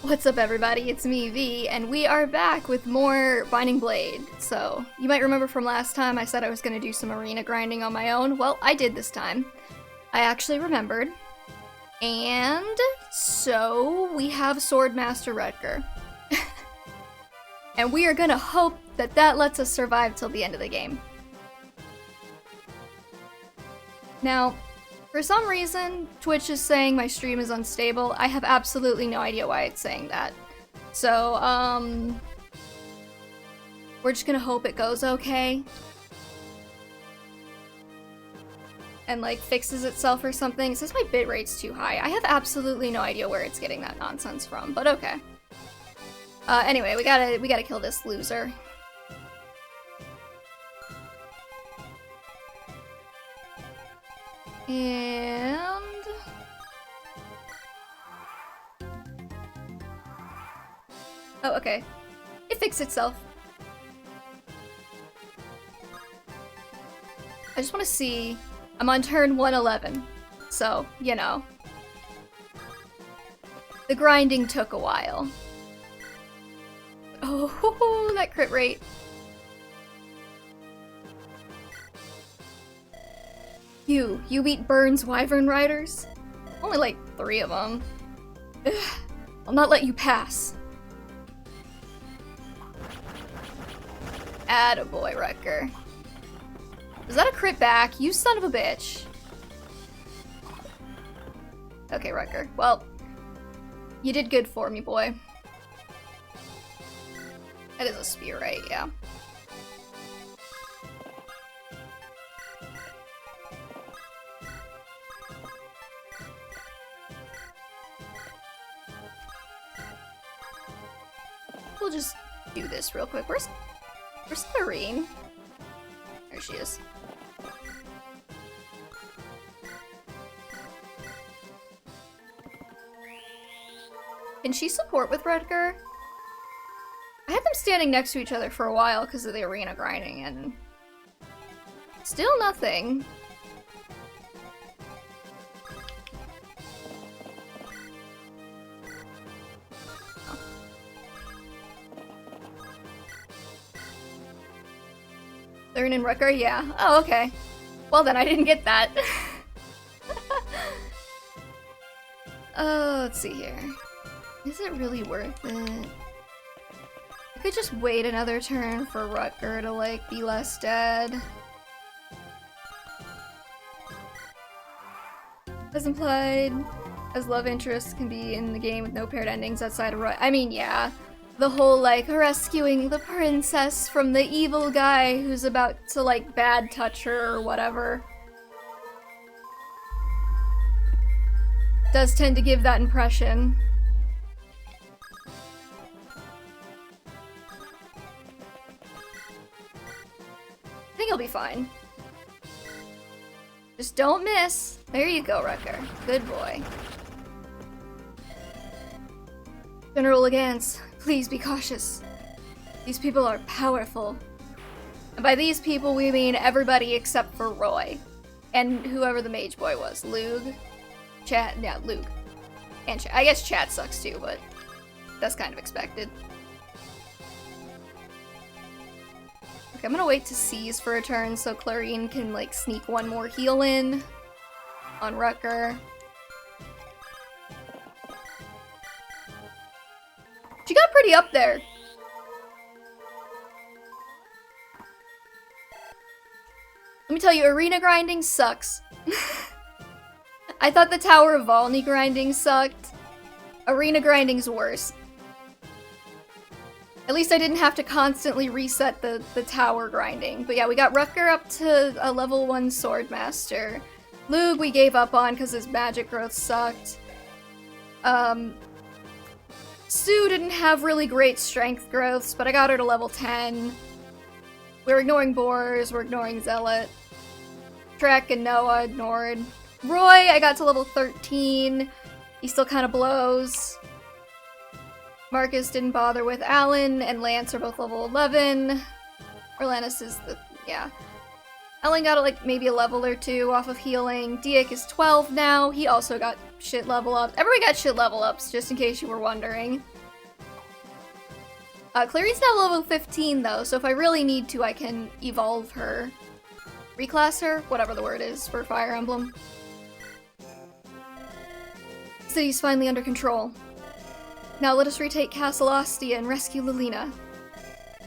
What's up everybody, it's me, V, and we are back with more Binding Blade. So, you might remember from last time I said I was going to do some arena grinding on my own. Well, I did this time. I actually remembered. And so, we have Swordmaster Rutger. And we are gonna hope that that lets us survive till the end of the game. Now, for some reason, Twitch is saying my stream is unstable. I have absolutely no idea why it's saying that. So, we're just gonna hope it goes okay. And, like, fixes itself or something. It says my bitrate's too high. I have absolutely no idea where it's getting that nonsense from, but okay. Anyway, we gotta kill this loser. And... oh, okay. It fixed itself. I just want to see... I'm on turn 111, so, you know. The grinding took a while. Oh, that crit rate. You beat Burns Wyvern Riders? Only like 3 of them. Ugh, I'll not let you pass. Attaboy, Rutger. Is that a crit back? You son of a bitch. Okay, Rutger. Well, you did good for me, boy. That is a spear, right? Yeah. We'll just do this real quick. Where's Clarine? There she is. Can she support with Rutger? I had them standing next to each other for a while because of the arena grinding, and still nothing. Oh. Learn and Rutger? Yeah. Oh, okay. Well then, I didn't get that. Oh, let's see here. Is it really worth it? I could just wait another turn for Rutger to, like, be less dead. As implied, as love interests can be in the game with no paired endings outside of I mean, yeah. The whole, like, rescuing the princess from the evil guy who's about to, like, bad touch her or whatever. Does tend to give that impression. I think he'll be fine. Just don't miss. There you go, Rutger. Good boy. General Legance, please be cautious. These people are powerful. And by these people, we mean everybody except for Roy. And whoever the mage boy was. Lug. Chat. Yeah, Lug. And I guess Chat sucks too, but that's kind of expected. Okay, I'm gonna wait to seize for a turn so Clarine can, like, sneak one more heal in on Rutger. She got pretty up there. Let me tell you, arena grinding sucks. I thought the Tower of Volney grinding sucked. Arena grinding's worse. At least I didn't have to constantly reset the tower grinding. But yeah, we got Rutger up to a level 1 Swordmaster. Lug we gave up on because his magic growth sucked. Sue didn't have really great strength growths, but I got her to level 10. We're ignoring Boars, we're ignoring Zealot. Trek and Noah ignored. Roy, I got to level 13. He still kind of blows. Marcus didn't bother with. Alan and Lance are both level 11. Orlanus is the... yeah. Alan got like maybe a level or 2 off of healing. Diak is 12 now. He also got shit level ups. Everybody got shit level ups, just in case you were wondering. Clary's now level 15 though, so if I really need to, I can evolve her. Reclass her? Whatever the word is for Fire Emblem. City's finally under control. Now let us retake Castle Ostia and rescue Lilina.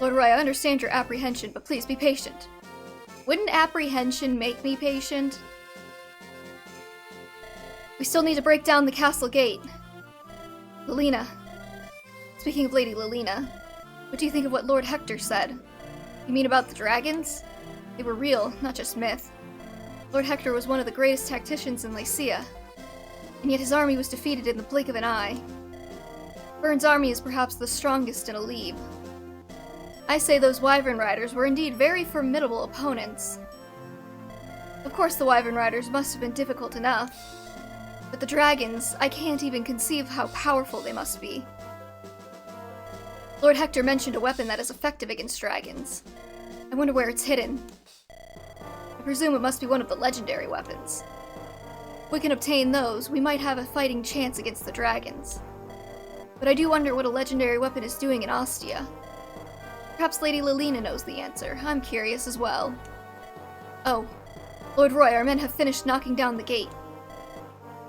Lord Roy, I understand your apprehension, but please be patient. Wouldn't apprehension make me patient? We still need to break down the castle gate. Lilina. Speaking of Lady Lilina, what do you think of what Lord Hector said? You mean about the dragons? They were real, not just myth. Lord Hector was one of the greatest tacticians in Lycia, and yet his army was defeated in the blink of an eye. Byrne's army is perhaps the strongest in Alib. I say those Wyvern Riders were indeed very formidable opponents. Of course the Wyvern Riders must have been difficult enough, but the dragons, I can't even conceive how powerful they must be. Lord Hector mentioned a weapon that is effective against dragons. I wonder where it's hidden. I presume it must be one of the legendary weapons. If we can obtain those, we might have a fighting chance against the dragons. But I do wonder what a legendary weapon is doing in Ostia. Perhaps Lady Lilina knows the answer. I'm curious as well. Oh, Lord Roy, our men have finished knocking down the gate.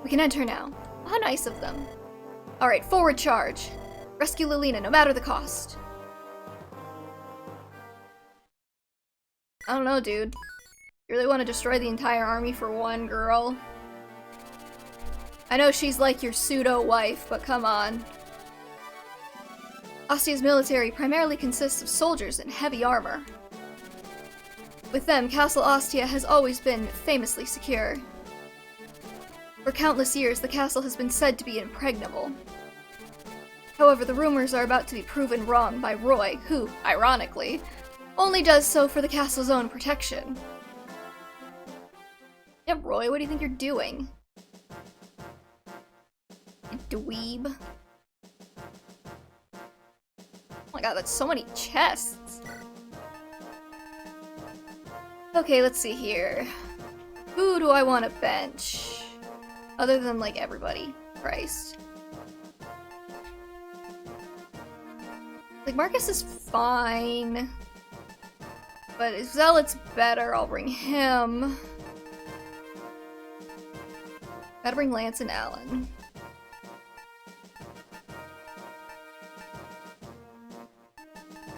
We can enter now. How nice of them. Alright, forward charge. Rescue Lilina, no matter the cost. I don't know, dude. You really want to destroy the entire army for one girl? I know she's like your pseudo-wife, but come on. Ostia's military primarily consists of soldiers in heavy armor. With them, Castle Ostia has always been famously secure. For countless years, the castle has been said to be impregnable. However, the rumors are about to be proven wrong by Roy, who, ironically, only does so for the castle's own protection. Yeah, Roy, what do you think you're doing? You dweeb. Oh my god, that's so many chests! Okay, let's see here. Who do I want to bench? Other than, like, everybody. Christ. Like, Marcus is fine. But if Zealot's better, I'll bring him. Gotta bring Lance and Alan.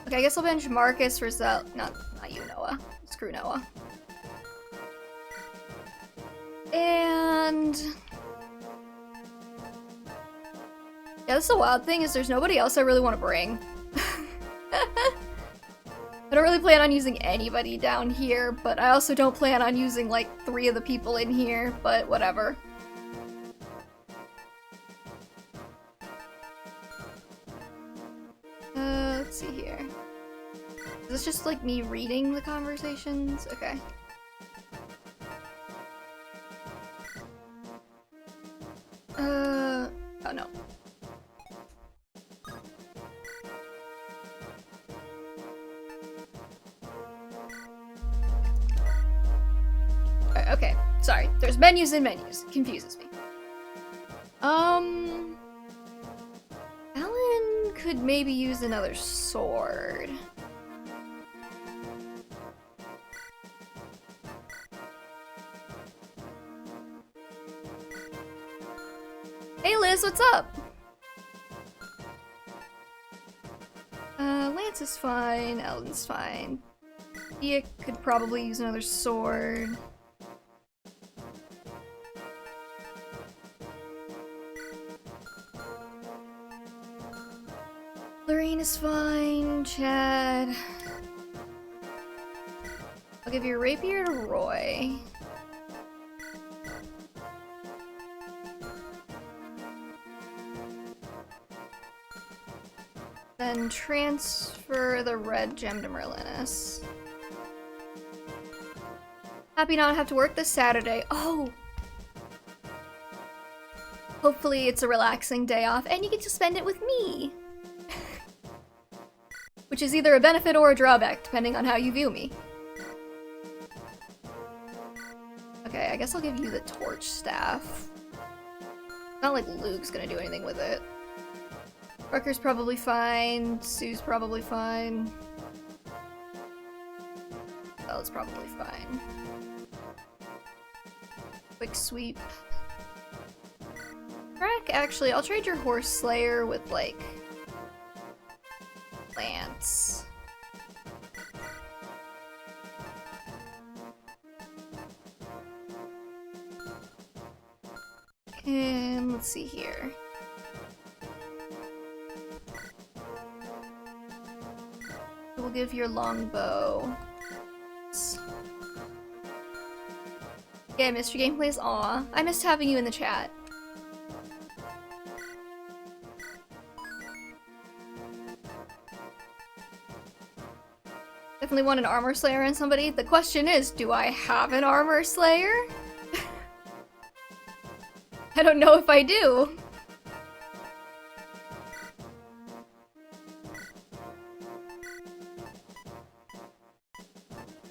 Okay, I guess I'll bench Marcus for Zealot. Not you, Noah. Screw Noah. And... yeah, that's the wild thing, is there's nobody else I really want to bring. I don't really plan on using anybody down here, but I also don't plan on using, like, 3 of the people in here, but whatever. Let's see here. Is this just, like, me reading the conversations? Okay. Oh no. Okay, sorry. There's menus and menus. Confuses me. Alan could maybe use another sword. Hey Liz, what's up? Lance is fine, Eldon's fine. Thea could probably use another sword. Lorraine is fine, Chad. I'll give your rapier to Roy. Then transfer the red gem to Merlinus. Happy not to have to work this Saturday. Oh! Hopefully it's a relaxing day off and you get to spend it with me! Which is either a benefit or a drawback, depending on how you view me. Okay, I guess I'll give you the torch staff. It's not like Luke's gonna do anything with it. Rutger's probably fine. Sue's probably fine. Bella's probably fine. Quick sweep. Crack, actually, I'll trade your Horse Slayer with, like, Lance. And let's see here. We'll give your longbow. Yeah, I missed your gameplays. Aw, I missed having you in the chat. Definitely want an armor slayer on somebody. The question is, do I have an armor slayer? I don't know if I do.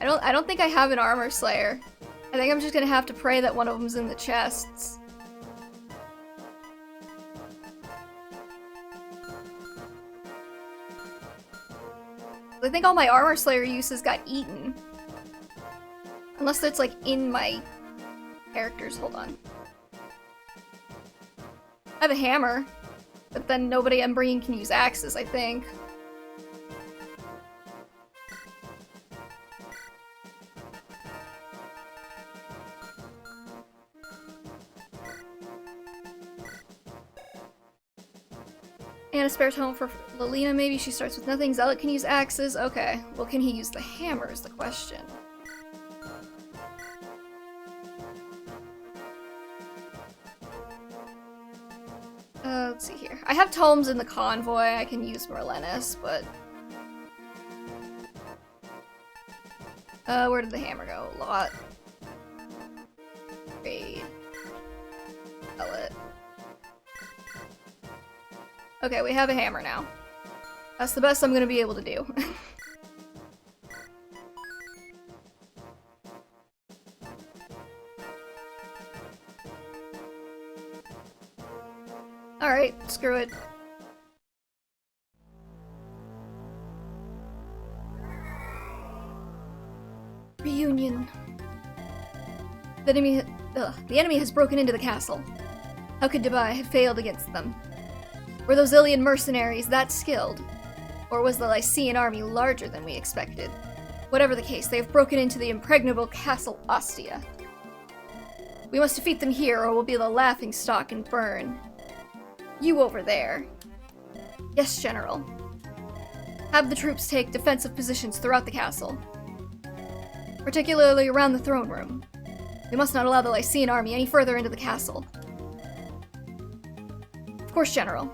I don't think I have an armor slayer. I think I'm just gonna have to pray that one of them's in the chests. I think all my armor slayer uses got eaten. Unless it's like in my characters. Hold on. I have a hammer, but then nobody I'm bringing can use axes, I think. And a spare tome for Lilina, maybe she starts with nothing. Zealot can use axes. Okay. Well, can he use the hammer is the question. Let's see here. I have tomes in the convoy. I can use Merlenis, but... where did the hammer go? Lot. Raid. Zealot. Okay, we have a hammer now. That's the best I'm gonna be able to do. Alright, screw it. Reunion. The enemy has broken into the castle. How could Dubai have failed against them? Were those Ilian mercenaries that skilled? Or was the Lycian army larger than we expected? Whatever the case, they have broken into the impregnable Castle Ostia. We must defeat them here or we'll be the laughingstock and burn. You over there. Yes, General. Have the troops take defensive positions throughout the castle. Particularly around the throne room. We must not allow the Lycian army any further into the castle. Of course, General.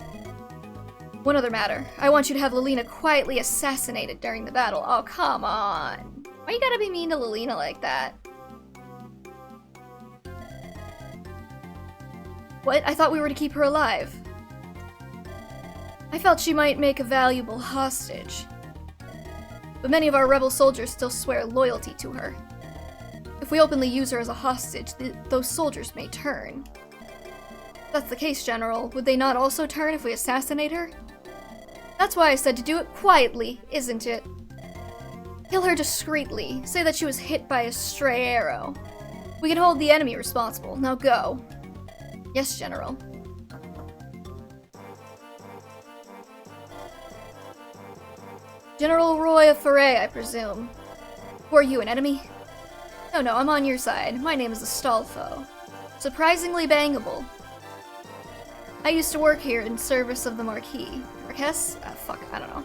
One other matter. I want you to have Lilina quietly assassinated during the battle. Oh, come on. Why you gotta be mean to Lilina like that? What? I thought we were to keep her alive. I felt she might make a valuable hostage. But many of our rebel soldiers still swear loyalty to her. If we openly use her as a hostage, those soldiers may turn. If that's the case, General, would they not also turn if we assassinate her? That's why I said to do it quietly, isn't it? Kill her discreetly. Say that she was hit by a stray arrow. We can hold the enemy responsible. Now go. Yes, General. General Roy of Foray, I presume. Who are you, an enemy? No, I'm on your side. My name is Astolfo. Surprisingly bangable. I used to work here in service of the Marquis. Marquess? Fuck, I don't know.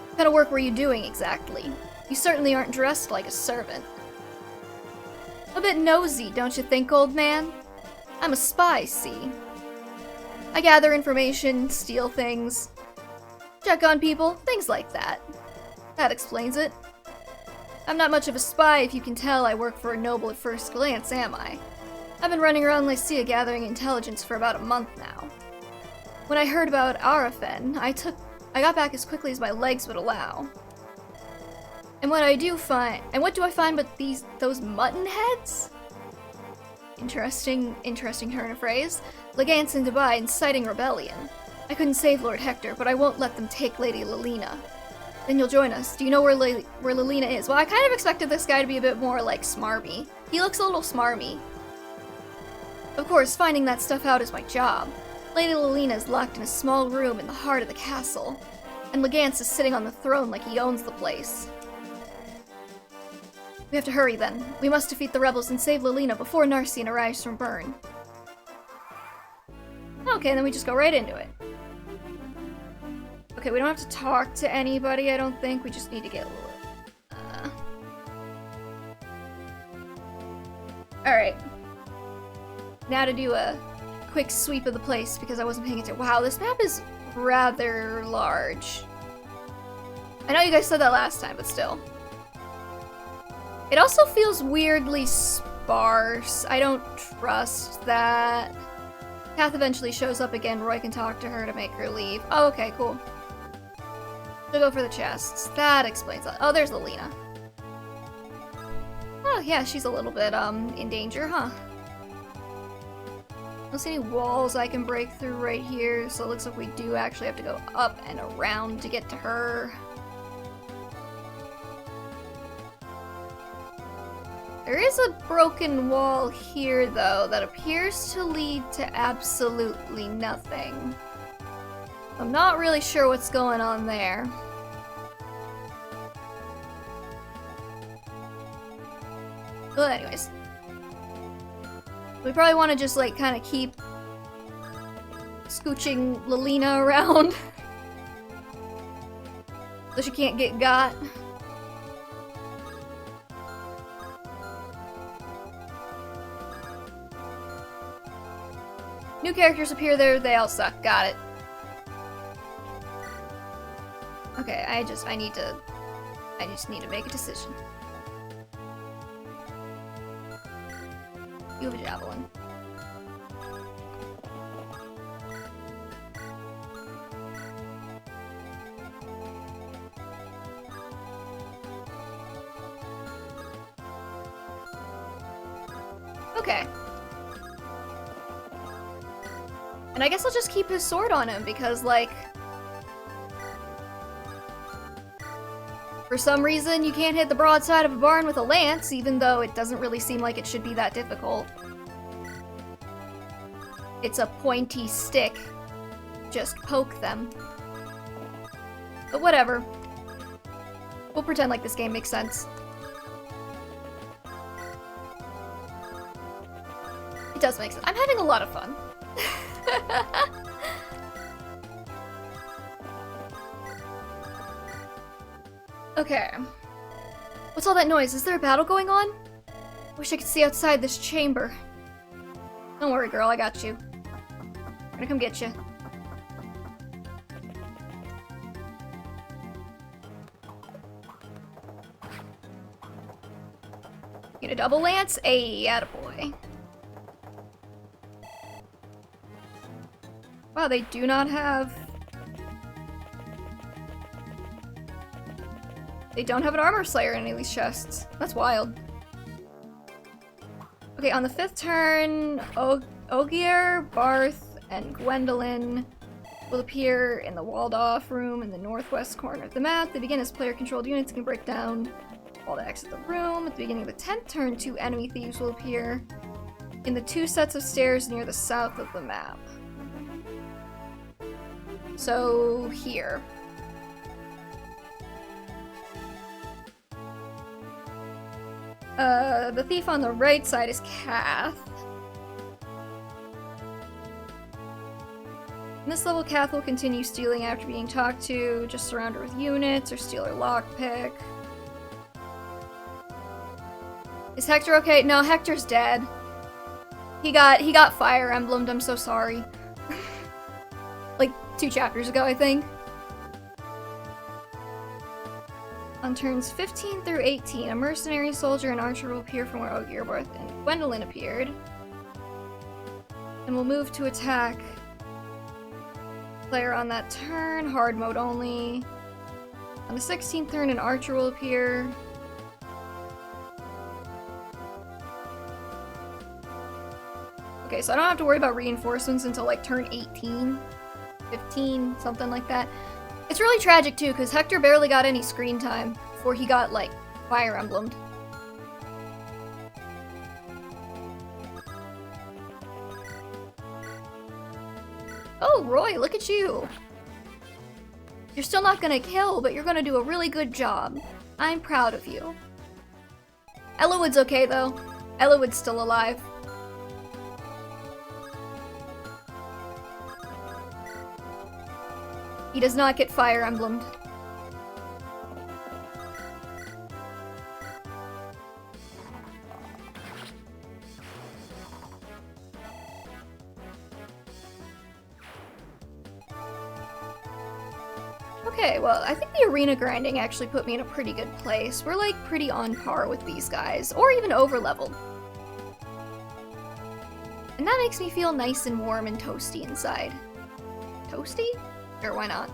What kind of work were you doing exactly? You certainly aren't dressed like a servant. A bit nosy, don't you think, old man? I'm a spy, see? I gather information, steal things, check on people, things like that. That explains it. I'm not much of a spy if you can tell I work for a noble at first glance, am I? I've been running around Lycia gathering intelligence for about a month now. When I heard about Arafen, I got back as quickly as my legs would allow. And what do I find but those mutton heads? Interesting turn of phrase. Legance in Dubai inciting rebellion. I couldn't save Lord Hector, but I won't let them take Lady Lilina. Then you'll join us. Do you know where Lilina is? Well, I kind of expected this guy to be a bit more, like, smarmy. He looks a little smarmy. Of course, finding that stuff out is my job. Lady Lilina is locked in a small room in the heart of the castle, and Legance is sitting on the throne like he owns the place. We have to hurry then. We must defeat the rebels and save Lilina before Narcian arrives from Bern. Okay, then we just go right into it. Okay, we don't have to talk to anybody, I don't think. We just need to get a little... Alright. Now to do a quick sweep of the place, because I wasn't paying attention. Wow, this map is rather large. I know you guys said that last time, but still. It also feels weirdly sparse. I don't trust that. Kath eventually shows up again. Roy can talk to her to make her leave. Oh, okay, cool. She'll go for the chests. That explains that. Oh, there's Lilina. Oh, yeah, she's a little bit, in danger, huh? I don't see any walls I can break through right here, so it looks like we do actually have to go up and around to get to her. There is a broken wall here, though, that appears to lead to absolutely nothing. I'm not really sure what's going on there. Well, anyways. We probably want to just, like, kind of keep scooching Lilina around. So she can't get got. New characters appear there, they all suck. Got it. Okay, I just need to make a decision. You have a javelin. Okay. And I guess I'll just keep his sword on him because, like, for some reason you can't hit the broadside of a barn with a lance, even though it doesn't really seem like it should be that difficult. It's a pointy stick. Just poke them. But whatever. We'll pretend like this game makes sense. It does make sense. I'm having a lot of fun. Okay. What's all that noise? Is there a battle going on? Wish I could see outside this chamber. Don't worry, girl, I got you. I'm gonna come get you. Get a double lance? Ayy, attaboy. Wow, they do not have... They don't have an armor slayer in any of these chests. That's wild. Okay, on the 5th turn, Ogier, Barth, and Gwendolyn will appear in the walled-off room in the northwest corner of the map. They begin as player-controlled units and can break down all to exit the room. At the beginning of the 10th turn, 2 enemy thieves will appear in the 2 sets of stairs near the south of the map. So, here. The thief on the right side is Kath. In this level, Kath will continue stealing after being talked to, just surround her with units, or steal her lockpick. Is Hector okay? No, Hector's dead. He got Fire Emblemed, I'm so sorry. Like, 2 chapters ago, I think. On turns 15 through 18, a mercenary soldier and archer will appear from where Ogierbarth and Gwendolyn appeared. And we'll move to attack player on that turn, hard mode only. On the 16th turn, an archer will appear. Okay, so I don't have to worry about reinforcements until like turn 18. 15, something like that. It's really tragic too, because Hector barely got any screen time before he got, like, Fire Emblemed. Oh, Roy, look at you! You're still not gonna kill, but you're gonna do a really good job. I'm proud of you. Ellawood's okay, though. Ellawood's still alive. He does not get Fire Emblemed. Okay, well, I think the arena grinding actually put me in a pretty good place. We're, like, pretty on par with these guys, or even over-leveled. And that makes me feel nice and warm and toasty inside. Toasty? Sure, why not?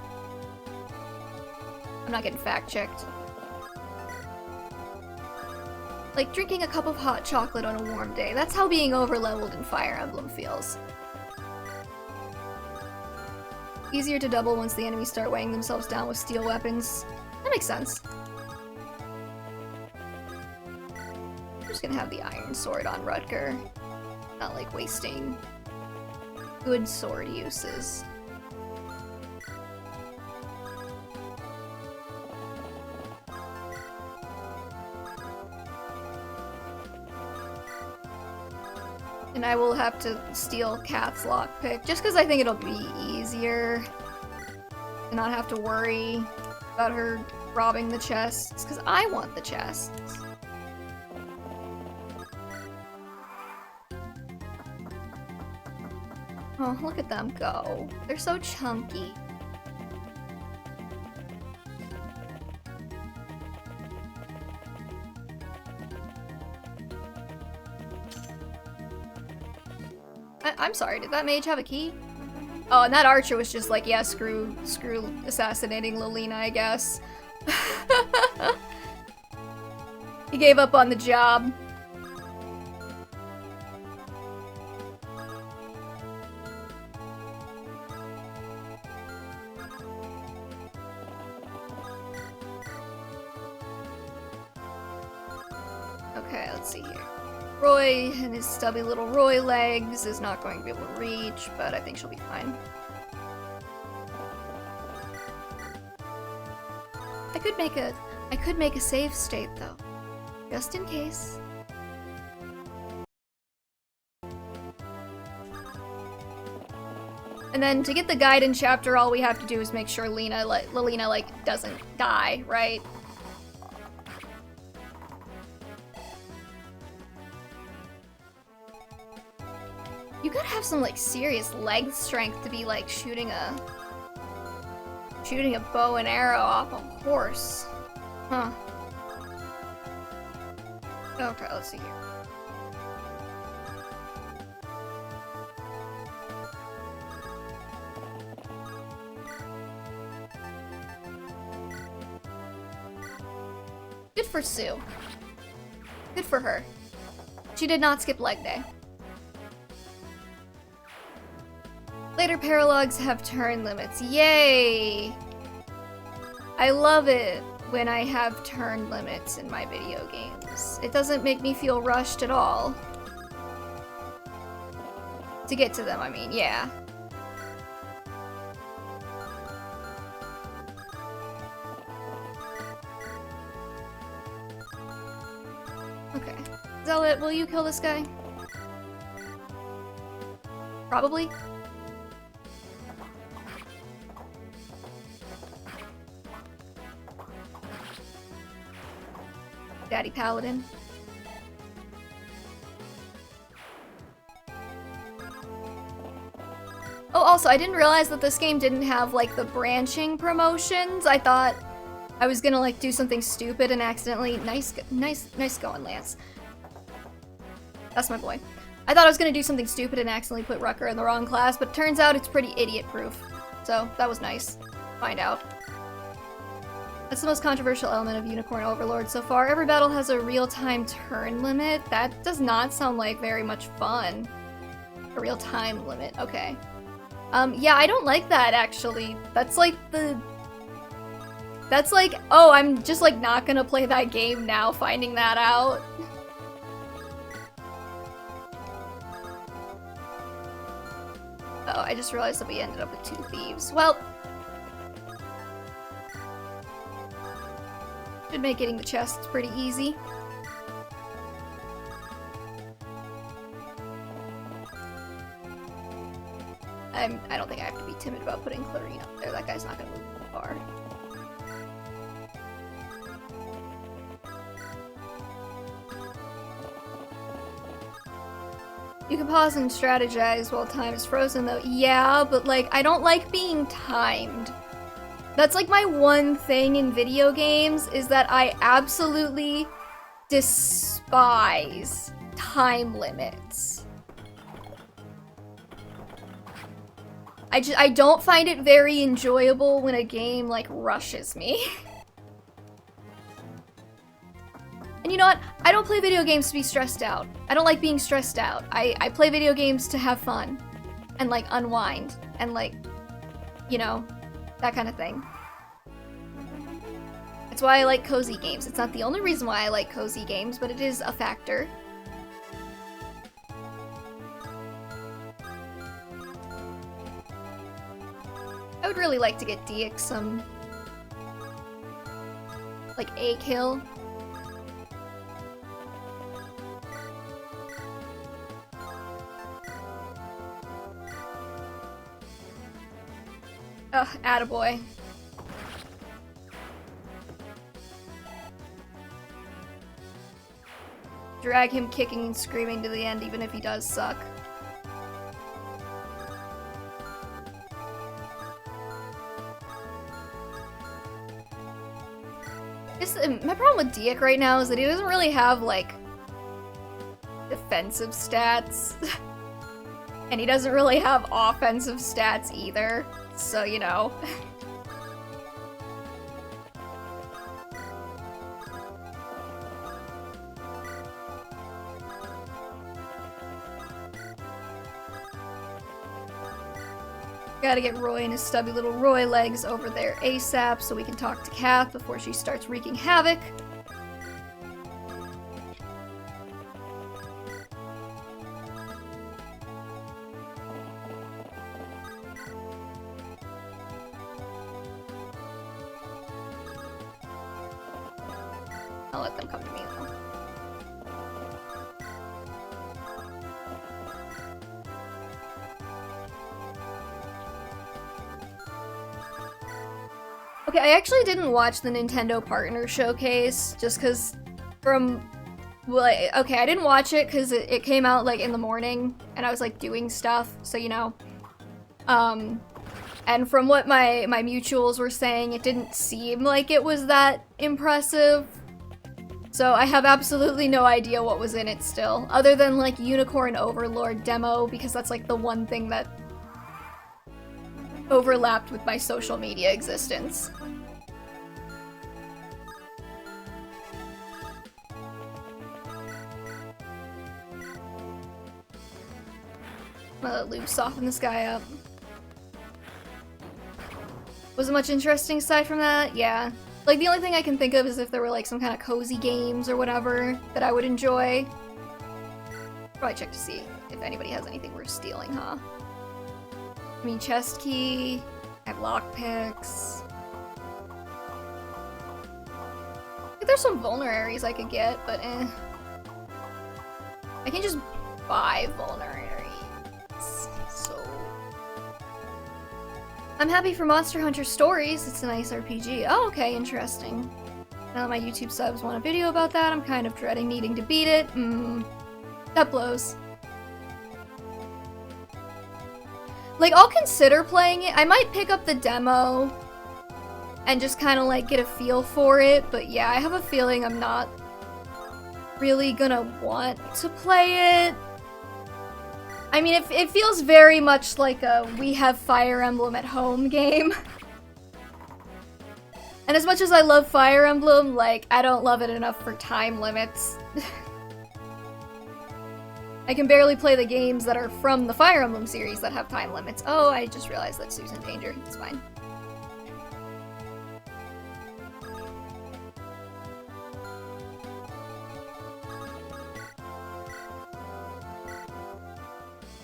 I'm not getting fact-checked. Like drinking a cup of hot chocolate on a warm day. That's how being over-leveled in Fire Emblem feels. Easier to double once the enemies start weighing themselves down with steel weapons. That makes sense. I'm just gonna have the iron sword on Rutger. Not like wasting good sword uses. And I will have to steal Kath's lockpick, just because I think it'll be easier to not have to worry about her robbing the chests, because I want the chests. Oh, look at them go. They're so chunky. I'm sorry, did that mage have a key? Oh, and that archer was just like, yeah, screw assassinating Lilina, I guess. He gave up on the job. Okay, let's see here. Roy and his stubby little Roy legs is not going to be able to reach, but I think she'll be fine. I could make a save state though, just in case. And then to get the Gaiden chapter, all we have to do is make sure Lilina like doesn't die, right? You gotta have some like serious leg strength to be like shooting a bow and arrow off a horse. Huh. Okay, let's see here. Good for Sue. Good for her. She did not skip leg day. Later paralogs have turn limits. Yay! I love it when I have turn limits in my video games. It doesn't make me feel rushed at all. To get to them, I mean, yeah. Okay. Zealot, will you kill this guy? Probably. Daddy Paladin. Oh, also, I didn't realize that this game didn't have, like, the branching promotions. I thought I was gonna, like, do something stupid and accidentally... Nice going, Lance. That's my boy. I thought I was gonna do something stupid and accidentally put Rutger in the wrong class, but turns out it's pretty idiot-proof. So, that was nice. Find out. That's the most controversial element of Unicorn Overlord so far. Every battle has a real-time turn limit. That does not sound like very much fun. A real-time limit, okay. Yeah, I don't like that, actually. That's like That's like, oh, I'm just like not gonna play that game now, finding that out. Oh, I just realized that we ended up with 2 thieves. Well, should make getting the chests pretty easy. I don't think I have to be timid about putting Clarine up there. That guy's not gonna move far. You can pause and strategize while time is frozen though. Yeah, but like, I don't like being timed. That's like my one thing in video games, is that I absolutely despise time limits. I don't find it very enjoyable when a game like rushes me. And you know what? I don't play video games to be stressed out. I don't like being stressed out. I play video games to have fun and like unwind and like, you know, that kind of thing. That's why I like cozy games. It's not the only reason why I like cozy games, but it is a factor. I would really like to get Diek some like a kill. Ugh, attaboy. Drag him kicking and screaming to the end, even if he does suck. My problem with Diek right now is that he doesn't really have, like, defensive stats. And he doesn't really have offensive stats either. So, you know. Gotta get Roy and his stubby little Roy legs over there ASAP so we can talk to Kath before she starts wreaking havoc. I'll let them come to me though. Okay, I actually didn't watch the Nintendo Partner Showcase just because from... Well, okay, I didn't watch it because it came out, like, in the morning, and I was, like, doing stuff, so, you know. And from what my mutuals were saying, it didn't seem like it was that impressive. So I have absolutely no idea what was in it still, other than, like, Unicorn Overlord demo, because that's, like, the one thing that overlapped with my social media existence. I'm gonna let Luke soften this guy up. Wasn't much interesting aside from that? Yeah. Like, the only thing I can think of is if there were, like, some kind of cozy games or whatever that I would enjoy. Probably check to see if anybody has anything worth stealing, huh? I mean, chest key, I have lockpicks. I think there's some vulneraries I could get, but eh. I can just buy vulneraries, so... I'm happy for Monster Hunter Stories, it's a nice RPG. Oh, okay, interesting. Now that my YouTube subs want a video about that, I'm kind of dreading needing to beat it. That blows. Like, I'll consider playing it. I might pick up the demo and just kind of, like, get a feel for it. But yeah, I have a feeling I'm not really gonna want to play it. I mean, it feels very much like a we have Fire Emblem at home game. And as much as I love Fire Emblem, like, I don't love it enough for time limits. I can barely play the games that are from the Fire Emblem series that have time limits. Oh, I just realized that Sue's in danger. It's fine.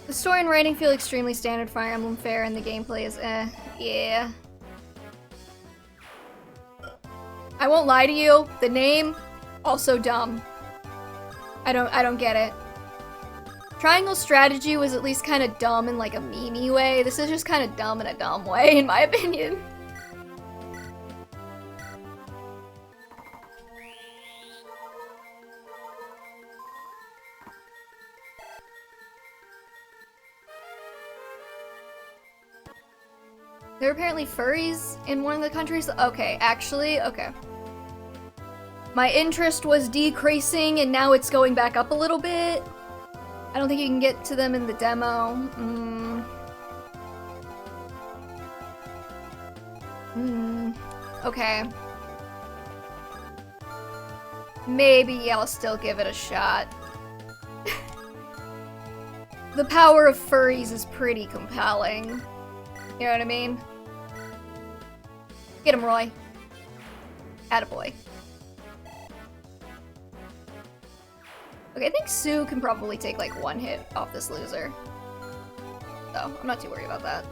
The story and writing feel extremely standard Fire Emblem fare, and the gameplay is yeah. I won't lie to you, the name, also dumb. I don't get it. Triangle strategy was at least kind of dumb in like a meme-y way. This is just kind of dumb in a dumb way, in my opinion. There are apparently furries in one of the countries. Okay, actually, okay. My interest was decreasing and now it's going back up a little bit. I don't think you can get to them in the demo. Okay. Maybe I'll still give it a shot. The power of furries is pretty compelling. You know what I mean? Get him, Roy. Attaboy. Okay, I think Sue can probably take like one hit off this loser. So, I'm not too worried about that.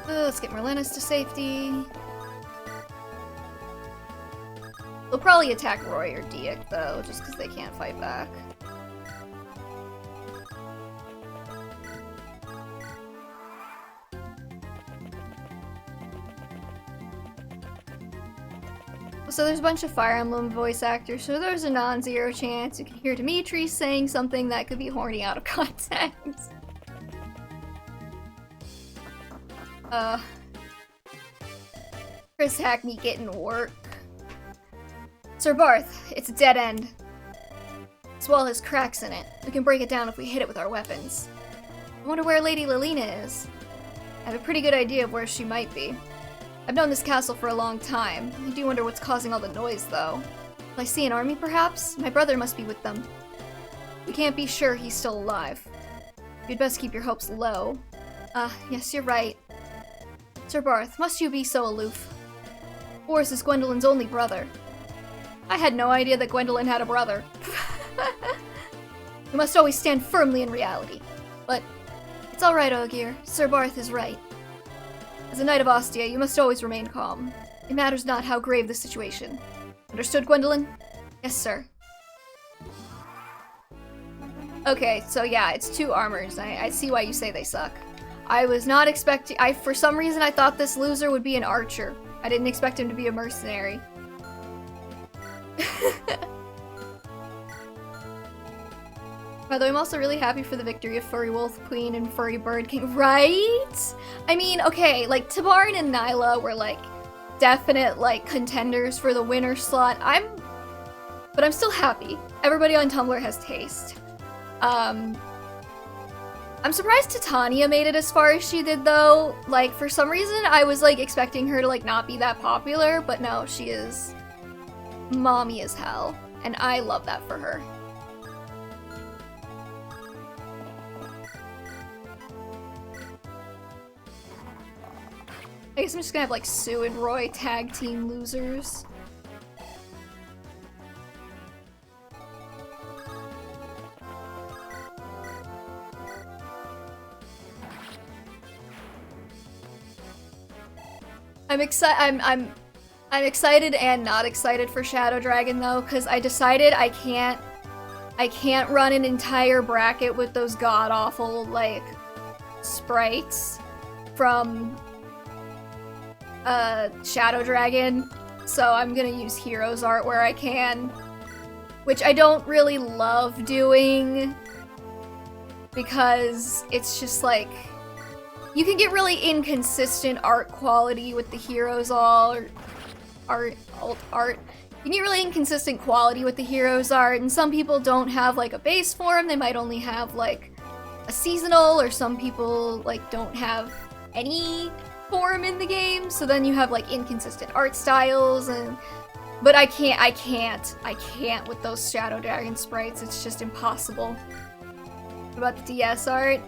Let's get Merlinus to safety. They'll probably attack Roy or Diek, though, just because they can't fight back. So there's a bunch of Fire Emblem voice actors, so there's a non-zero chance you can hear Dimitri saying something that could be horny out of context. Chris Hackney getting work. Sir Barth, it's a dead end. This wall has cracks in it. We can break it down if we hit it with our weapons. I wonder where Lady Lilina is. I have a pretty good idea of where she might be. I've known this castle for a long time. I do wonder what's causing all the noise, though. Will I see an army, perhaps? My brother must be with them. We can't be sure he's still alive. You'd best keep your hopes low. Yes, you're right. Sir Barth, must you be so aloof? Boris is Gwendolyn's only brother. I had no idea that Gwendolyn had a brother. You must always stand firmly in reality. But it's alright, Ogier. Sir Barth is right. As a Knight of Ostia, you must always remain calm. It matters not how grave the situation. Understood, Gwendolyn? Yes, sir. Okay, so yeah, it's two armors. I see why you say they suck. I was not expecting- for some reason I thought this loser would be an archer. I didn't expect him to be a mercenary. By the way, I'm also really happy for the victory of Furry Wolf Queen and Furry Bird King. Right? I mean, okay, like, Tabarin and Nyla were, like, definite, like, contenders for the winner slot. But I'm still happy. Everybody on Tumblr has taste. I'm surprised Titania made it as far as she did, though. Like, for some reason, I was, like, expecting her to, like, not be that popular, but no, she is mommy as hell. And I love that for her. I guess I'm just gonna have, like, Sue and Roy tag team losers. I'm excited and not excited for Shadow Dragon though, because I decided I can't run an entire bracket with those god-awful, like, sprites from Shadow Dragon, so I'm gonna use Heroes art where I can, which I don't really love doing because it's just like you can get really inconsistent art quality with the Heroes alt art. You can get really inconsistent quality with the Heroes art, and some people don't have like a base form, they might only have like a seasonal, or some people like don't have any form in the game, so then you have like inconsistent art styles but I can't with those Shadow Dragon sprites. It's just impossible. What about the DS art?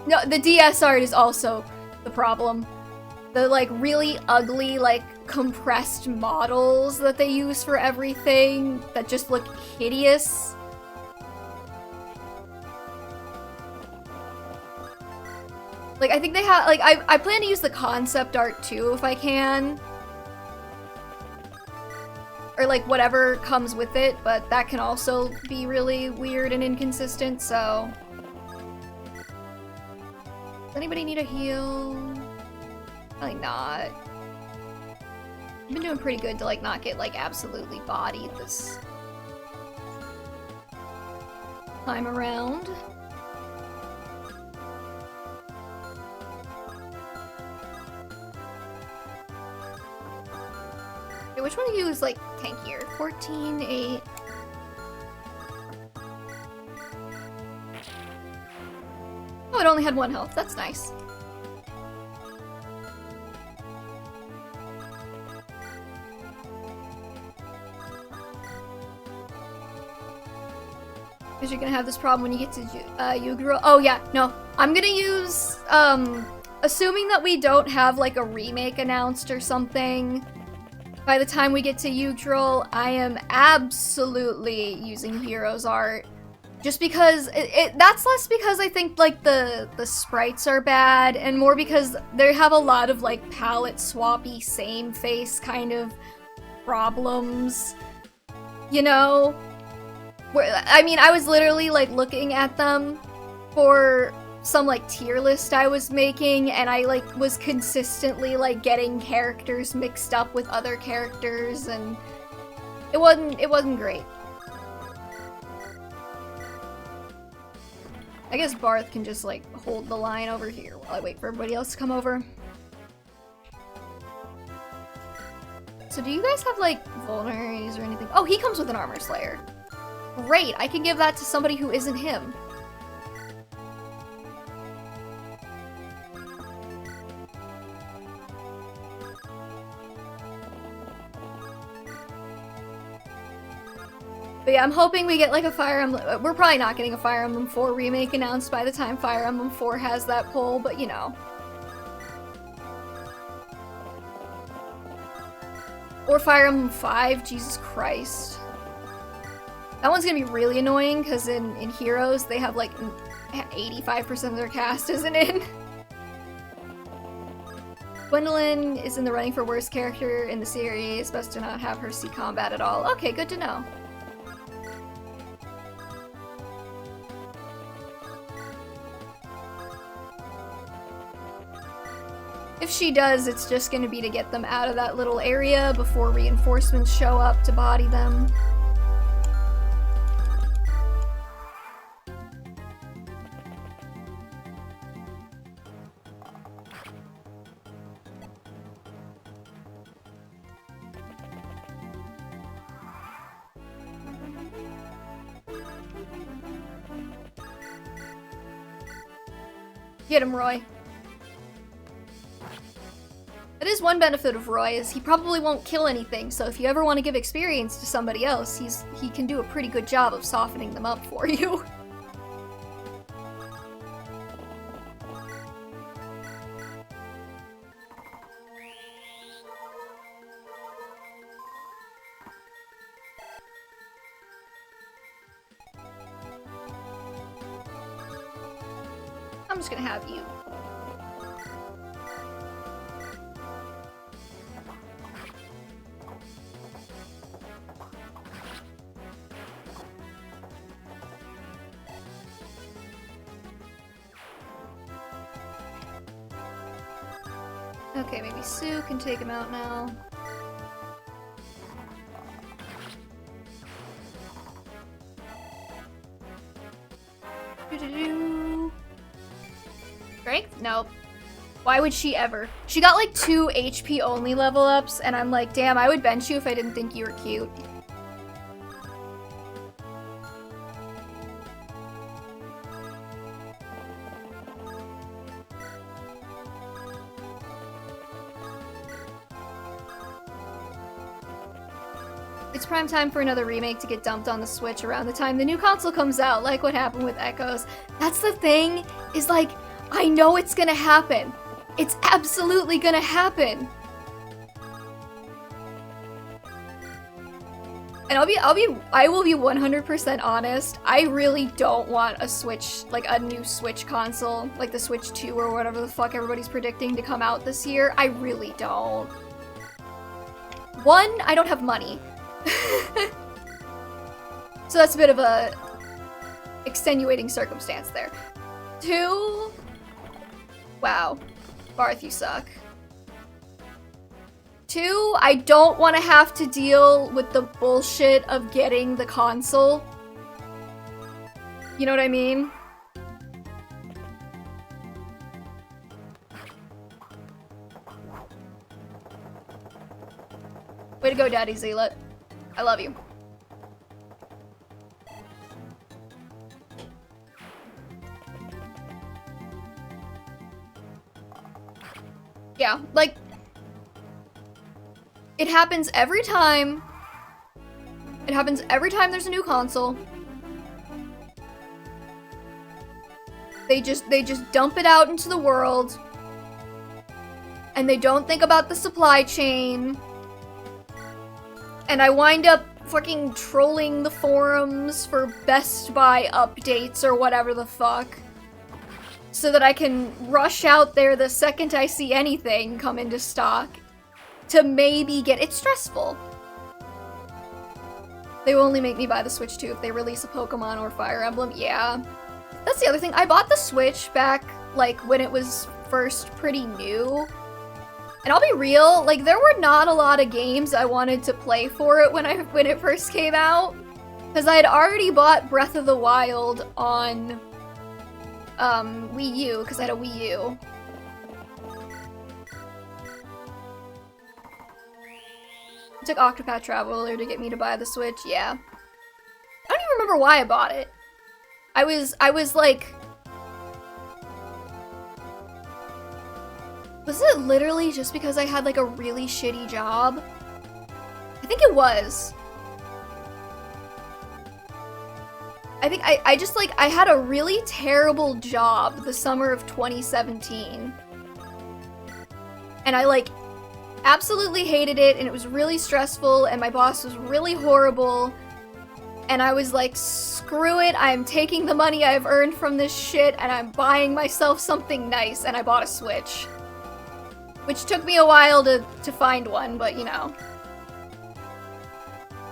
No, the DS art is also the problem. The like really ugly, like compressed models that they use for everything that just look hideous. Like, I think they have, like, I plan to use the concept art too if I can. Or like whatever comes with it, but that can also be really weird and inconsistent, so. Does anybody need a heal? Probably not. I've been doing pretty good to like not get like absolutely bodied this time around. Okay, which one of you is like tankier? 14, 8. Oh, it only had 1 health. That's nice. Because you're gonna have this problem when you get to Yu-Gi-Oh! Oh yeah, no. I'm gonna use, assuming that we don't have like a remake announced or something, by the time we get to Yu-Gi-Oh! I am absolutely using Heroes art. Just because, that's less because I think like the sprites are bad, and more because they have a lot of like palette swappy same face kind of problems, you know? Where, I mean, I was literally like looking at them for some like tier list I was making, and I like was consistently like getting characters mixed up with other characters, and it wasn't great. I guess Barth can just like hold the line over here while I wait for everybody else to come over. So do you guys have like vulneraries or anything? Oh, he comes with an armor slayer. Great, I can give that to somebody who isn't him. But yeah, I'm hoping we get like a Fire Emblem. We're probably not getting a Fire Emblem 4 remake announced by the time Fire Emblem 4 has that poll, but you know. Or Fire Emblem 5, Jesus Christ. That one's gonna be really annoying because in Heroes they have like 85% of their cast isn't in. Gwendolyn is in the running for worst character in the series. Best to not have her see combat at all. Okay, good to know. If she does, it's just gonna be to get them out of that little area before reinforcements show up to body them. Get him, Roy. That is one benefit of Roy, is he probably won't kill anything, so if you ever want to give experience to somebody else, he can do a pretty good job of softening them up for you. I'm just gonna have you. Okay, maybe Sue can take him out now. Strength? Nope. Why would she ever? She got like 2 HP only level ups, and I'm like, damn, I would bench you if I didn't think you were cute. It's prime time for another remake to get dumped on the Switch around the time the new console comes out, like what happened with Echoes. That's the thing, is like, I know it's gonna happen. It's absolutely gonna happen. And I will be 100% honest, I really don't want a Switch, like a new Switch console, like the Switch 2 or whatever the fuck everybody's predicting to come out this year. I really don't. One, I don't have money. So that's a bit of a extenuating circumstance there. Two, wow, Barth, you suck. Two, I don't want to have to deal with the bullshit of getting the console. You know what I mean? Way to go, Daddy Zealot. I love you. Yeah, like, it happens every time. It happens every time there's a new console. They just dump it out into the world. And they don't think about the supply chain. And I wind up fucking trolling the forums for Best Buy updates or whatever the fuck. So that I can rush out there the second I see anything come into stock. To maybe get... It's stressful. They will only make me buy the Switch 2 if they release a Pokemon or Fire Emblem. Yeah. That's the other thing. I bought the Switch back, like, when it was first pretty new. And I'll be real, like, there were not a lot of games I wanted to play for it when it first came out. Because I had already bought Breath of the Wild on Wii U, because I had a Wii U. It took Octopath Traveler to get me to buy the Switch, yeah. I don't even remember why I bought it. I was like... Was it literally just because I had like a really shitty job? I think it was. I think I just like, I had a really terrible job the summer of 2017. And I like absolutely hated it, and it was really stressful, and my boss was really horrible. And I was like, screw it, I'm taking the money I've earned from this shit and I'm buying myself something nice, and I bought a Switch. Which took me a while to find one, but you know.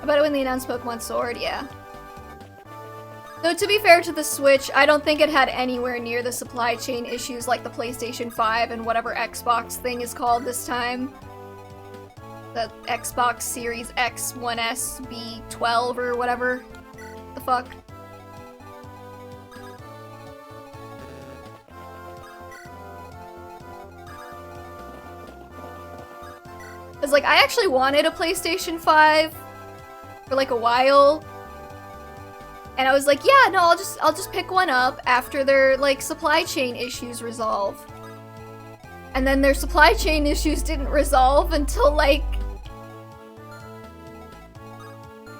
I bought it when they announced Pokemon Sword, yeah. Though to be fair to the Switch, I don't think it had anywhere near the supply chain issues like the PlayStation 5 and whatever Xbox thing is called this time. The Xbox Series X 1S B12 or whatever the fuck. Cause like, I actually wanted a PlayStation 5 for like a while. And I was like, yeah, no, I'll just pick one up after their like supply chain issues resolve. And then their supply chain issues didn't resolve until like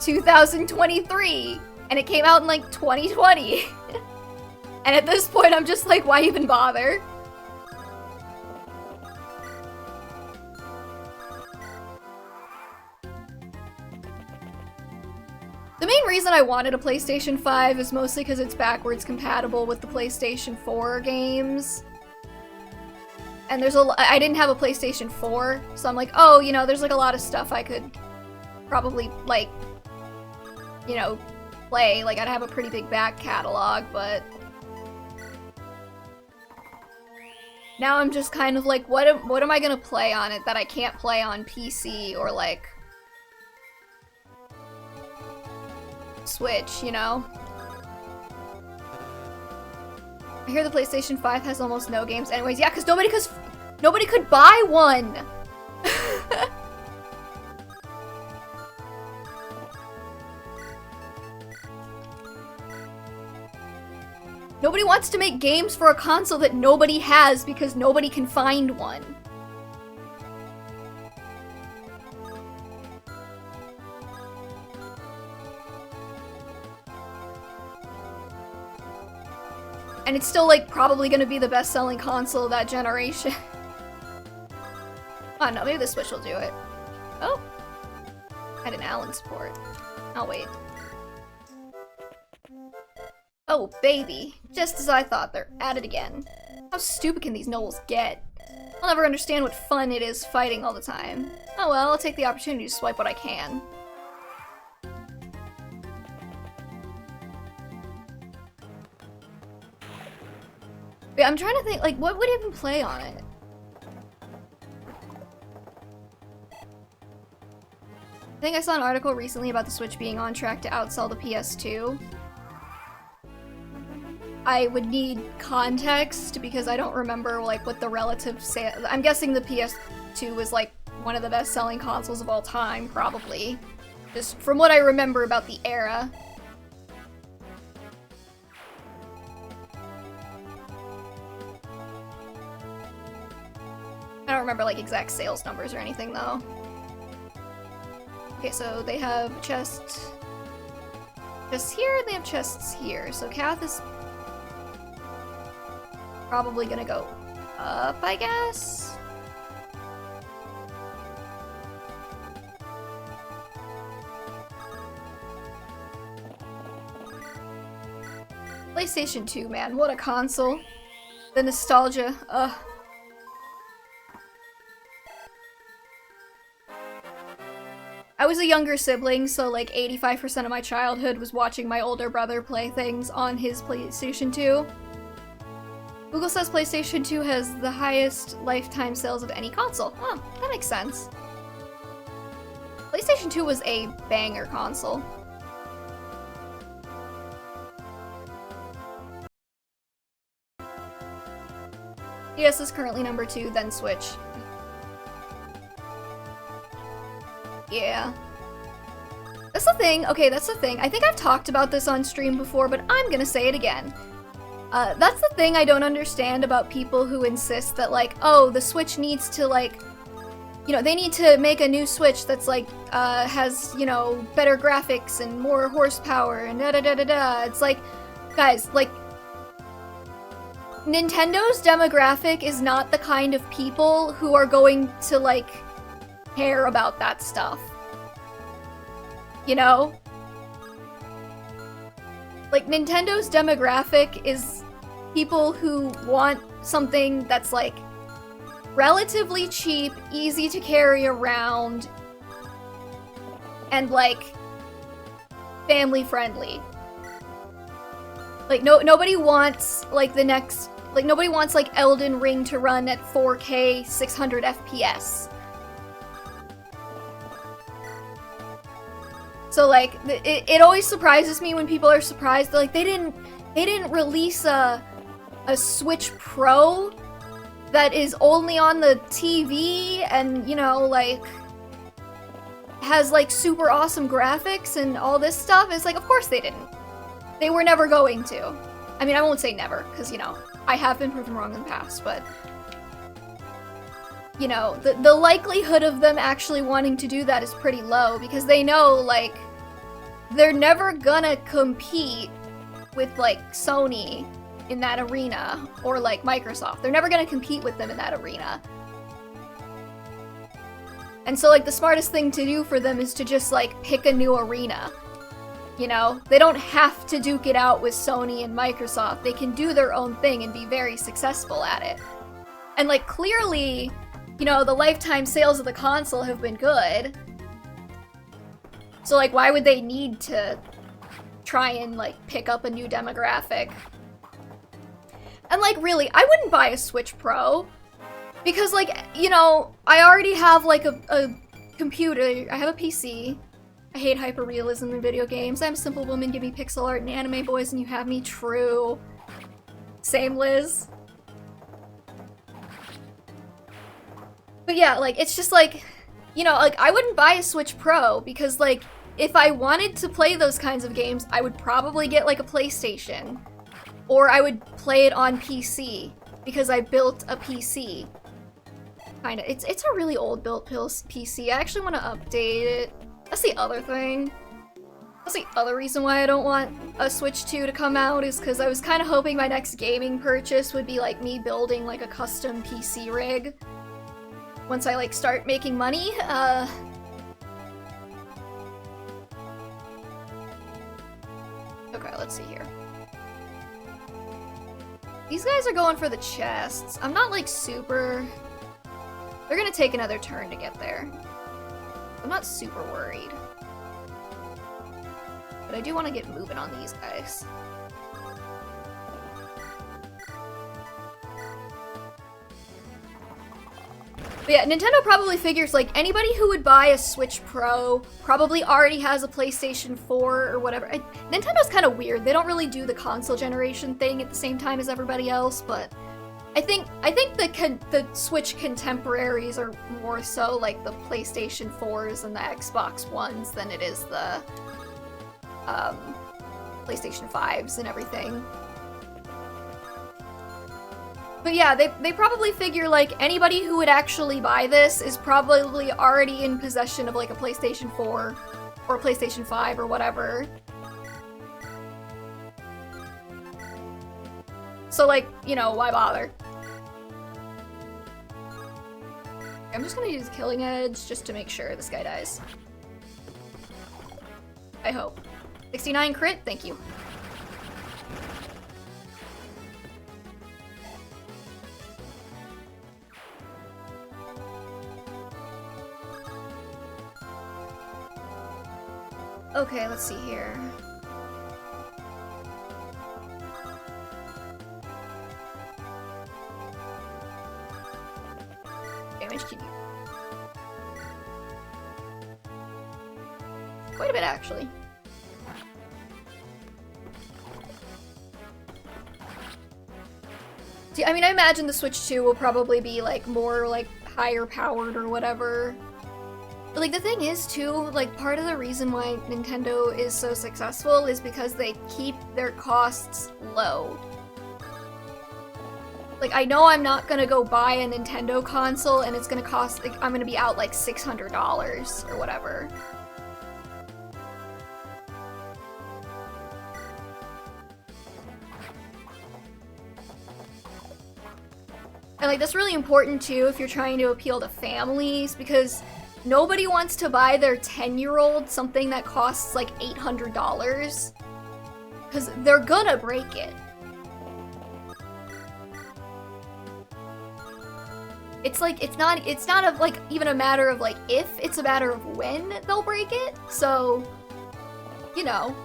2023, and it came out in like 2020. And at this point I'm just like, why even bother? The main reason I wanted a PlayStation 5 is mostly because it's backwards compatible with the PlayStation 4 games. And I didn't have a PlayStation 4, so I'm like, oh, you know, there's like a lot of stuff I could probably, like, you know, play. Like, I'd have a pretty big back catalog, but now I'm just kind of like, what am I gonna play on it that I can't play on PC or, like, Switch, you know? I hear the PlayStation 5 has almost no games anyways. Yeah, because nobody could buy one! Nobody wants to make games for a console that nobody has because nobody can find one. And it's still, like, probably gonna be the best-selling console of that generation. Oh, no, maybe the Switch will do it. Oh. Had an Allen support. Oh, wait. Oh, baby. Just as I thought, they're at it again. How stupid can these nobles get? I'll never understand what fun it is fighting all the time. Oh well, I'll take the opportunity to swipe what I can. Wait, I'm trying to think, like, what would even play on it? I think I saw an article recently about the Switch being on track to outsell the PS2. I would need context because I don't remember, like, what the relative sale. I'm guessing the PS2 was, like, one of the best-selling consoles of all time, probably. Just from what I remember about the era. I don't remember, like, exact sales numbers or anything, though. Okay, so they have chests here, and they have chests here. So Kath is probably gonna go up, I guess? PlayStation 2, man, what a console. The nostalgia, ugh. I was a younger sibling, so like 85% of my childhood was watching my older brother play things on his PlayStation 2. Google says PlayStation 2 has the highest lifetime sales of any console. Oh, that makes sense. PlayStation 2 was a banger console. PS is currently number 2, then Switch. Yeah. That's the thing. Okay, that's the thing. I think I've talked about this on stream before, but I'm gonna say it again. That's the thing I don't understand about people who insist that, like, oh, the Switch needs to, like, you know, they need to make a new Switch that's, like, has, you know, better graphics and more horsepower and da-da-da-da-da. It's like, guys, like, Nintendo's demographic is not the kind of people who are going to, like, care about that stuff. You know? Like, Nintendo's demographic is people who want something that's, like, relatively cheap, easy to carry around, and, like, family-friendly. Like, nobody wants, like, the next... Like, nobody wants, like, Elden Ring to run at 4K 600 FPS. So, like, it always surprises me when people are surprised. They're like, they didn't release a Switch Pro that is only on the TV and, you know, like, has, like, super awesome graphics and all this stuff. It's like, of course they didn't. They were never going to. I mean, I won't say never, because, you know, I have been proven wrong in the past, but... You know, the likelihood of them actually wanting to do that is pretty low, because they know, like, they're never gonna compete with, like, Sony in that arena, or, like, Microsoft. They're never gonna compete with them in that arena. And so, like, the smartest thing to do for them is to just, like, pick a new arena. You know? They don't have to duke it out with Sony and Microsoft. They can do their own thing and be very successful at it. And, like, clearly... You know, the lifetime sales of the console have been good. So, like, why would they need to try and, like, pick up a new demographic? And, like, really, I wouldn't buy a Switch Pro. Because, like, you know, I already have, like, a computer. I have a PC. I hate hyper-realism in video games. I'm a simple woman, give me pixel art and anime boys, and you have me. True. Same, Liz. But yeah, like, it's just like, you know, like, I wouldn't buy a Switch Pro because, like, if I wanted to play those kinds of games, I would probably get, like, a PlayStation. Or I would play it on PC because I built a PC. Kinda. It's a really old built PC. I actually want to update it. That's the other thing. That's the other reason why I don't want a Switch 2 to come out is because I was kind of hoping my next gaming purchase would be like me building like a custom PC rig. Once I like start making money, okay, let's see here. These guys are going for the chests. I'm not like super... They're gonna take another turn to get there. I'm not super worried. But I do want to get moving on these guys. But yeah, Nintendo probably figures like anybody who would buy a Switch Pro probably already has a PlayStation 4 or whatever. Nintendo's kind of weird. They don't really do the console generation thing at the same time as everybody else, but I think the Switch contemporaries are more so like the PlayStation 4s and the Xbox Ones than it is the PlayStation 5s and everything. But yeah, they probably figure like anybody who would actually buy this is probably already in possession of like a PlayStation 4 or a PlayStation 5 or whatever. So like, you know, why bother? I'm just gonna use Killing Edge just to make sure this guy dies. I hope. 69 crit, thank you. Okay, let's see here. Damage can you? Quite a bit, actually. See, I mean, I imagine the Switch 2 will probably be, like, more, like, higher powered or whatever. But, like, the thing is, too, like, part of the reason why Nintendo is so successful is because they keep their costs low. Like, I know I'm not gonna go buy a Nintendo console and it's gonna cost, like, I'm gonna be out, like, $600 or whatever. And, like, that's really important, too, if you're trying to appeal to families, because nobody wants to buy their 10-year-old something that costs, like, $800. Because they're gonna break it. It's, like, it's not like, even a matter of, like, if, it's a matter of when they'll break it. So, you know.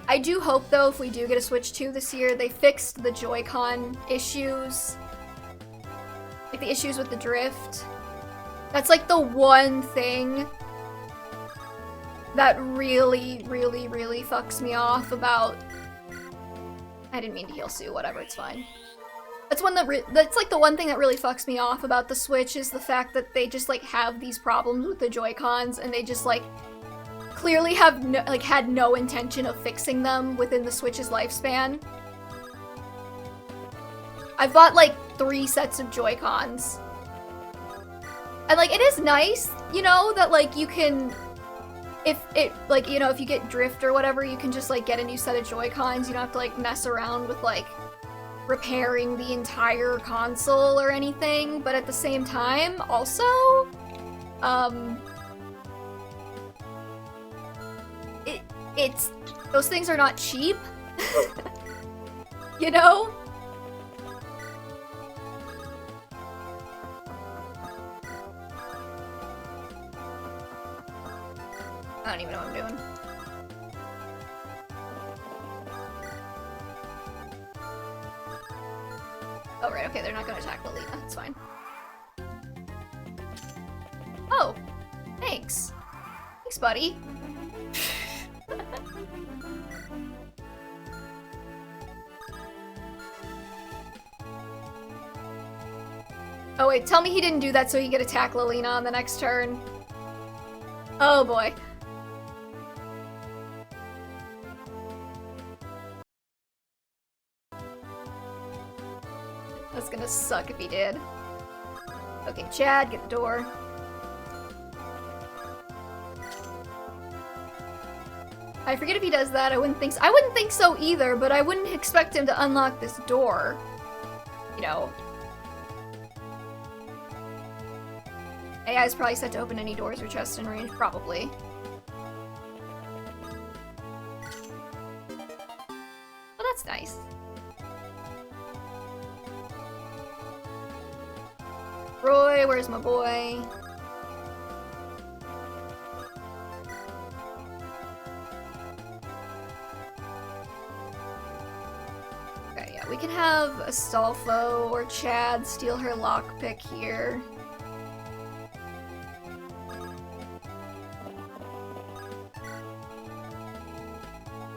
I do hope, though, if we do get a Switch 2 this year, they fixed the Joy-Con issues. Like, the issues with the drift. That's, like, the one thing that really, really, really fucks me off about... I didn't mean to heal Sue, whatever, it's fine. That's like the one thing that really fucks me off about the Switch is the fact that they just, like, have these problems with the Joy-Cons and they just, like, clearly have had no intention of fixing them within the Switch's lifespan. I've bought like 3 sets of Joy-Cons. And like it is nice, you know, that like you can if you get drift or whatever, you can just like get a new set of Joy-Cons. You don't have to like mess around with like repairing the entire console or anything, but at the same time also it's those things are not cheap. You know? I don't even know what I'm doing. Oh right, okay, they're not gonna attack Lolita, it's fine. Oh, thanks. Thanks, buddy. Oh wait, tell me he didn't do that so he could attack Lolita on the next turn. Oh boy. That's gonna suck if he did. Okay, Chad, get the door. I forget if he does that. I wouldn't think so. I wouldn't think so either, but I wouldn't expect him to unlock this door. You know. AI is probably set to open any doors or chests in range, probably. Well, that's nice. Roy, where's my boy? Okay, yeah, we can have Astolfo or Chad steal her lockpick here.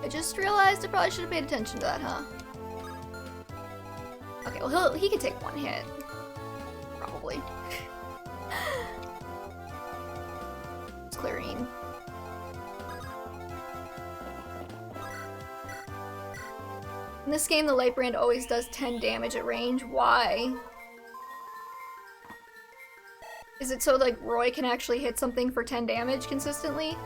I just realized I probably should have paid attention to that, huh? Okay, well he can take one hit. Probably. It's Clarine. In this game, the light brand always does 10 damage at range. Why? Is it so, like, Roy can actually hit something for 10 damage consistently?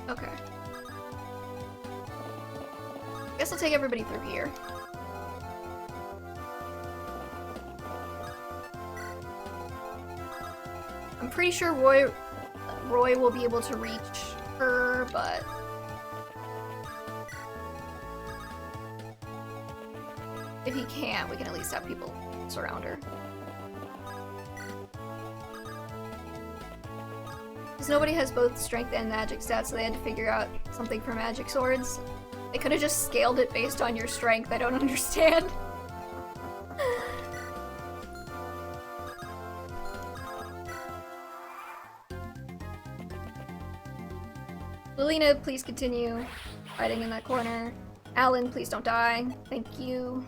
Okay. Guess I'll take everybody through here. I'm pretty sure Roy will be able to reach her, but... if he can't, we can at least have people surround her. Because nobody has both strength and magic stats, so they had to figure out something for magic swords. They could have just scaled it based on your strength, I don't understand. Lilina, please continue fighting in that corner. Alan, please don't die. Thank you.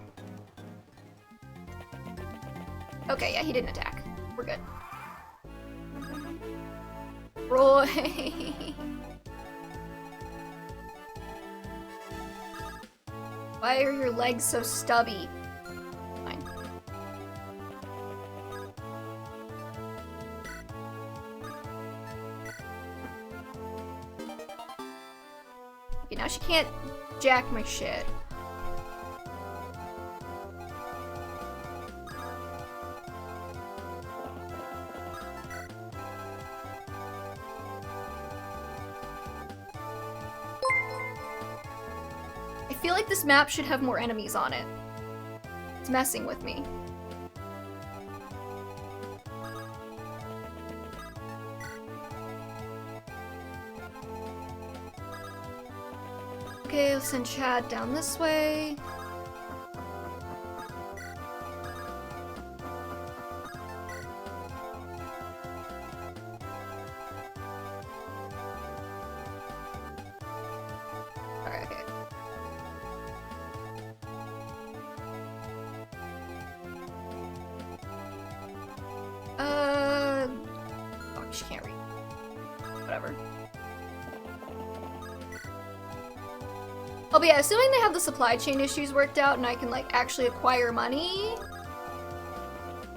Okay, yeah, he didn't attack. We're good. Roy! Why are your legs so stubby? Fine. Okay, now she can't jack my shit. I feel like this map should have more enemies on it. It's messing with me. Okay, I'll send Chad down this way. Alright, okay. Oh, she can't read. Whatever. Oh, but yeah, assuming they have the supply chain issues worked out and I can, like, actually acquire money,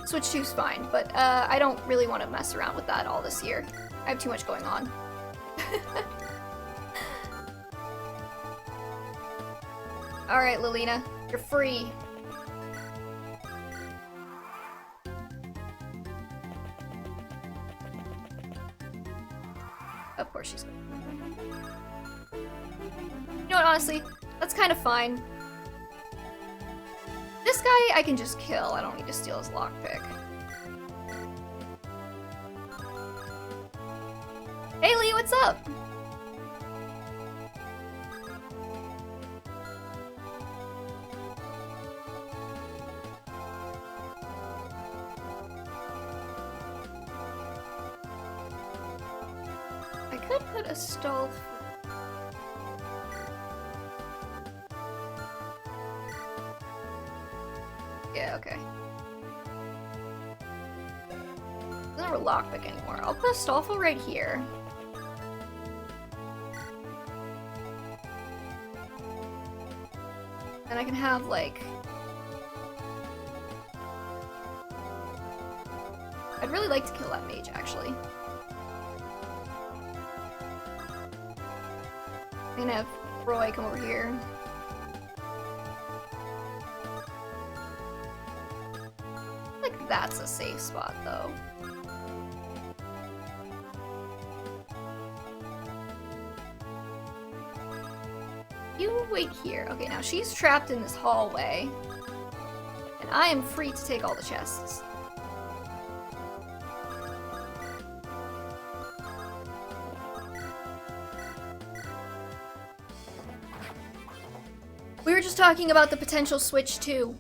Switch 2's fine, but I don't really want to mess around with that all this year. I have too much going on. Alright, Lilina, you're free. Of course she's good. You know what, honestly, that's kind of fine. This guy I can just kill. I don't need to steal his lockpick. Hey Lee, what's up? I could put a stall. Yeah, okay. have a lockpick anymore. I'll put a Stallful right here. And I can have, like... I'd really like to kill that mage, actually. I'm gonna have Roy come over here. Like, that's a safe spot, though. You wait here. Okay, now she's trapped in this hallway. And I am free to take all the chests. We were just talking about the potential Switch 2.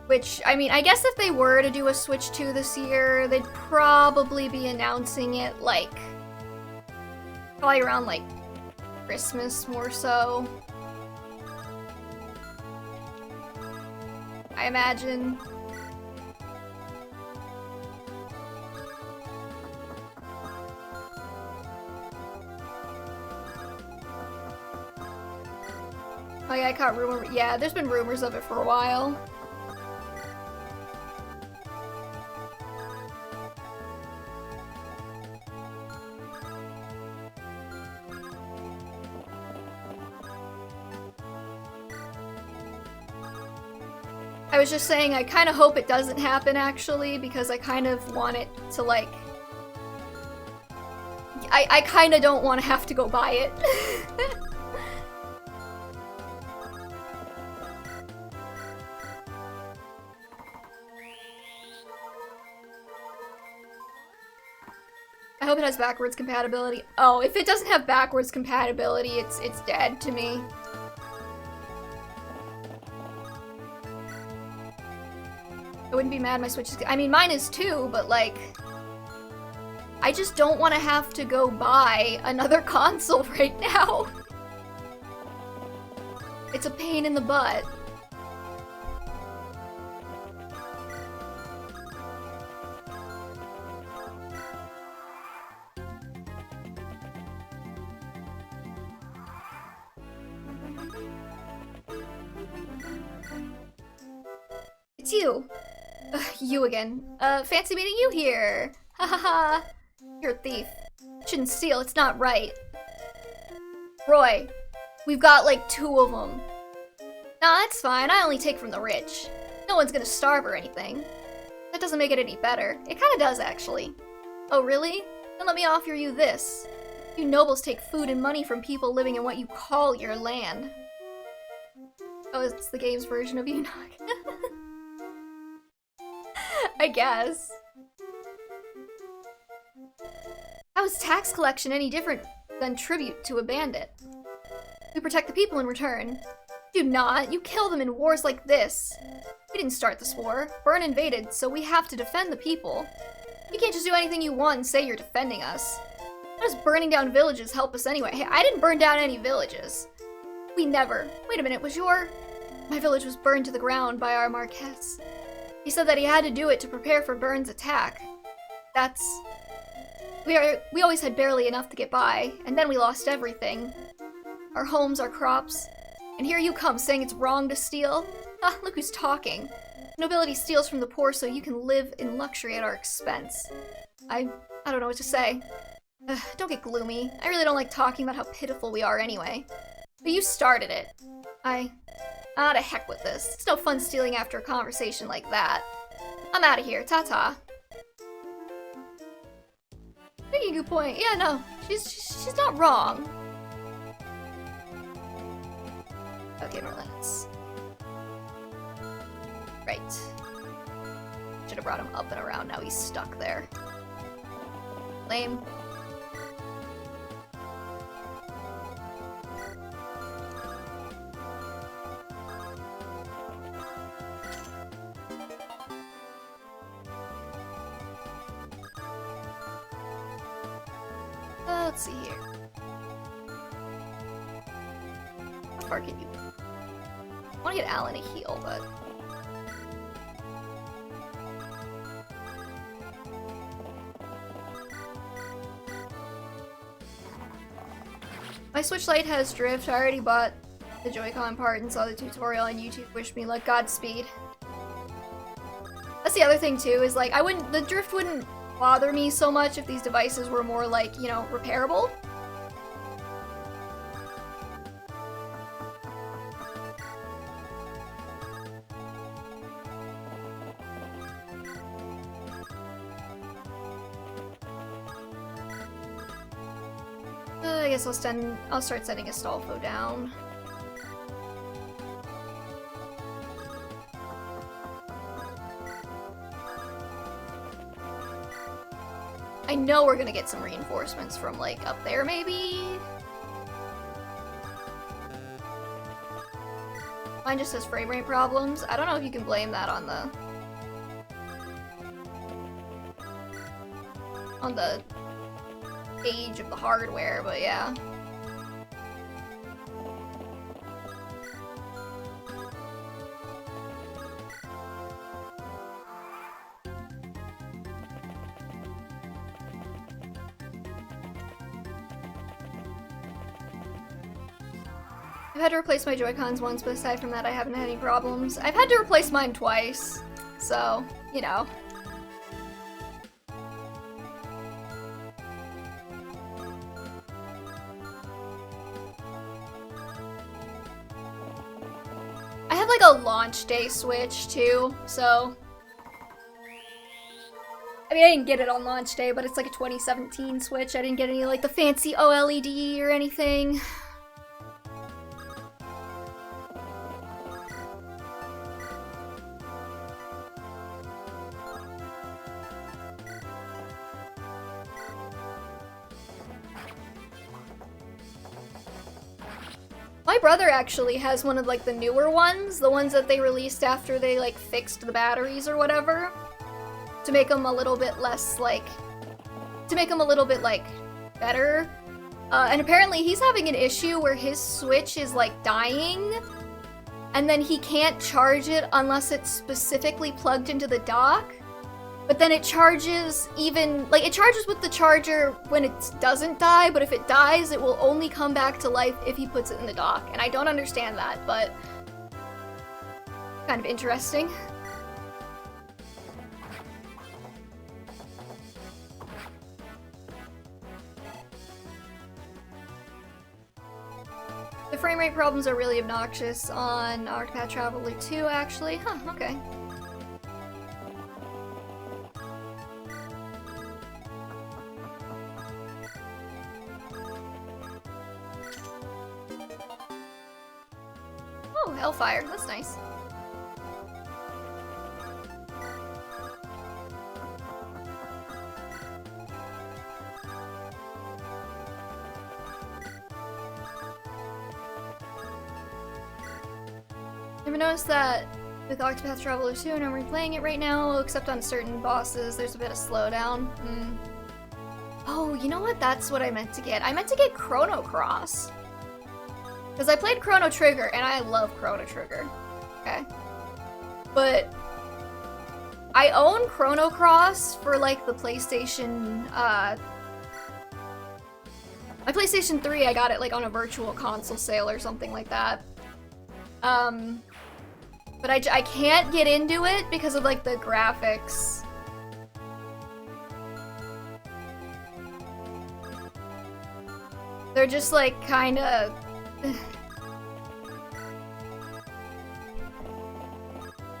Which, I mean, I guess if they were to do a Switch 2 this year, they'd probably be announcing it, like, probably around, like, Christmas more so. I imagine. Oh yeah, I caught rumor. Yeah, there's been rumors of it for a while. I was just saying, I kind of hope it doesn't happen, actually, because I kind of want it to, like... I kind of don't want to have to go buy it. I hope it has backwards compatibility. Oh, if it doesn't have backwards compatibility, it's dead to me. I wouldn't be mad my Switch is... I mean, mine is too, but like... I just don't want to have to go buy another console right now. It's a pain in the butt. It's you. You again. Fancy meeting you here. Ha ha ha. You're a thief. Shouldn't steal, it's not right. Roy, we've got like 2 of them. Nah, that's fine, I only take from the rich. No one's gonna starve or anything. That doesn't make it any better. It kinda does, actually. Oh, really? Then let me offer you this. You nobles take food and money from people living in what you call your land. Oh, it's the game's version of Enoch. I guess. How is tax collection any different than tribute to a bandit? We protect the people in return. Do not. You kill them in wars like this. We didn't start this war. Byrne invaded, so we have to defend the people. You can't just do anything you want and say you're defending us. How does burning down villages help us anyway? Hey, I didn't burn down any villages. We never. Wait a minute, was your... My village was burned to the ground by our Marquess. He said that he had to do it to prepare for Byrne's attack. That's... We always had barely enough to get by, and then we lost everything. Our homes, our crops. And here you come saying it's wrong to steal? Ah, look who's talking. Nobility steals from the poor so you can live in luxury at our expense. I don't know what to say. Don't get gloomy. I really don't like talking about how pitiful we are anyway. But you started it. Ah, to heck with this. It's no fun stealing after a conversation like that. I'm out of here. Ta-ta. Making a good point. Yeah, no. She's not wrong. Okay, Merlins. Right. Should have brought him up and around. Now he's stuck there. Lame. Let's see here. How far can you? I want to get Alan a heal, but My Switch Lite has drift. I already bought the Joy-Con part and saw the tutorial on YouTube. Wish me luck. Godspeed. That's the other thing too, is like, the drift wouldn't bother me so much if these devices were more like, you know, repairable. I guess I'll start sending Astolfo down. I know we're gonna get some reinforcements from, like, up there, maybe? Mine just has frame rate problems. I don't know if you can blame that on the age of the hardware, but yeah. I've had to replace my Joy-Cons once, but aside from that, I haven't had any problems. I've had to replace mine twice, so, you know. I have like a launch day Switch too, so. I mean, I didn't get it on launch day, but it's like a 2017 Switch. I didn't get any like the fancy OLED or anything. My brother actually has one of like the newer ones, the ones that they released after they like fixed the batteries or whatever, to make them a little bit less like, better. And apparently he's having an issue where his Switch is like dying, and then he can't charge it unless it's specifically plugged into the dock. But then it charges it charges with the charger when it doesn't die, but if it dies, it will only come back to life if he puts it in the dock. And I don't understand that, but kind of interesting. The frame rate problems are really obnoxious on Octopath Traveler 2, actually. Huh, okay. Oh, Hellfire. That's nice. Ever noticed that with Octopath Traveler 2, and I'm replaying it right now, except on certain bosses, there's a bit of slowdown? Oh, you know what? That's what I meant to get. I meant to get Chrono Cross. Because I played Chrono Trigger, and I love Chrono Trigger. Okay. But I own Chrono Cross for, like, the PlayStation, my PlayStation 3, I got it, like, on a virtual console sale or something like that. But I can't get into it because of, like, the graphics. They're just, like, kinda...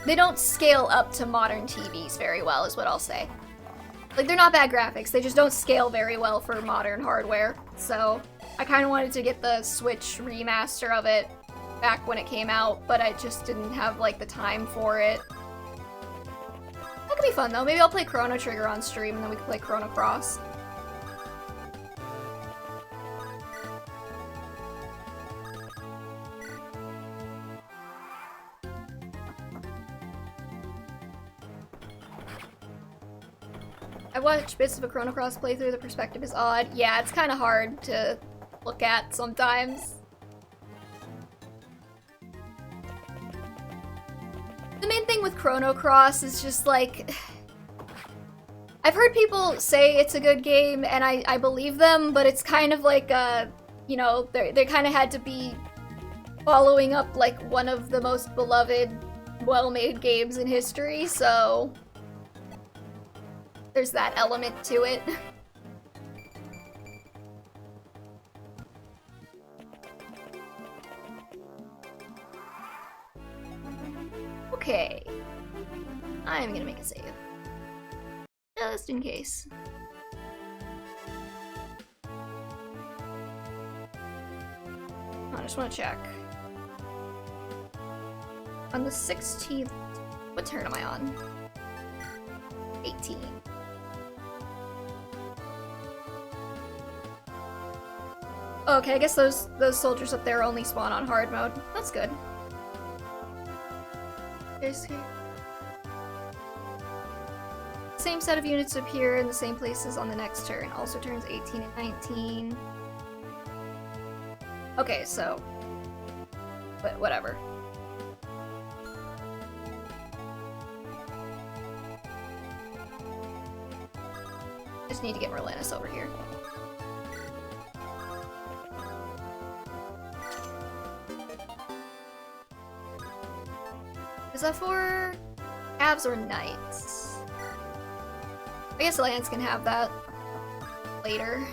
They don't scale up to modern TVs very well, is what I'll say. Like, they're not bad graphics, they just don't scale very well for modern hardware. So, I kind of wanted to get the Switch remaster of it back when it came out, but I just didn't have, like, the time for it. That could be fun, though. Maybe I'll play Chrono Trigger on stream, and then we can play Chrono Cross. I watched bits of a Chrono Cross playthrough, the perspective is odd. Yeah, it's kind of hard to look at sometimes. The main thing with Chrono Cross is just like... I've heard people say it's a good game, and I believe them, but it's kind of like you know, they kind of had to be following up like one of the most beloved, well-made games in history, so there's that element to it. Okay. I'm gonna make a save. Just in case. I just want to check. On the 16th, what turn am I on? 18. Okay, I guess those soldiers up there only spawn on hard mode. That's good. Same set of units appear in the same places on the next turn. Also turns 18 and 19. Okay, so... but whatever. Just need to get Merlinus over here. Is that for abs or knights? I guess Lance can have that later.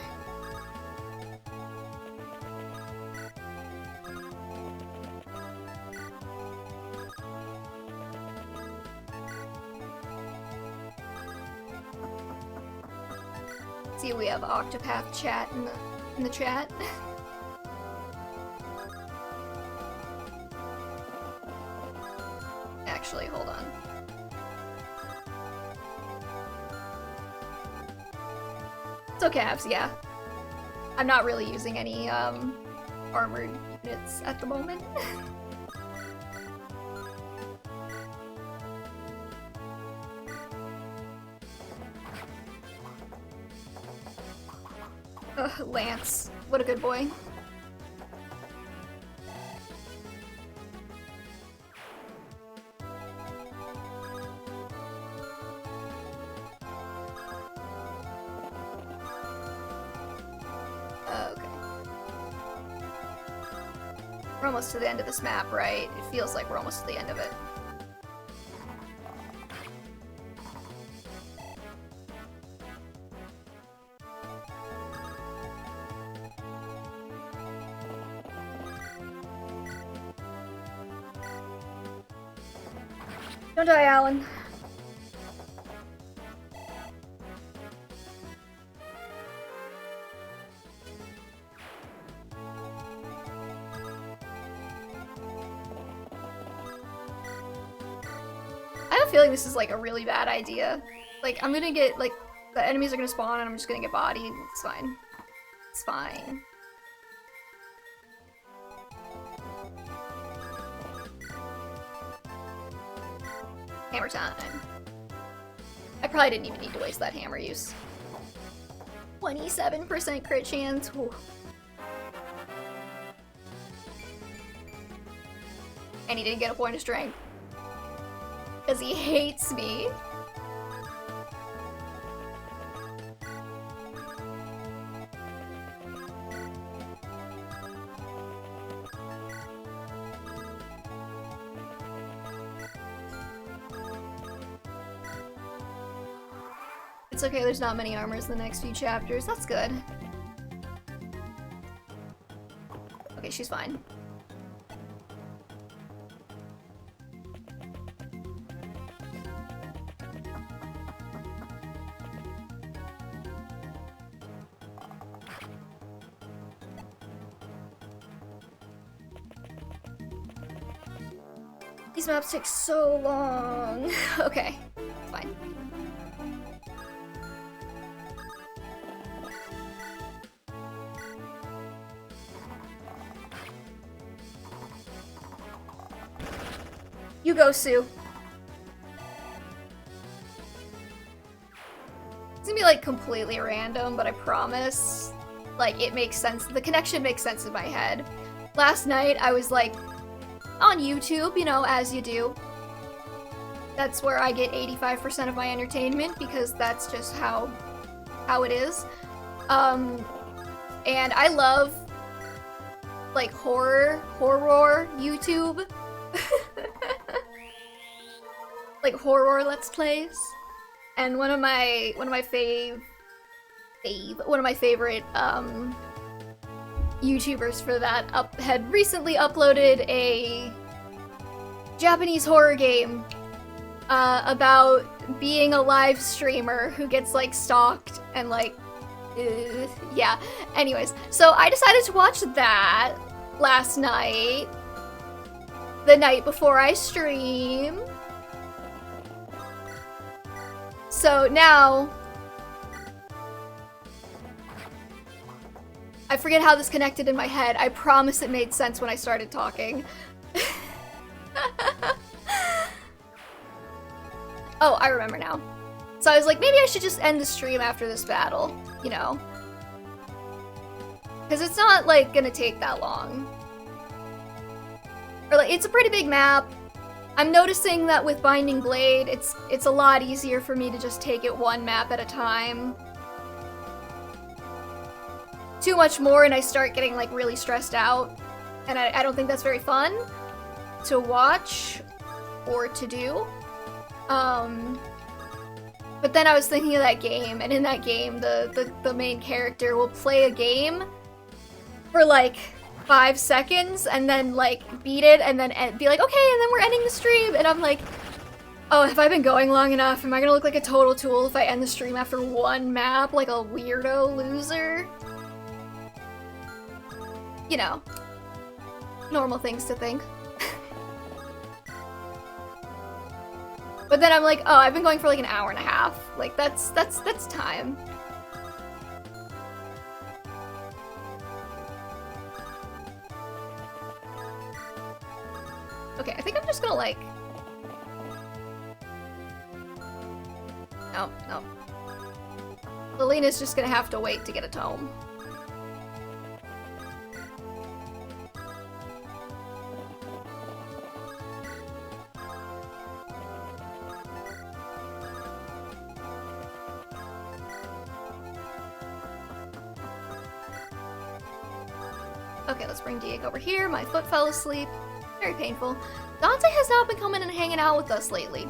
See, we have Octopath chat in the chat. Actually, hold on. It's okay, Abs, yeah. I'm not really using any armored units at the moment. Ugh, Lance. What a good boy. Okay. We're almost to the end of this map, right? It feels like we're almost to the end of it. Don't die, Alan. I have a feeling this is like a really bad idea. Like, I'm gonna get, like, the enemies are gonna spawn and I'm just gonna get bodied. It's fine. It's fine. Hammer time. I probably didn't even need to waste that hammer use. 27% crit chance. Whew. And he didn't get a point of strength. Because he hates me. It's okay, there's not many armors in the next few chapters. That's good. Okay, she's fine. These maps take so long. Okay, fine. You go, Sue. It's gonna be like completely random, but I promise, like, it makes sense. The connection makes sense in my head. Last night, I was like, on YouTube, you know, as you do. That's where I get 85% of my entertainment, because that's just how it is. And I love like horror YouTube. Like horror Let's Plays. And one of my favorite YouTubers for that had recently uploaded a Japanese horror game about being a live streamer who gets like stalked and like yeah. Anyways, so I decided to watch that last night, the night before I stream. So now I forget how this connected in my head. I promise it made sense when I started talking. Oh, I remember now. So I was like, maybe I should just end the stream after this battle, you know? Because it's not, like, gonna take that long. Or, like, it's a pretty big map. I'm noticing that with Binding Blade, it's a lot easier for me to just take it one map at a time. Too much more and I start getting, like, really stressed out. And I don't think that's very fun to watch or to do. But then I was thinking of that game, and in that game, the main character will play a game for like 5 seconds, and then like beat it, and then be like, okay, and then we're ending the stream, and I'm like, oh, have I been going long enough? Am I gonna look like a total tool if I end the stream after one map, like a weirdo loser? You know, normal things to think. But then I'm like, oh, I've been going for like an hour and a half. Like, that's time. Okay, I think I'm just gonna like... No. Lilina's just gonna have to wait to get a tome. Okay, let's bring Diego over here. My foot fell asleep. Very painful. Dante has not been coming and hanging out with us lately.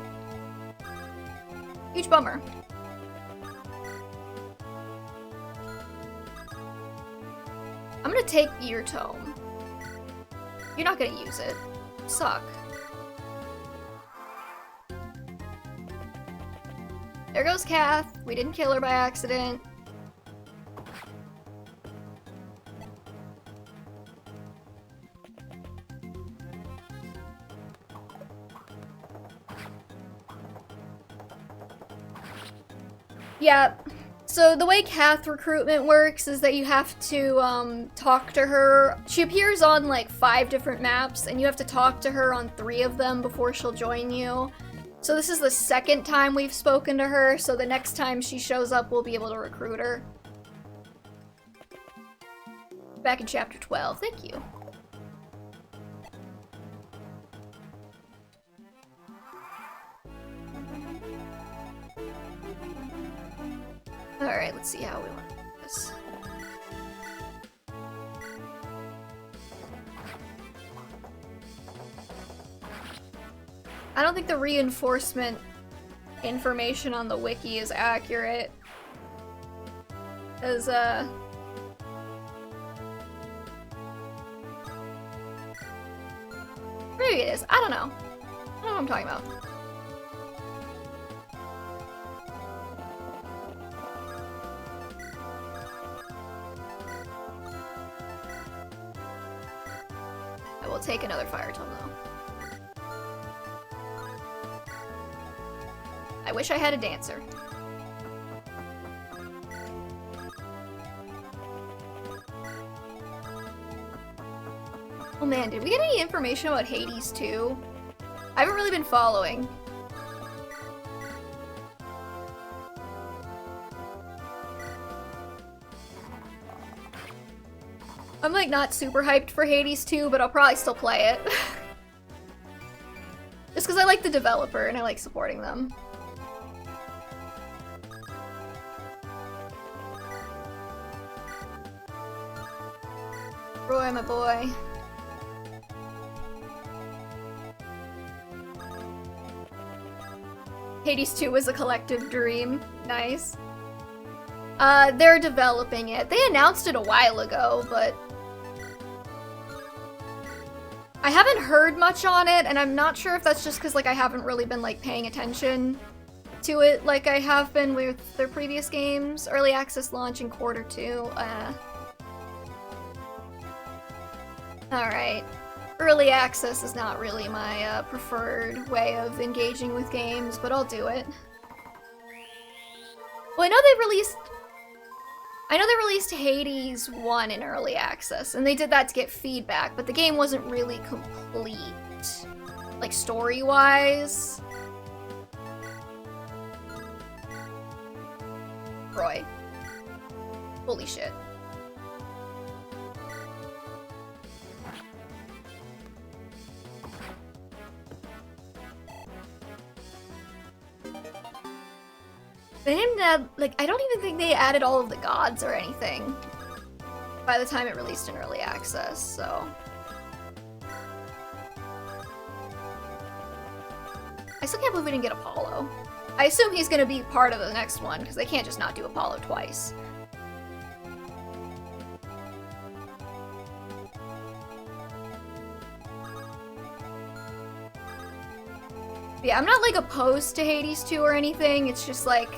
Huge bummer. I'm gonna take your tome. You're not gonna use it. You suck. There goes Kath. We didn't kill her by accident. Yeah, so the way Kath recruitment works is that you have to talk to her. She appears on like 5 different maps, and you have to talk to her on 3 of them before she'll join you. So this is the 2nd time we've spoken to her, so the next time she shows up, we'll be able to recruit her. Back in chapter 12, thank you. Alright, let's see how we want to do this. I don't think the reinforcement information on the wiki is accurate. Because, maybe it is. I don't know. I don't know what I'm talking about. I will take another fire tome though. I wish I had a dancer. Oh man, did we get any information about Hades too? I haven't really been following. I'm like not super hyped for Hades 2, but I'll probably still play it. Just because I like the developer and I like supporting them. Roy, my boy. Hades 2 was a collective dream. Nice. They're developing it. They announced it a while ago, but I haven't heard much on it, and I'm not sure if that's just because, like, I haven't really been, like, paying attention to it like I have been with their previous games. Early access launch in Q2. Alright. Early access is not really my preferred way of engaging with games, but I'll do it. Well, I know they released Hades 1 in early access, and they did that to get feedback, but the game wasn't really complete, like, story-wise. Roy. Holy shit. They didn't add, like, I don't even think they added all of the gods or anything by the time it released in early access, so. I still can't believe we didn't get Apollo. I assume he's gonna be part of the next one, because they can't just not do Apollo twice. Yeah, I'm not, like, opposed to Hades 2 or anything, it's just like,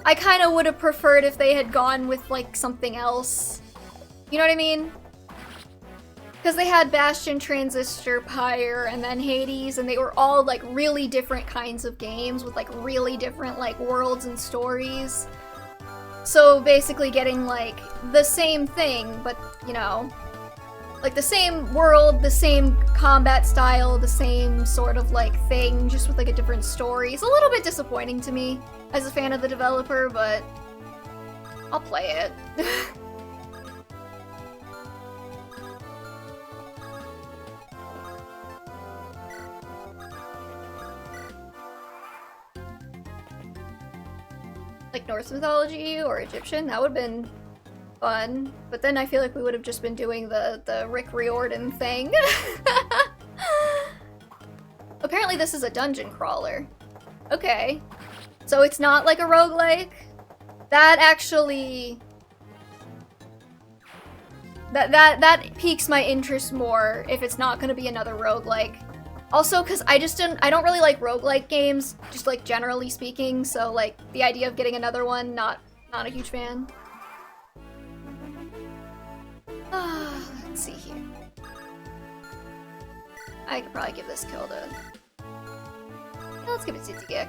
I kinda would've preferred if they had gone with, like, something else. You know what I mean? Because they had Bastion, Transistor, Pyre, and then Hades, and they were all, like, really different kinds of games with, like, really different, like, worlds and stories. So basically getting, like, the same thing, but, you know, like, the same world, the same combat style, the same sort of, like, thing, just with, like, a different story. It's a little bit disappointing to me as a fan of the developer, but I'll play it. Like, Norse mythology or Egyptian, that would've been fun, but then I feel like we would have just been doing the Rick Riordan thing. Apparently this is a dungeon crawler. Okay. So it's not like a roguelike? That actually... That piques my interest more if it's not gonna be another roguelike. Also, because I don't really like roguelike games, just like generally speaking, so like the idea of getting another one, not a huge fan. Let's see here. I could probably give this kill to... Let's give it to Gek.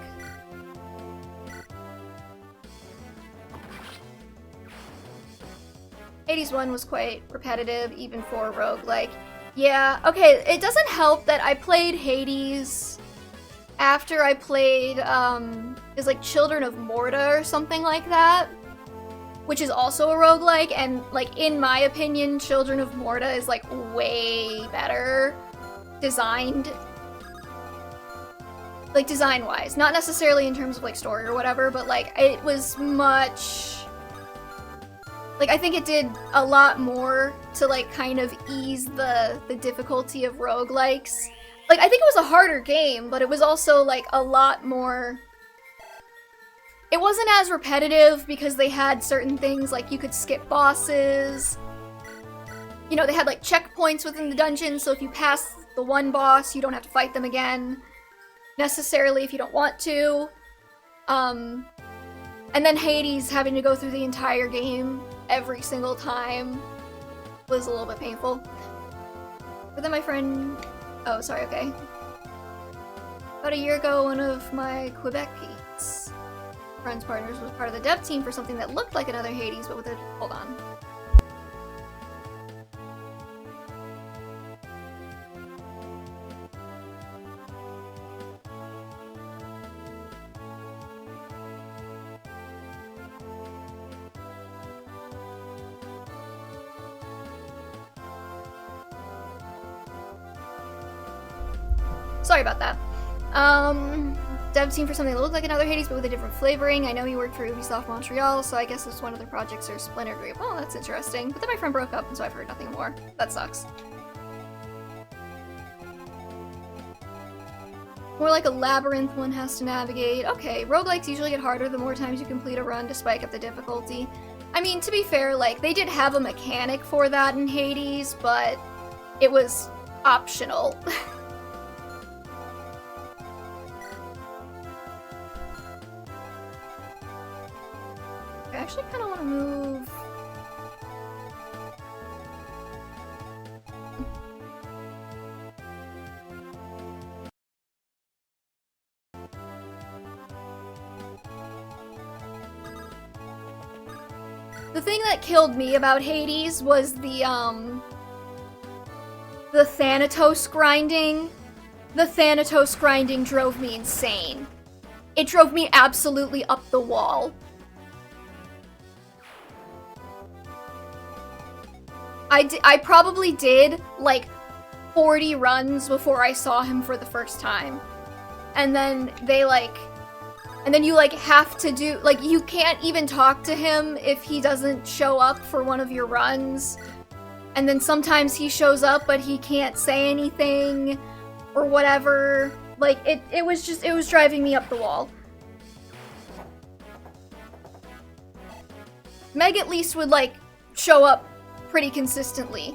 Hades 1 was quite repetitive, even for a roguelike. Yeah, okay, it doesn't help that I played Hades after I played, is like Children of Morta or something like that, which is also a roguelike, and, like, in my opinion, Children of Morta is, like, way better designed. Like, design-wise. Not necessarily in terms of, like, story or whatever, but, like, it was much... Like, I think it did a lot more to, like, kind of ease the difficulty of roguelikes. Like, I think it was a harder game, but it was also, like, a lot more... It wasn't as repetitive because they had certain things, like you could skip bosses. You know, they had, like, checkpoints within the dungeon, so if you pass the one boss, you don't have to fight them again. Necessarily if you don't want to. And then Hades having to go through the entire game every single time was a little bit painful. But then my friend... Oh, sorry, okay. About a year ago, one of my Quebec friends' partners was part of the dev team for something that looked like another Hades, but with a... Hold on. Sorry about that. dev team for something that looked like another Hades but with a different flavoring. I know he worked for Ubisoft Montreal, so I guess it's one of their projects or Splinter Group. Oh, that's interesting. But then my friend broke up, and so I've heard nothing more. That sucks. More like a labyrinth one has to navigate. Okay, roguelikes usually get harder the more times you complete a run to spike up the difficulty. I mean, to be fair, like, they did have a mechanic for that in Hades, but it was optional. I actually kind of want to move... The thing that killed me about Hades was the Thanatos grinding. The Thanatos grinding drove me insane. It drove me absolutely up the wall. I probably did, like, 40 runs before I saw him for the first time. And then they, like... And then you, like, have to do... Like, you can't even talk to him if he doesn't show up for one of your runs. And then sometimes he shows up, but he can't say anything. Or whatever. Like, it was just... It was driving me up the wall. Meg at least would, like, show up pretty consistently.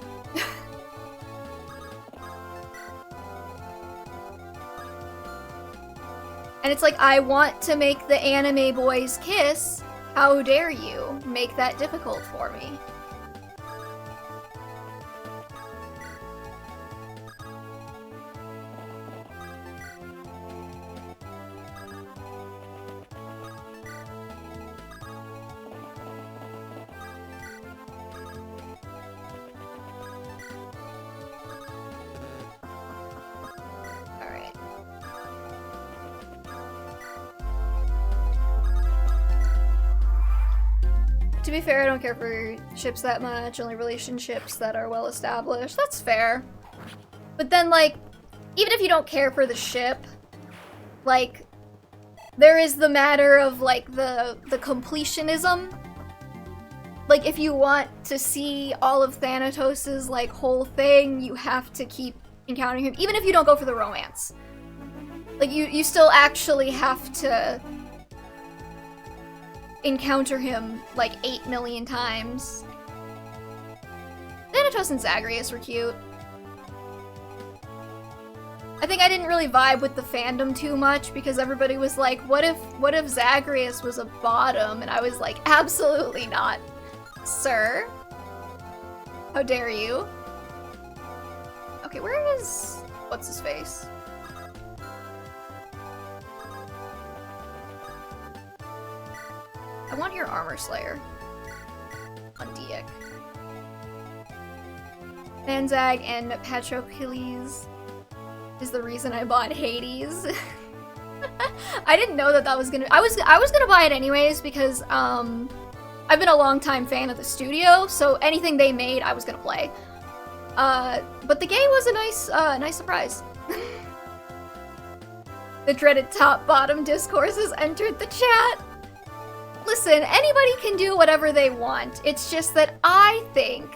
And it's like, I want to make the anime boys kiss. How dare you make that difficult for me? To be fair, I don't care for ships that much, only relationships that are well established. That's fair. But then, like, even if you don't care for the ship, like, there is the matter of, like, the completionism. Like, if you want to see all of Thanatos' like, whole thing, you have to keep encountering him, even if you don't go for the romance. Like, you still actually have to encounter him, like, 8 million times. Thanatos and Zagreus were cute. I think I didn't really vibe with the fandom too much because everybody was like, what if Zagreus was a bottom? And I was like, absolutely not, sir. How dare you? Okay, where is... what's his face? I want your Armor Slayer on Diek. Manzag and Patrocles is the reason I bought Hades. I didn't know that was gonna... I was gonna buy it anyways because, I've been a long-time fan of the studio, so anything they made, I was gonna play. But the game was a nice surprise. The dreaded top-bottom discourse has entered the chat. Listen, anybody can do whatever they want. It's just that I think...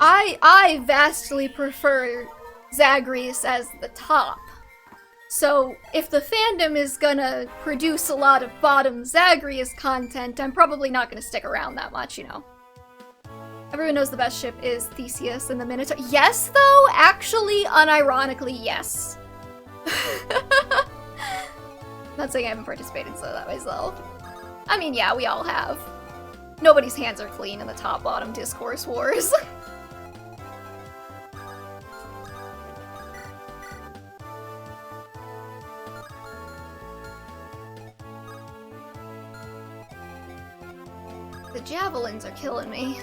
I vastly prefer Zagreus as the top. So, if the fandom is gonna produce a lot of bottom Zagreus content, I'm probably not gonna stick around that much, you know. Everyone knows the best ship is Theseus and the Minotaur. Yes, though? Actually, unironically, yes. Not saying I haven't participated so that myself. I mean, yeah, we all have. Nobody's hands are clean in the top-bottom discourse wars. The javelins are killing me.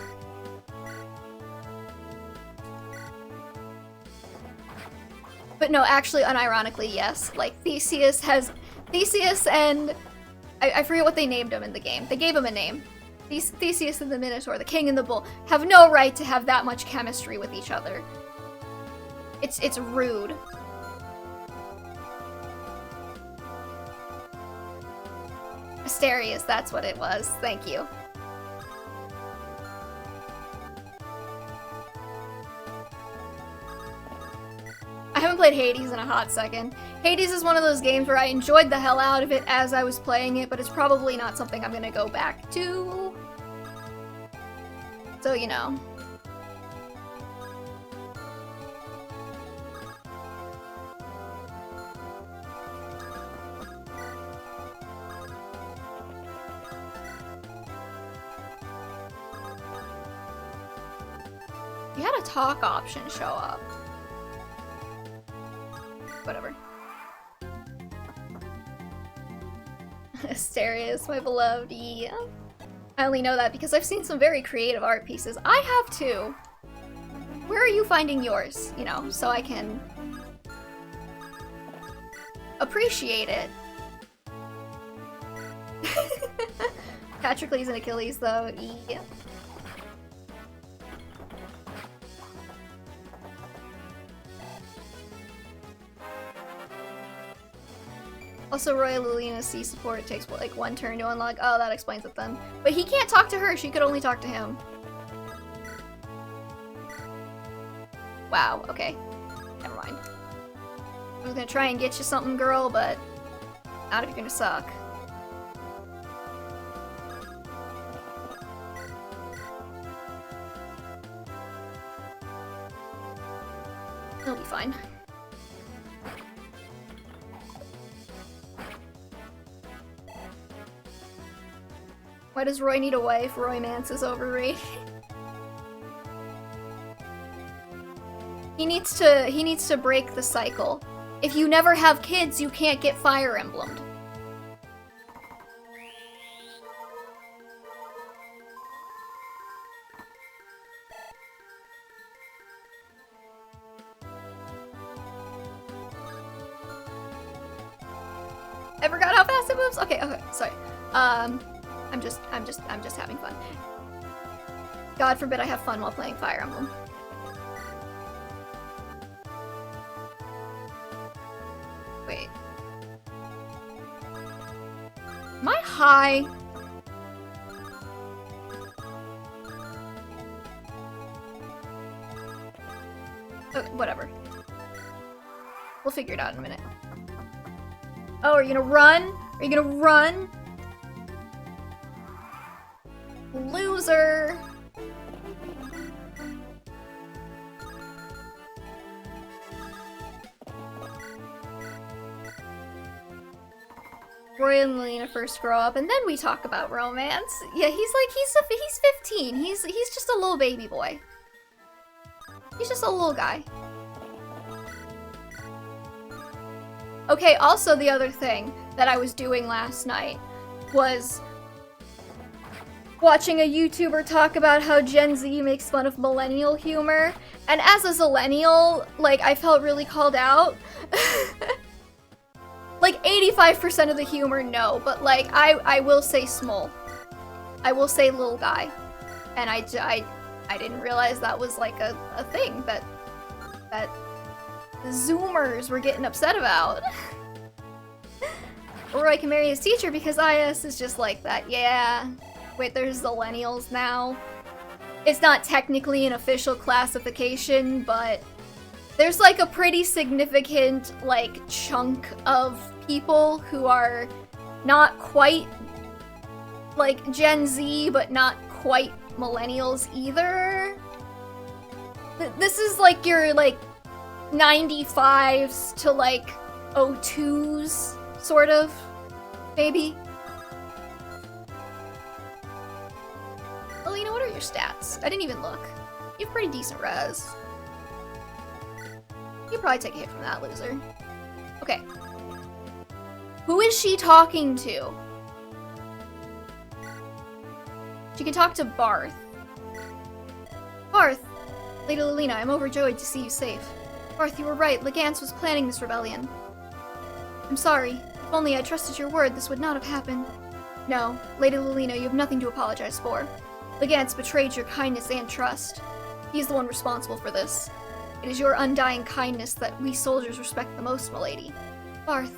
But no, actually, unironically, yes. Like, Theseus and... I forget what they named him in the game. They gave him a name. Theseus and the Minotaur, the King and the Bull, have no right to have that much chemistry with each other. It's rude. Asterius, that's what it was. Thank you. I haven't played Hades in a hot second. Hades is one of those games where I enjoyed the hell out of it as I was playing it, but it's probably not something I'm gonna go back to. So, you know. You had a talk option show up. Whatever. Asterius, my beloved, yeah. I only know that because I've seen some very creative art pieces. I have too. Where are you finding yours? You know, so I can appreciate it. Patrocles and Achilles, though, yeah. Also, Royal Lilina's C support takes, what, like 1 turn to unlock? Oh, that explains it then. But he can't talk to her, she could only talk to him. Wow, okay. Never mind. I was gonna try and get you something, girl, but not if you're gonna suck. It'll be fine. Why does Roy need a wife? Roy-mance is overrated. He needs to break the cycle. If you never have kids, you can't get Fire Emblemed. I forgot how fast it moves. Okay, sorry. I'm just having fun. God forbid I have fun while playing Fire Emblem. Wait. Am I high? Okay, whatever. We'll figure it out in a minute. Oh, are you gonna run? Are you gonna run? Loser! Roy and Lilina first grow up, and then we talk about romance. Yeah, he's 15. He's just a little baby boy. He's just a little guy. Okay, also the other thing that I was doing last night was watching a YouTuber talk about how Gen Z makes fun of millennial humor, and as a zillennial, like, I felt really called out. Like, 85% of the humor, no, but like, I will say small. I will say little guy. And I didn't realize that was like a thing that the Zoomers were getting upset about. Roy can marry his teacher because IS is just like that, yeah. Wait, there's Zillennials now. It's not technically an official classification, but there's like a pretty significant like chunk of people who are not quite like Gen Z, but not quite millennials either. This is like your like 95s to like 02s, sort of, maybe. Lilina, what are your stats? I didn't even look. You have pretty decent res. You probably take a hit from that, loser. Okay. Who is she talking to? She can talk to Barth. Barth! Lady Lilina, I'm overjoyed to see you safe. Barth, you were right. Legance was planning this rebellion. I'm sorry. If only I trusted your word, this would not have happened. No, Lady Lilina, you have nothing to apologize for. Legance betrayed your kindness and trust. He's the one responsible for this. It is your undying kindness that we soldiers respect the most, milady. Barth.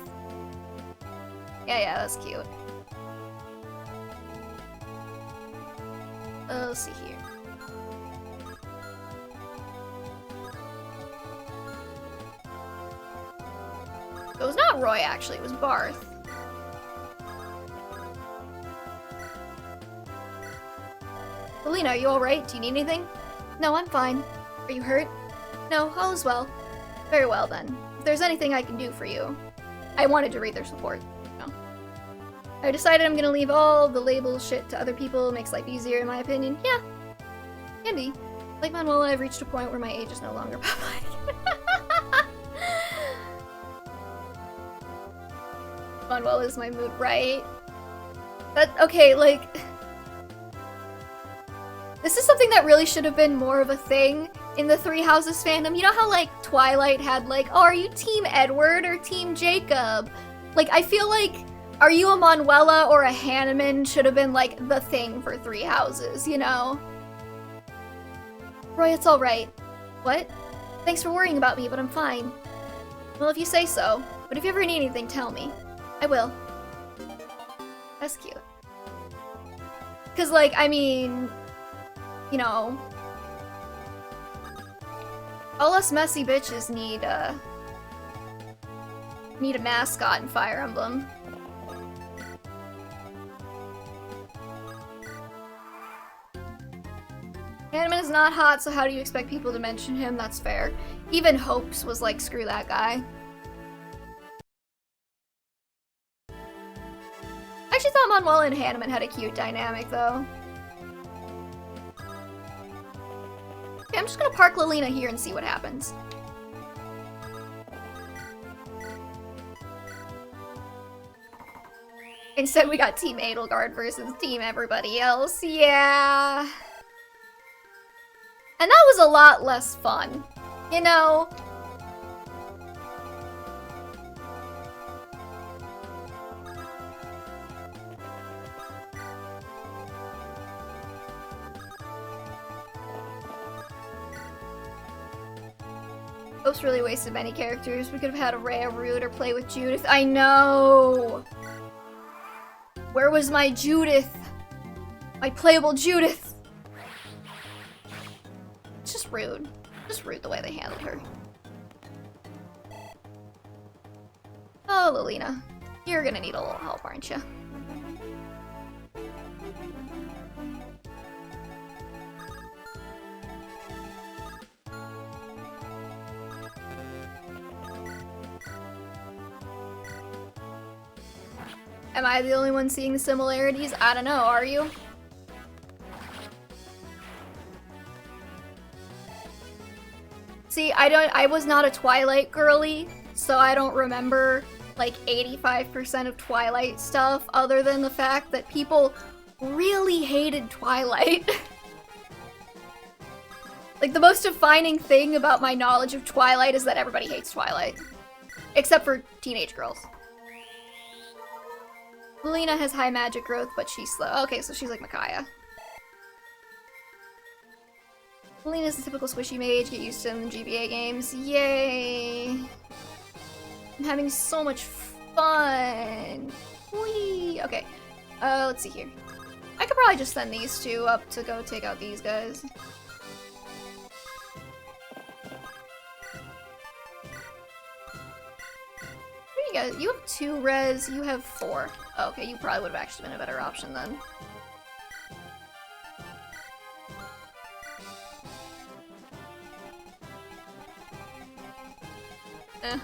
Yeah, that's cute. Let's see here. It was not Roy, actually. It was Barth. Alina, are you alright? Do you need anything? No, I'm fine. Are you hurt? No, all is well. Very well, then. If there's anything I can do for you. I wanted to read their support. No. I decided I'm gonna leave all the label shit to other people. Makes life easier, in my opinion. Yeah. Can be. Like Manuela, I've reached a point where my age is no longer public. Manuela is my mood, right? Okay, like... This is something that really should have been more of a thing in the Three Houses fandom. You know how, like, Twilight had, like, oh, are you Team Edward or Team Jacob? Like, I feel like, are you a Manuela or a Hanneman should have been, like, the thing for Three Houses, you know? Roy, it's alright. What? Thanks for worrying about me, but I'm fine. Well, if you say so. But if you ever need anything, tell me. I will. That's cute. Cause, like, I mean... You know, all us messy bitches need a mascot in Fire Emblem. Hanneman is not hot, so how do you expect people to mention him? That's fair. Even Hopes was like, screw that guy. I actually thought Manuela and Hanneman had a cute dynamic, though. Okay, I'm just gonna park Lilina here and see what happens. Instead, we got Team Edelgard versus Team everybody else. Yeah. And that was a lot less fun, you know? Oops, really wasted many characters. We could have had a Rhea root or play with Judith. I know! Where was my Judith? My playable Judith! It's just rude. Just rude the way they handled her. Oh, Lilina. You're gonna need a little help, aren't you? Am I the only one seeing the similarities? I don't know, are you? See, I was not a Twilight girly, so I don't remember like 85% of Twilight stuff other than the fact that people really hated Twilight. Like, the most defining thing about my knowledge of Twilight is that everybody hates Twilight. Except for teenage girls. Lilina has high magic growth, but she's slow. Okay, so she's like Micaiah. Lilina's the typical squishy mage, get used to in the GBA games. Yay! I'm having so much fun! Whee! Okay, let's see here. I could probably just send these two up to go take out these guys. You have 2 res, you have 4. Oh, okay, you probably would have actually been a better option then. Eh.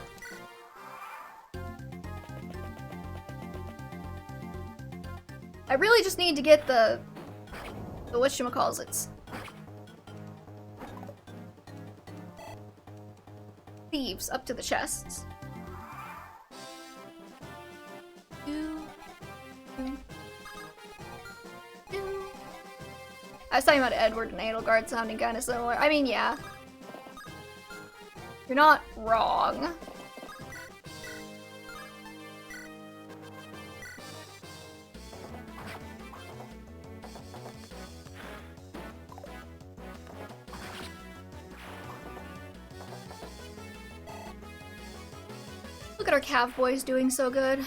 I really just need to get the whatchamacallits. Thieves up to the chests. I was talking about Edward and Edelgard sounding kind of similar. I mean, yeah. You're not wrong. Look at our Cav boys doing so good.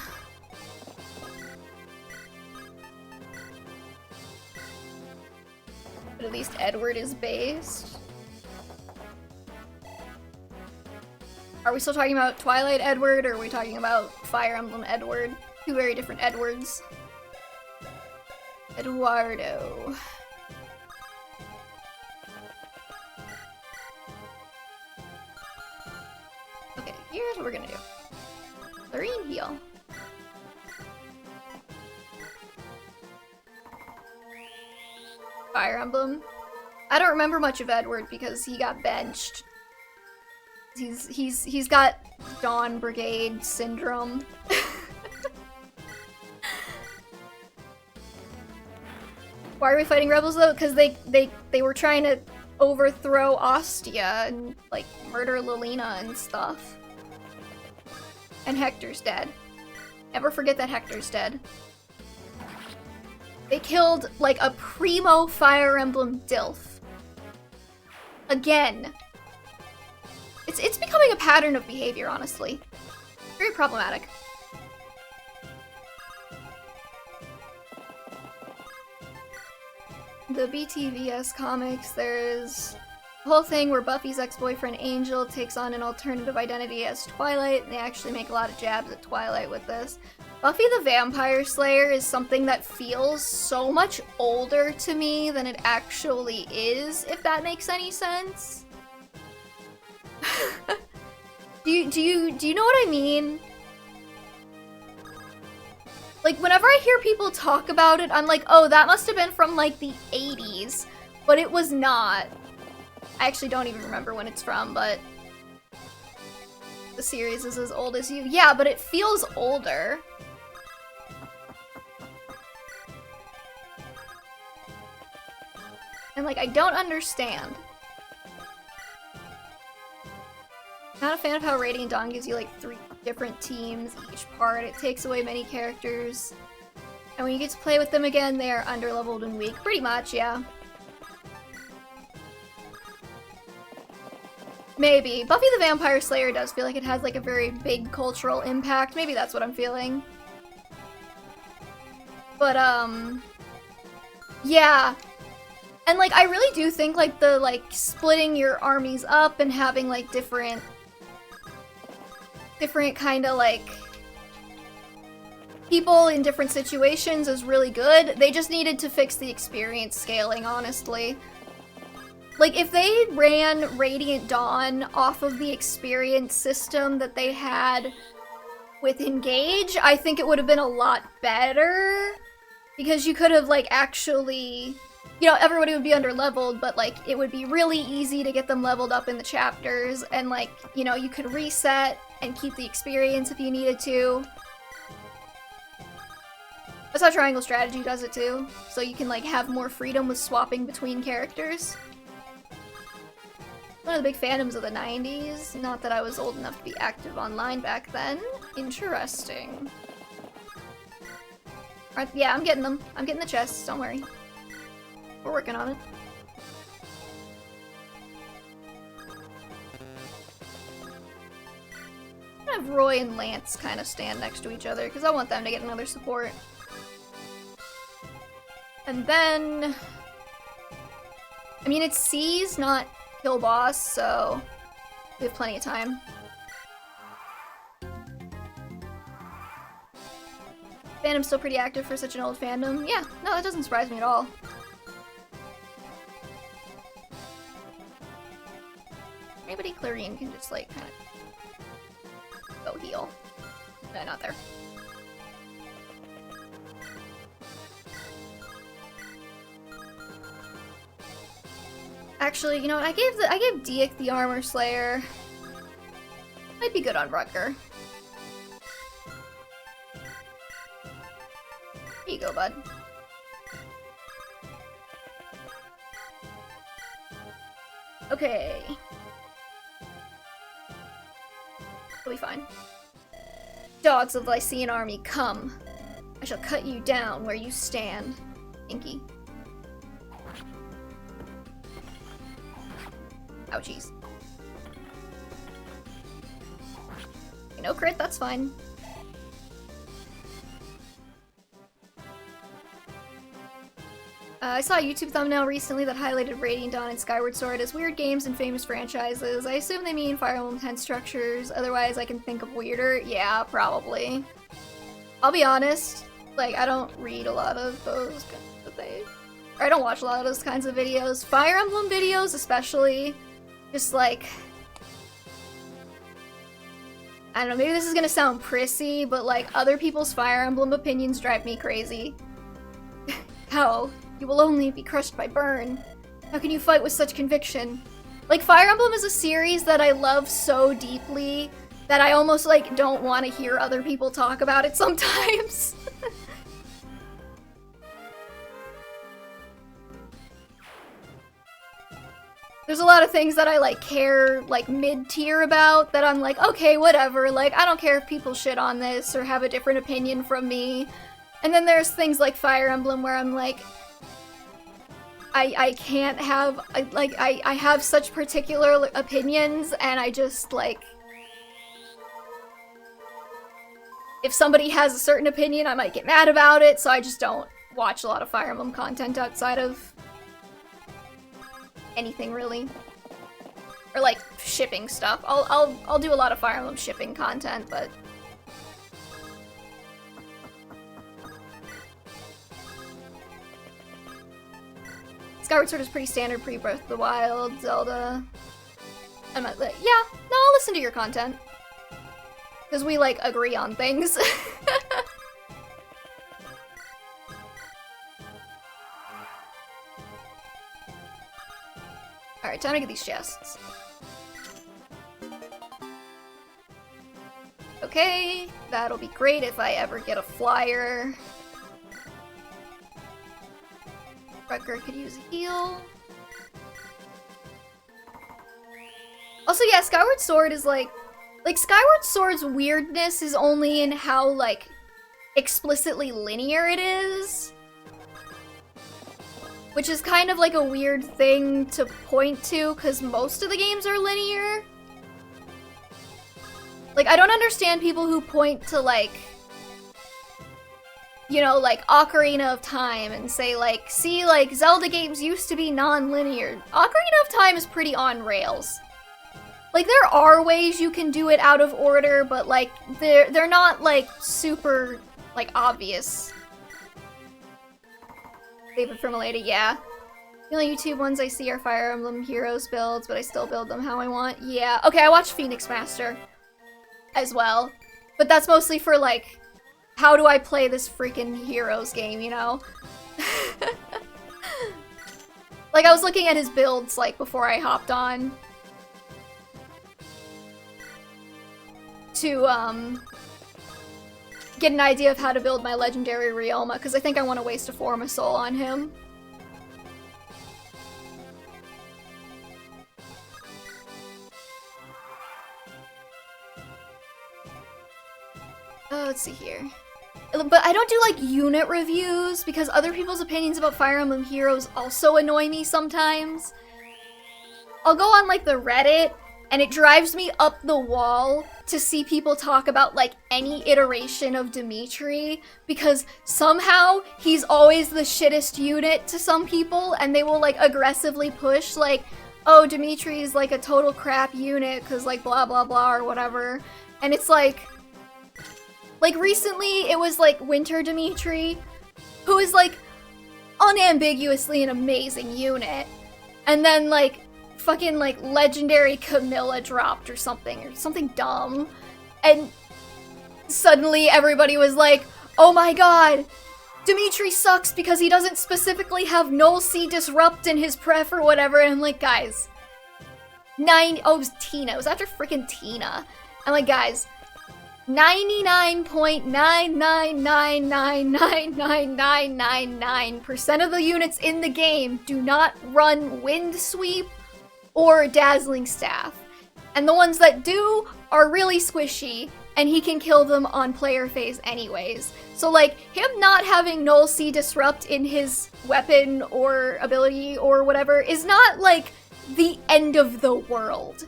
Edward is based. Are we still talking about Twilight Edward, or are we talking about Fire Emblem Edward? Two very different Edwards. Eduardo. Okay, here's what we're gonna do. Lorene heal. Fire Emblem. I don't remember much of Edward because he got benched. He's got Dawn Brigade syndrome. Why are we fighting rebels though? Because they were trying to overthrow Ostia and like murder Lilina and stuff. And Hector's dead. Never forget that Hector's dead. They killed like a primo Fire Emblem Dilf. Again. It's becoming a pattern of behavior, honestly. Very problematic. The BTVS comics, there's a whole thing where Buffy's ex-boyfriend Angel takes on an alternative identity as Twilight, and they actually make a lot of jabs at Twilight with this. Buffy the Vampire Slayer is something that feels so much older to me than it actually is, if that makes any sense. Do you know what I mean? Like, whenever I hear people talk about it, I'm like, oh, that must have been from, like, the 80s. But it was not. I actually don't even remember when it's from, but the series is as old as you. Yeah, but it feels older. And, like, I don't understand. Not a fan of how Radiant Dawn gives you, like, 3 different teams each part. It takes away many characters. And when you get to play with them again, they are underleveled and weak. Pretty much, yeah. Maybe. Buffy the Vampire Slayer does feel like it has, like, a very big cultural impact. Maybe that's what I'm feeling. But, yeah. And, like, I really do think, like, the, like, splitting your armies up and having, like, different kind of, like, people in different situations is really good. They just needed to fix the experience scaling, honestly. Like, if they ran Radiant Dawn off of the experience system that they had with Engage, I think it would have been a lot better. Because you could have, like, actually... You know, everybody would be under-leveled, but, like, it would be really easy to get them leveled up in the chapters, and, like, you know, you could reset and keep the experience if you needed to. That's how Triangle Strategy does it, too. So you can, like, have more freedom with swapping between characters. One of the big fandoms of the 90s. Not that I was old enough to be active online back then. Interesting. Alright, yeah, I'm getting them. I'm getting the chests, don't worry. We're working on it. I'm gonna have Roy and Lance kind of stand next to each other, because I want them to get another support. And then... I mean, it's C's, not Kill Boss, so we have plenty of time. Fandom's still pretty active for such an old fandom. Yeah, no, that doesn't surprise me at all. Maybe Clarine can just, like, kind of go heal. No, not there. Actually, you know what? I gave Diek the Armor Slayer. Might be good on Rutger. Here you go, bud. Okay. We'll be fine. Dogs of the Lycian army, come. I shall cut you down where you stand. Inky. Ouchies. No crit, that's fine. I saw a YouTube thumbnail recently that highlighted Radiant Dawn and Skyward Sword as weird games and famous franchises. I assume they mean Fire Emblem 10 structures, otherwise I can think of weirder. Yeah, probably. I'll be honest, like, I don't read a lot of those kinds of things. Or I don't watch a lot of those kinds of videos. Fire Emblem videos especially, just like... I don't know, maybe this is gonna sound prissy, but like, other people's Fire Emblem opinions drive me crazy. How? You will only be crushed by burn. How can you fight with such conviction? Like, Fire Emblem is a series that I love so deeply that I almost, like, don't want to hear other people talk about it sometimes. There's a lot of things that I, like, care, like, mid-tier about that I'm like, okay, whatever, like, I don't care if people shit on this or have a different opinion from me. And then there's things like Fire Emblem where I'm like, I can't have, I have such particular opinions, and I just, like, if somebody has a certain opinion, I might get mad about it, so I just don't watch a lot of Fire Emblem content outside of anything, really. Or, like, shipping stuff. I'll do a lot of Fire Emblem shipping content, but... Skyward Sword is pretty standard pre-Breath of the Wild, Zelda. I'm not like, yeah, no, I'll listen to your content. Because we, like, agree on things. Alright, time to get these chests. Okay, that'll be great if I ever get a flyer. Rutger could use a heal. Also, yeah, Skyward Sword is like Skyward Sword's weirdness is only in how, like, explicitly linear it is. Which is kind of like a weird thing to point to, because most of the games are linear. Like, I don't understand people who point to, like, you know, like, Ocarina of Time and say, like, see, like, Zelda games used to be non-linear. Ocarina of Time is pretty on rails. Like, there are ways you can do it out of order, but, like, they're not, like, super, like, obvious. Favorite from a lady, yeah. The only YouTube ones I see are Fire Emblem Heroes builds, but I still build them how I want. Yeah, okay, I watch Phoenix Master as well. But that's mostly for, like, how do I play this freaking Heroes game, you know? Like, I was looking at his builds, like, before I hopped on. To, get an idea of how to build my legendary Ryoma, because I think I want to waste a Forma Soul on him. Oh, let's see here. But I don't do, like, unit reviews, because other people's opinions about Fire Emblem Heroes also annoy me sometimes. I'll go on, like, the Reddit, and it drives me up the wall to see people talk about, like, any iteration of Dimitri, because somehow he's always the shittest unit to some people, and they will, like, aggressively push, like, oh, Dimitri's, like, a total crap unit, because, like, blah blah blah or whatever. And it's like recently it was, like, Winter Dimitri, who is, like, unambiguously an amazing unit, and then, like, fucking, like, legendary Camilla dropped or something dumb, and suddenly everybody was like, oh my god, Dimitri sucks because he doesn't specifically have Null C Disrupt in his pref or whatever, and I'm like, guys, it was Tina, it was after freaking Tina. I'm like, guys, 99.999999999% of the units in the game do not run Wind Sweep or Dazzling Staff. And the ones that do are really squishy, and he can kill them on player phase anyways. So, like, him not having Null C Disrupt in his weapon or ability or whatever is not, like, the end of the world.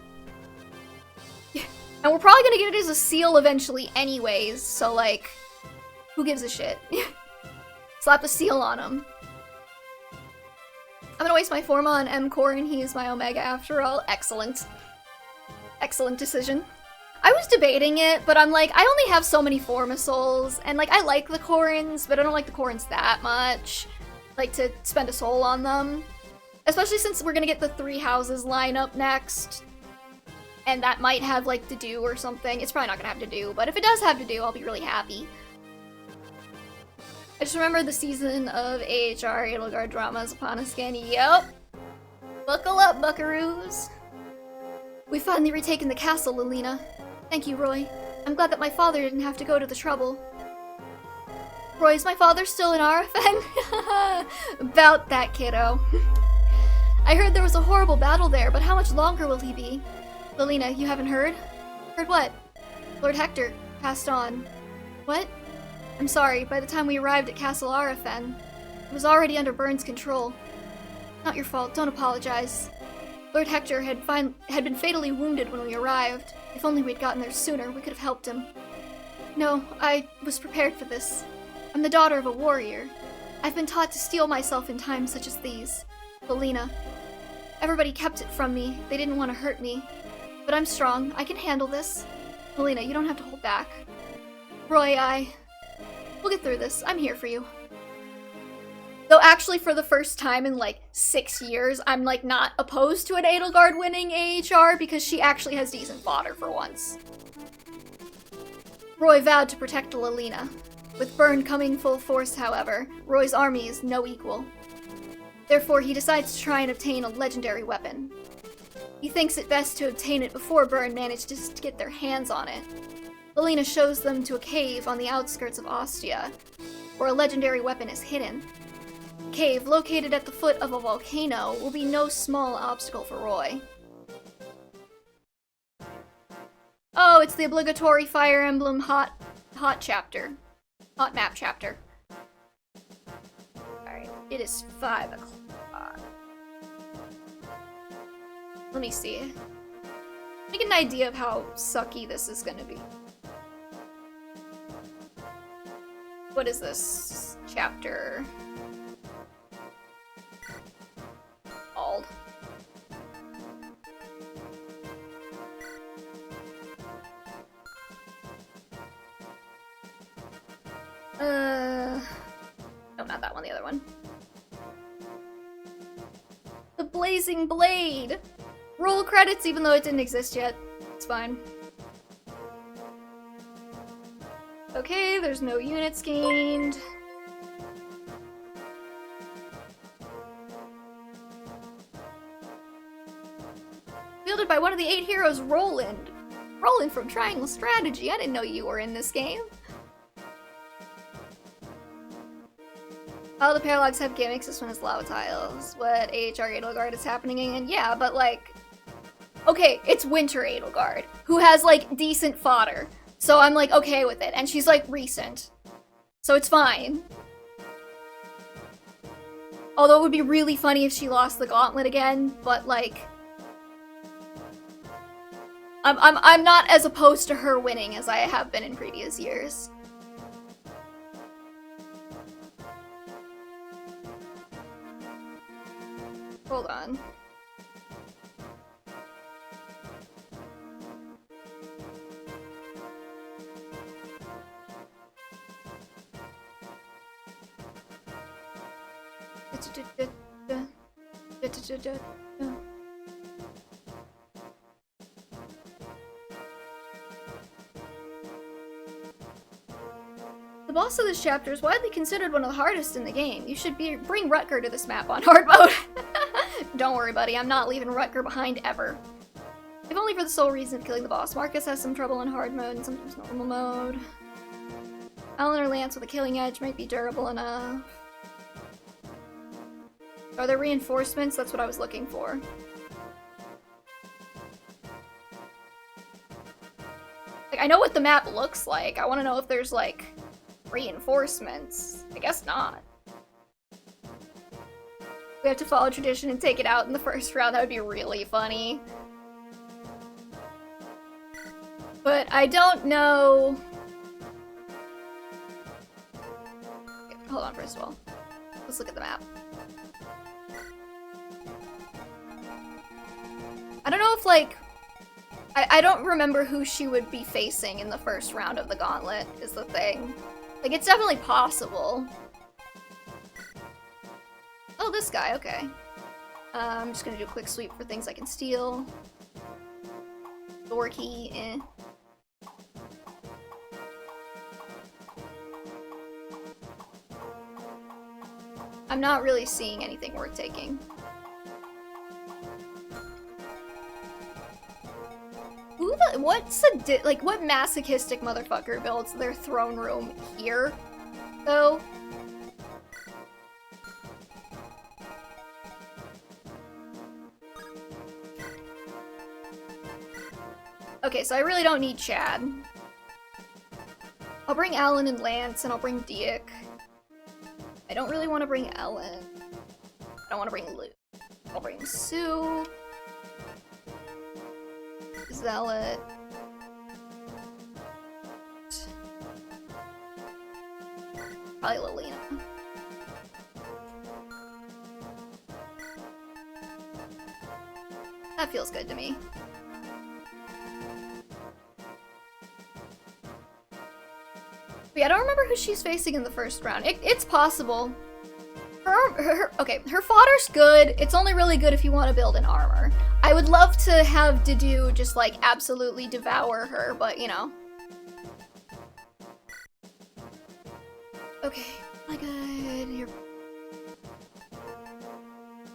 And we're probably gonna get it as a seal eventually anyways, so, like, who gives a shit? Slap a seal on him. I'm gonna waste my Forma on M-Core and he is my Omega after all. Excellent. Excellent decision. I was debating it, but I'm like, I only have so many Forma souls, and like, I like the Corins, but I don't like the Corins that much. Like, to spend a soul on them. Especially since we're gonna get the 3 houses line up next. And that might have, like, to do or something. It's probably not gonna have to do, but if it does have to do, I'll be really happy. I just remember the season of AHR Edelgard dramas upon us again. Yup. Buckle up, buckaroos. We've finally retaken the castle, Lilina. Thank you, Roy. I'm glad that my father didn't have to go to the trouble. Roy, is my father still in Arafen? About that, kiddo. I heard there was a horrible battle there, but how much longer will he be? Lilina, you haven't heard? Heard what? Lord Hector passed on. What? I'm sorry, by the time we arrived at Castle Arafen, it was already under Byrne's control. Not your fault, don't apologize. Lord Hector had been fatally wounded when we arrived. If only we'd gotten there sooner, we could have helped him. No, I was prepared for this. I'm the daughter of a warrior. I've been taught to steel myself in times such as these. Lilina. Everybody kept it from me. They didn't want to hurt me. But I'm strong. I can handle this. Lilina, you don't have to hold back. Roy, we'll get through this. I'm here for you. Though actually for the first time in like 6 years, I'm like not opposed to an Edelgard winning AHR because she actually has decent fodder for once. Roy vowed to protect Lilina. With Byrne coming full force, however, Roy's army is no equal. Therefore, he decides to try and obtain a legendary weapon. He thinks it best to obtain it before Byrne manages to get their hands on it. Lilina shows them to a cave on the outskirts of Ostia, where a legendary weapon is hidden. The cave, located at the foot of a volcano, will be no small obstacle for Roy. Oh, it's the obligatory Fire Emblem hot chapter. Hot map chapter. Alright, it is 5 o'clock. Let me see. Get an idea of how sucky this is gonna be. What is this chapter called? No, not that one, the other one. The Blazing Blade! Roll credits even though it didn't exist yet. It's fine. Okay, there's no units gained. Fielded by one of the 8 heroes, Roland. Roland from Triangle Strategy. I didn't know you were in this game. All the paralogs have gimmicks. This one is lava tiles. What AHR Edelgard is happening in? Yeah, but like... Okay, it's Winter Edelgard, who has like decent fodder. So I'm like okay with it. And she's like recent. So it's fine. Although it would be really funny if she lost the gauntlet again, but like... I'm not as opposed to her winning as I have been in previous years. Hold on. The boss of this chapter is widely considered one of the hardest in the game. You should bring Rutger to this map on hard mode. Don't worry, buddy. I'm not leaving Rutger behind ever. If only for the sole reason of killing the boss. Marcus has some trouble in hard mode and sometimes normal mode. Alan or Lance with a killing edge might be durable enough. Are there reinforcements? That's what I was looking for. Like, I know what the map looks like. I want to know if there's, like, reinforcements. I guess not. We have to follow tradition and take it out in the first round. That would be really funny. But I don't know... Okay, hold on, first of all. Let's look at the map. I don't know if, like... I don't remember who she would be facing in the first round of the gauntlet, is the thing. Like, it's definitely possible. Oh, this guy, okay. I'm just gonna do a quick sweep for things I can steal. Door key, eh. I'm not really seeing anything worth taking. Who the- what's a like, what masochistic motherfucker builds their throne room here, though? Okay, so I really don't need Chad. I'll bring Alan and Lance, and I'll bring Diek. I don't really want to bring Ellen. I don't want to bring Luke. I'll bring Sue. Zealot. Probably Lilina. That feels good to me. But yeah, I don't remember who she's facing in the first round. It's possible. Her fodder's good. It's only really good if you want to build an armor. I would love to have Dedue just, like, absolutely devour her, but, you know. Okay, my god, you're...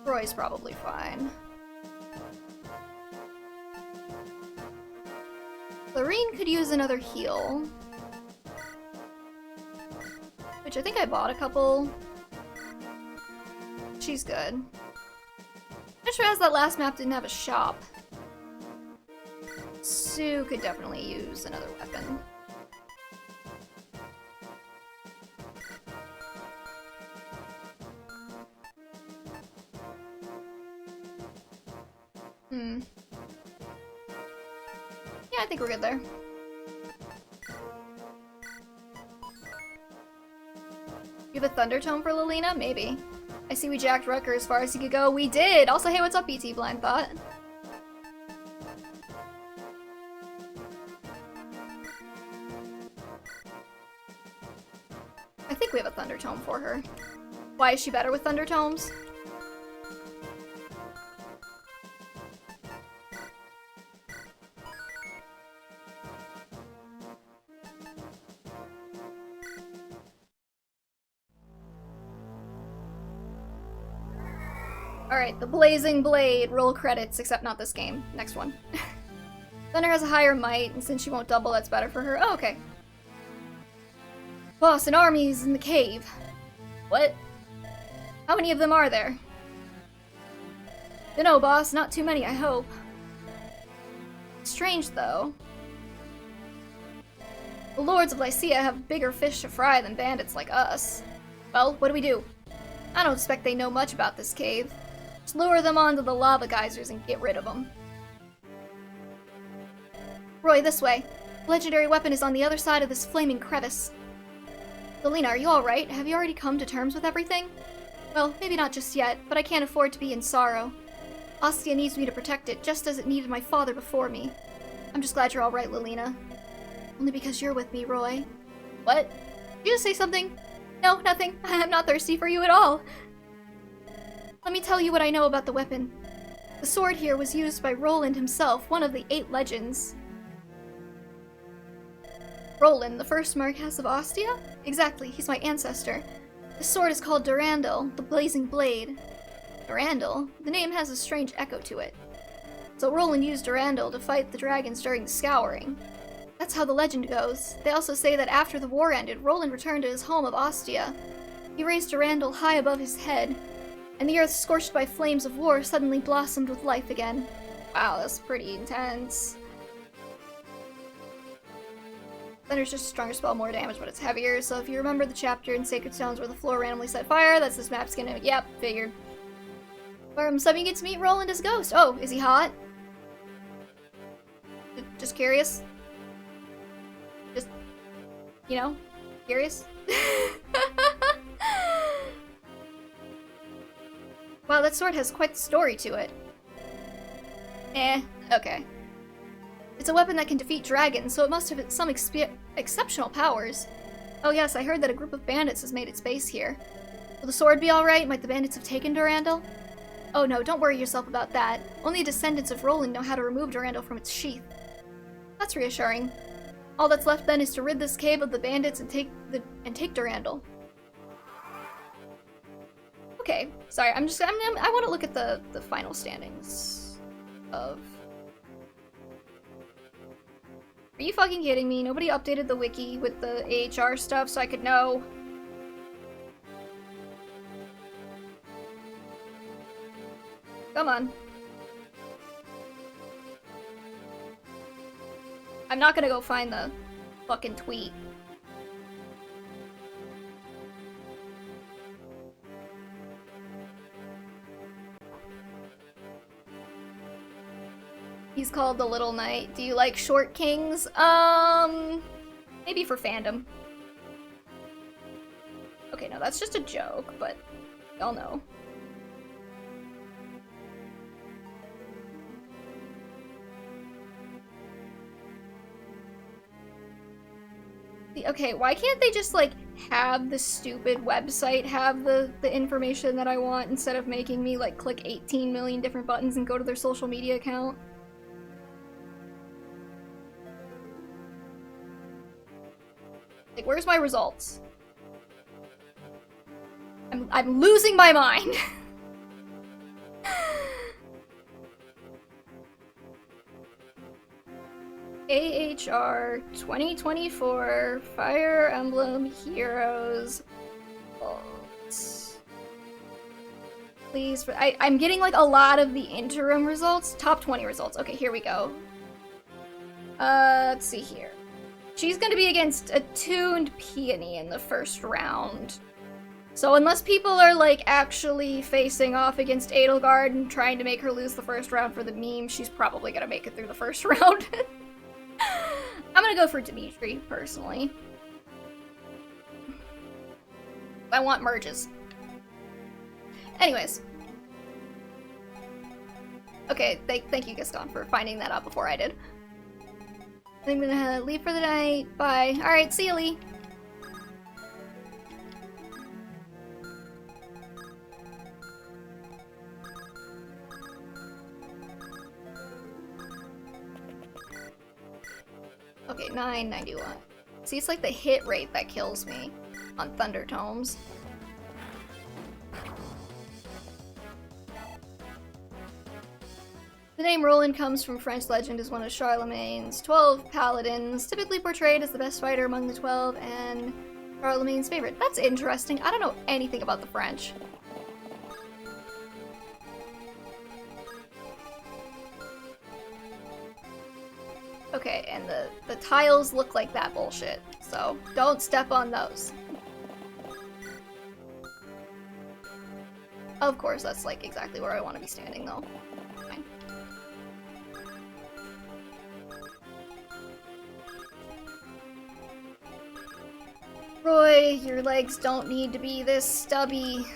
Roy's probably fine. Lorene could use another heal. Which I think I bought a couple. She's good. I just realized that last map didn't have a shop. Sue could definitely use another weapon. Yeah, I think we're good there. You have a Thunder Tome for Lilina? Maybe. I see we jacked Rutger as far as he could go. We did! Also, hey, what's up, BT Blind Thought? I think we have a Thunder Tome for her. Why is she better with Thunder Tomes? Alright, the Blazing Blade. Roll credits, except not this game. Next one. Thunder has a higher might, and since she won't double, that's better for her. Oh, okay. Boss, an army's in the cave. What? How many of them are there? Dunno, boss. Not too many, I hope. Strange, though. The lords of Lycia have bigger fish to fry than bandits like us. Well, what do? I don't expect they know much about this cave. Just lure them onto the lava geysers and get rid of them. Roy, this way. The legendary weapon is on the other side of this flaming crevice. Lilina, are you alright? Have you already come to terms with everything? Well, maybe not just yet, but I can't afford to be in sorrow. Ostia needs me to protect it, just as it needed my father before me. I'm just glad you're alright, Lilina. Only because you're with me, Roy. What? Did you just say something? No, nothing. I'm not thirsty for you at all. Let me tell you what I know about the weapon. The sword here was used by Roland himself, one of the 8 legends. Roland, the first Marquess of Ostia? Exactly, he's my ancestor. This sword is called Durandal, the Blazing Blade. Durandal? The name has a strange echo to it. So Roland used Durandal to fight the dragons during the Scouring. That's how the legend goes. They also say that after the war ended, Roland returned to his home of Ostia. He raised Durandal high above his head, and the earth scorched by flames of war suddenly blossomed with life again. Wow, that's pretty intense. Thunder's just a stronger spell, more damage, but it's heavier, so if you remember the chapter in Sacred Stones where the floor randomly set fire, that's this map's gonna- yep, figured. So you get to meet Roland as Ghost. Oh, is he hot? Just curious? Just, you know, curious? Wow, that sword has quite the story to it. Okay. It's a weapon that can defeat dragons, so it must have some exceptional powers. Oh yes, I heard that a group of bandits has made its base here. Will the sword be alright? Might the bandits have taken Durandal? Oh no, don't worry yourself about that. Only descendants of Roland know how to remove Durandal from its sheath. That's reassuring. All that's left then is to rid this cave of the bandits and take Durandal. Okay, sorry, I want to look at the final standings of... Are you fucking kidding me? Nobody updated the wiki with the AHR stuff so I could know. Come on. I'm not gonna go find the fucking tweet. He's called the Little Knight. Do you like short kings? Maybe for fandom. Okay, no, that's just a joke, but y'all know. Okay, why can't they just, like, have the stupid website have the information that I want instead of making me, like, click 18 million different buttons and go to their social media account? Like, where's my results? I'm losing my mind. AHR 2024 Fire Emblem Heroes. Please, I'm getting like a lot of the interim results. Top 20 results. Okay, here we go. Let's see here. She's gonna be against Attuned Peony in the first round. So unless people are like actually facing off against Edelgard and trying to make her lose the first round for the meme, she's probably gonna make it through the first round. I'm gonna go for Dimitri, personally. I want merges. Anyways. Okay, thank you, Gaston, for finding that out before I did. I'm gonna leave for the night. Bye. Alright, see you, Lee. Okay, 991. See, it's like the hit rate that kills me on Thunder Tomes. The name Roland comes from French legend as one of Charlemagne's 12 paladins, typically portrayed as the best fighter among the 12 and Charlemagne's favorite. That's interesting. I don't know anything about the French. Okay, and the tiles look like that bullshit, so don't step on those. Of course, that's like exactly where I want to be standing, though. Fine. Roy, your legs don't need to be this stubby.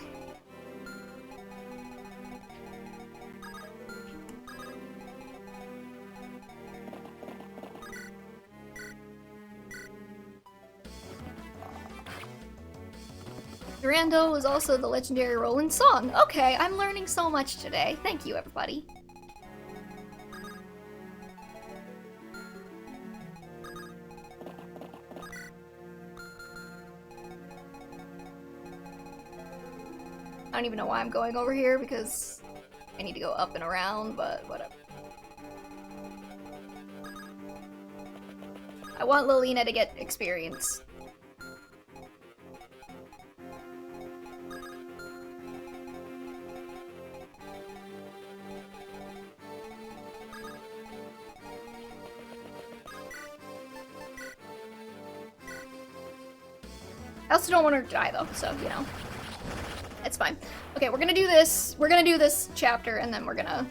Durandal was also the legendary Roland song. Okay, I'm learning so much today. Thank you, everybody. I don't even know why I'm going over here because I need to go up and around, but whatever. I want Lilina to get experience. I also don't want her to die though, so, you know. It's fine. Okay, we're gonna do this. We're gonna do this chapter and then we're gonna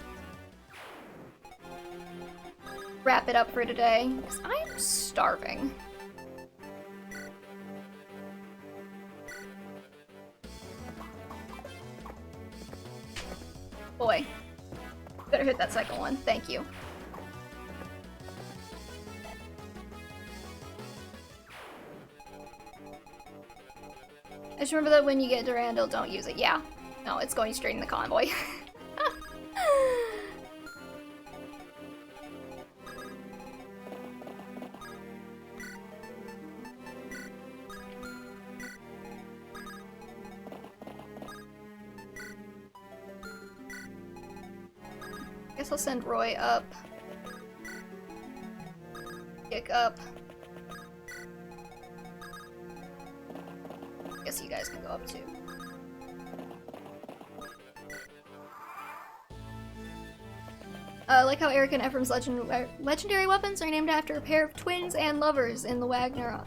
wrap it up for today. Because I'm starving. Boy. Better hit that second one. Thank you. I just remember that when you get Durandal, don't use it. Yeah. No, it's going straight in the convoy. Guess I'll send Roy up. Kick up. Guess you guys can go up too. I like how Eric and Ephraim's legendary weapons are named after a pair of twins and lovers in a Wagner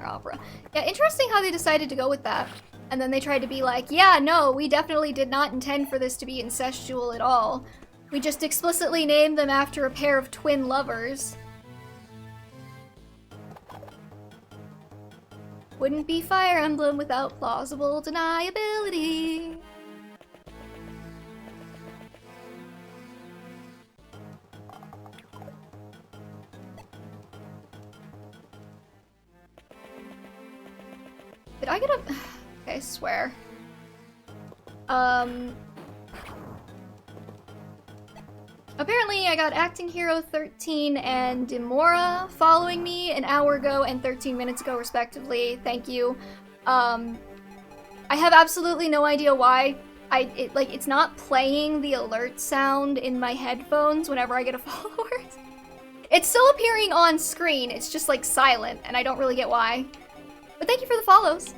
opera. Yeah, interesting how they decided to go with that. And then they tried to be like, yeah, no, we definitely did not intend for this to be incestual at all. We just explicitly named them after a pair of twin lovers. Wouldn't be Fire Emblem without plausible deniability. Did I get a... Okay, I swear. Apparently I got Acting Hero 13 and Demora following me an hour ago and 13 minutes ago respectively. Thank you. I have absolutely no idea why. It's not playing the alert sound in my headphones whenever I get a follower. It's still appearing on screen, it's just like silent, and I don't really get why. But thank you for the follows.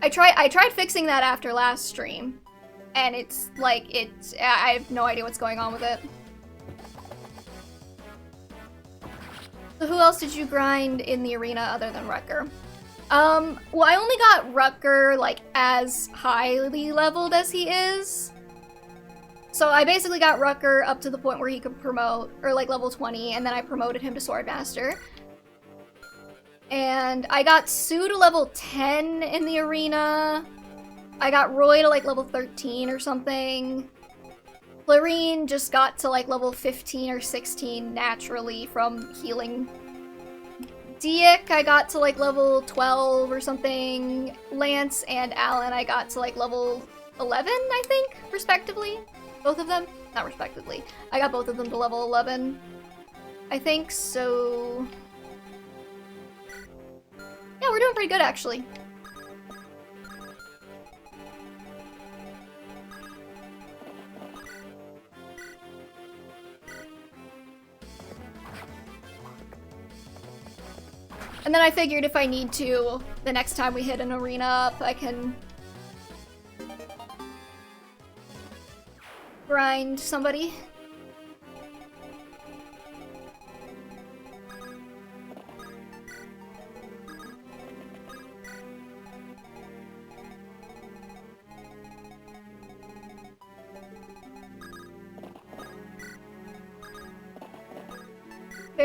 I tried fixing that after last stream, and it's like, I have no idea what's going on with it. So who else did you grind in the arena other than Rutger? Well, I only got Rutger, like, as highly leveled as he is. So I basically got Rutger up to the point where he could promote, or like level 20, and then I promoted him to Swordmaster. And I got Sue to level 10 in the arena. I got Roy to like level 13 or something. Florine just got to like level 15 or 16 naturally from healing. Diek I got to like level 12 or something. Lance and Alan I got to like level 11, I think, respectively. Both of them? Not respectively. I got both of them to level 11. I think so. Yeah, we're doing pretty good, actually. And then I figured if I need to, the next time we hit an arena up, I can grind somebody.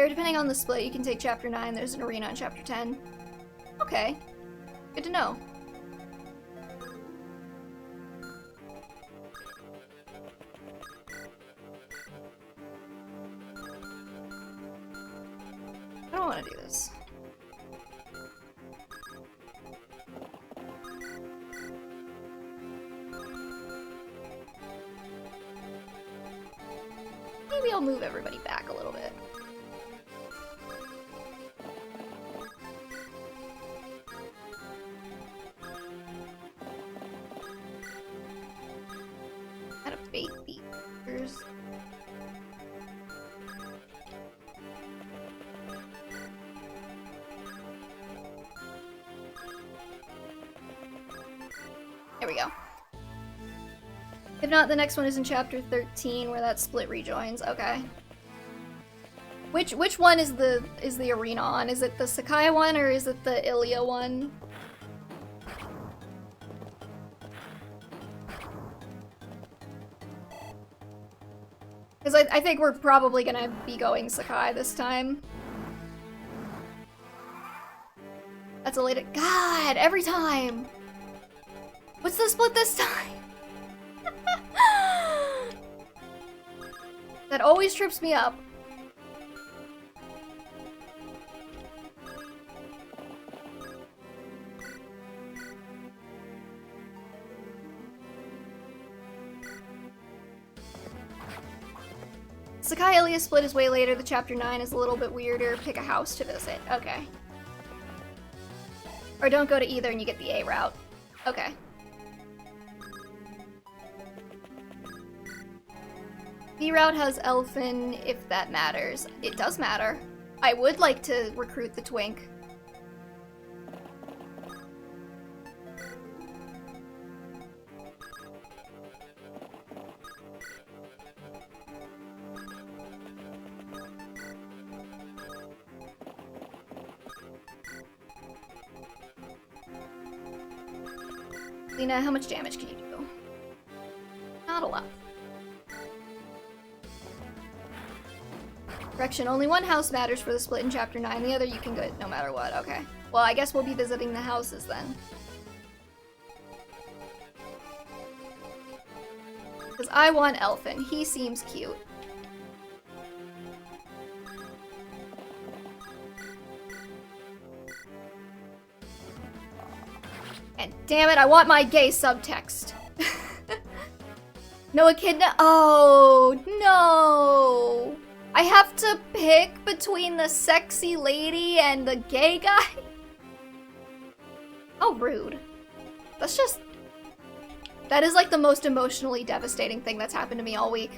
Depending on the split, you can take Chapter 9, there's an arena in Chapter 10. Okay. Good to know. I don't want to do this. Maybe I'll move everybody back a little bit. There we go. If not, the next one is in Chapter 13, where that split rejoins. Okay. Which one is the arena on? Is it the Sakai one or is it the Ilya one? Because I think we're probably gonna be going Sakai this time. That's a late. God, every time! What's the split this time? That always trips me up. Sakai Elias split is way later. The chapter 9 is a little bit weirder. Pick a house to visit. Okay. Or don't go to either and you get the A route. Okay. B route has Elfin, if that matters. It does matter. I would like to recruit the Twink. Lena, how much damage can you do? Not a lot. Correction, only one house matters for the split in Chapter 9. The other you can get no matter what. Okay. Well, I guess we'll be visiting the houses then. Because I want Elfin. He seems cute. And damn it, I want my gay subtext. No echidna? Oh, no. I have to pick between the sexy lady and the gay guy? How rude. That's just... That is like the most emotionally devastating thing that's happened to me all week.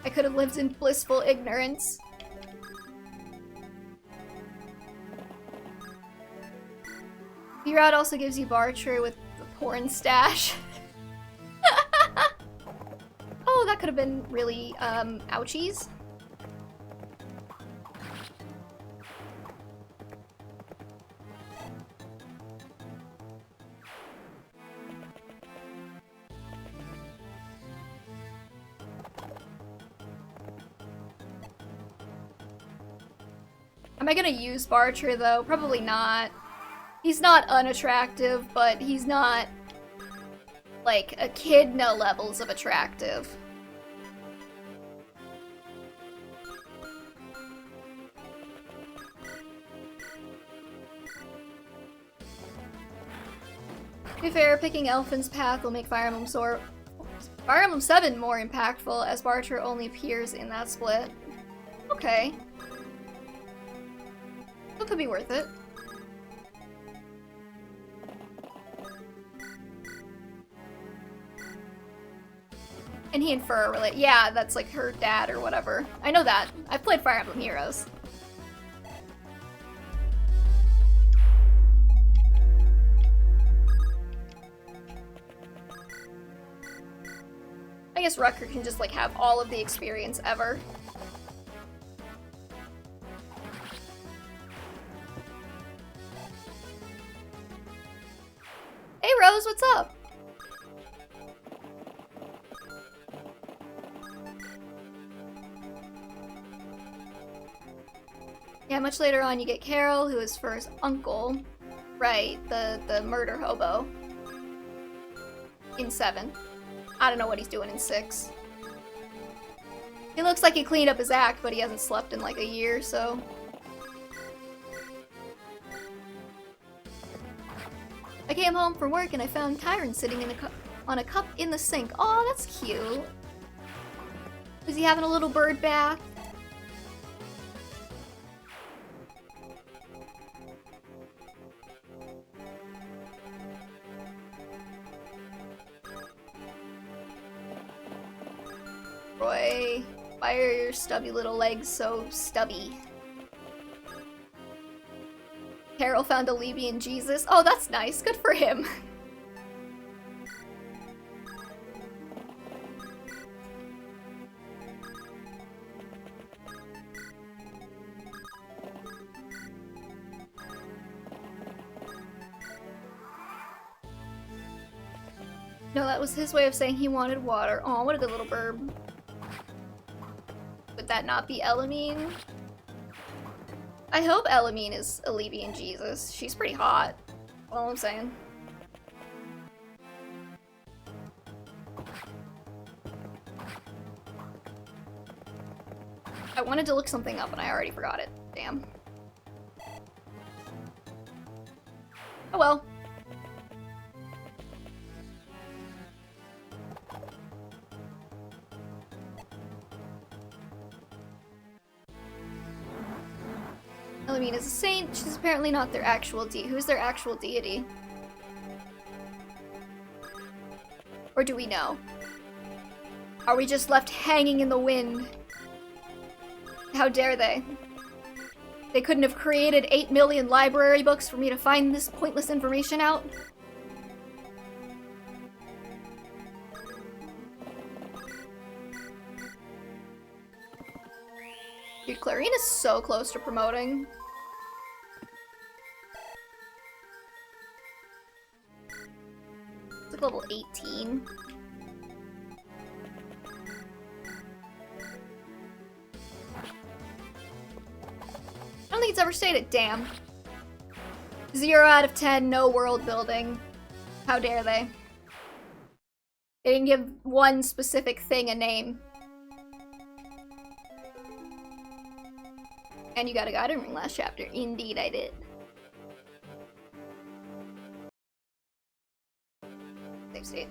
I could have lived in blissful ignorance. B-Route also gives you Barcher with the porn stash. Oh, that could have been really, ouchies. Am I gonna use Barcher, though? Probably not. He's not unattractive, but he's not, like, echidna levels of attractive. To be fair, picking Elfin's path will make Fire Emblem 7 more impactful, as Barcher only appears in that split. Okay. That could be worth it. And he and Fur are related. Yeah, that's like her dad or whatever. I know that. I've played Fire Emblem Heroes. I guess Rutger can just like have all of the experience ever. Hey Rose, what's up? Yeah, much later on you get Carol, who is Fur's uncle. Right, the murder hobo. In 7. I don't know what he's doing in 6. He looks like he cleaned up his act, but he hasn't slept in like a year, so... I came home from work and I found Kyron sitting in on a cup in the sink. Oh, that's cute. Is he having a little bird bath? Roy, why are your stubby little legs so stubby? Carol found a Libyan Jesus. Oh, that's nice. Good for him. No, that was his way of saying he wanted water. Aw, what a good little burb. Would that not be Elamine? I hope Elamine is a Libyan Jesus. She's pretty hot. All I'm saying. I wanted to look something up and I already forgot it. Damn. Oh well. Elamine is a saint. She's apparently not their actual deity. Who's their actual deity? Or do we know? Are we just left hanging in the wind? How dare they? They couldn't have created 8 million library books for me to find this pointless information out? Dude, Clarine is so close to promoting. It's like level 18. I don't think it's ever stated, damn. 0 out of 10, no world building. How dare they? They didn't give one specific thing a name. And you got a guiding ring last chapter. Indeed I did. Save state.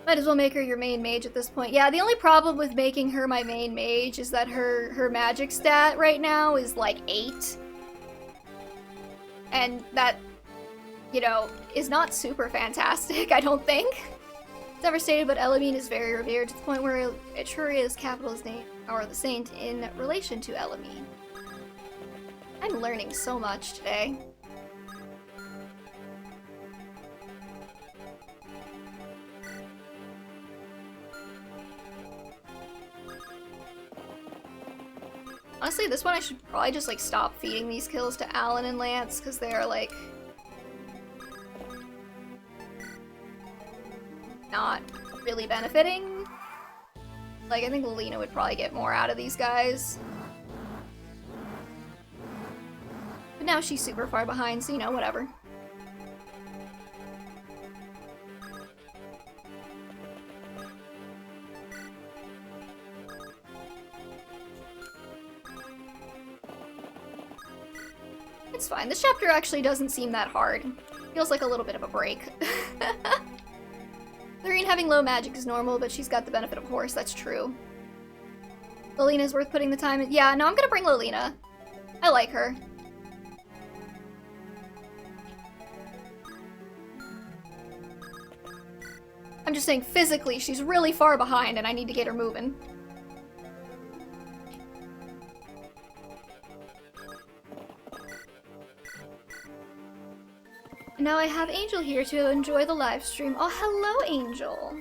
Might as well make her your main mage at this point. Yeah, the only problem with making her my main mage is that her magic stat right now is like 8. And that, you know, is not super fantastic, I don't think. It's never stated, but Elamine is very revered to the point where Etruria's capital is named, or the saint, in relation to Elamine. I'm learning so much today. Honestly, this one I should probably just, like, stop feeding these kills to Alan and Lance, because they are, like, not really benefiting. Like, I think Lena would probably get more out of these guys. But now she's super far behind, so, you know, whatever. It's fine. This chapter actually doesn't seem that hard. Feels like a little bit of a break. Lorene having low magic is normal, but she's got the benefit of horse, that's true. Lolina's worth putting the time in. Yeah, no, I'm gonna bring Lolina. I like her. I'm just saying physically, she's really far behind and I need to get her moving. Now I have Angel here to enjoy the live stream. Oh, hello, Angel.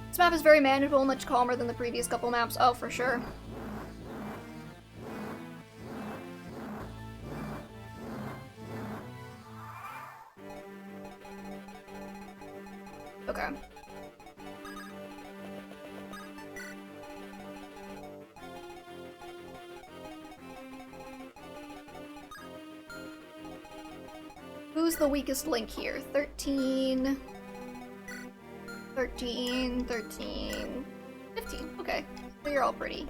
This map is very manageable, much calmer than the previous couple maps. Oh, for sure. Okay. Who's the weakest link here? 13... 13, 13, 15. Okay, so you're all pretty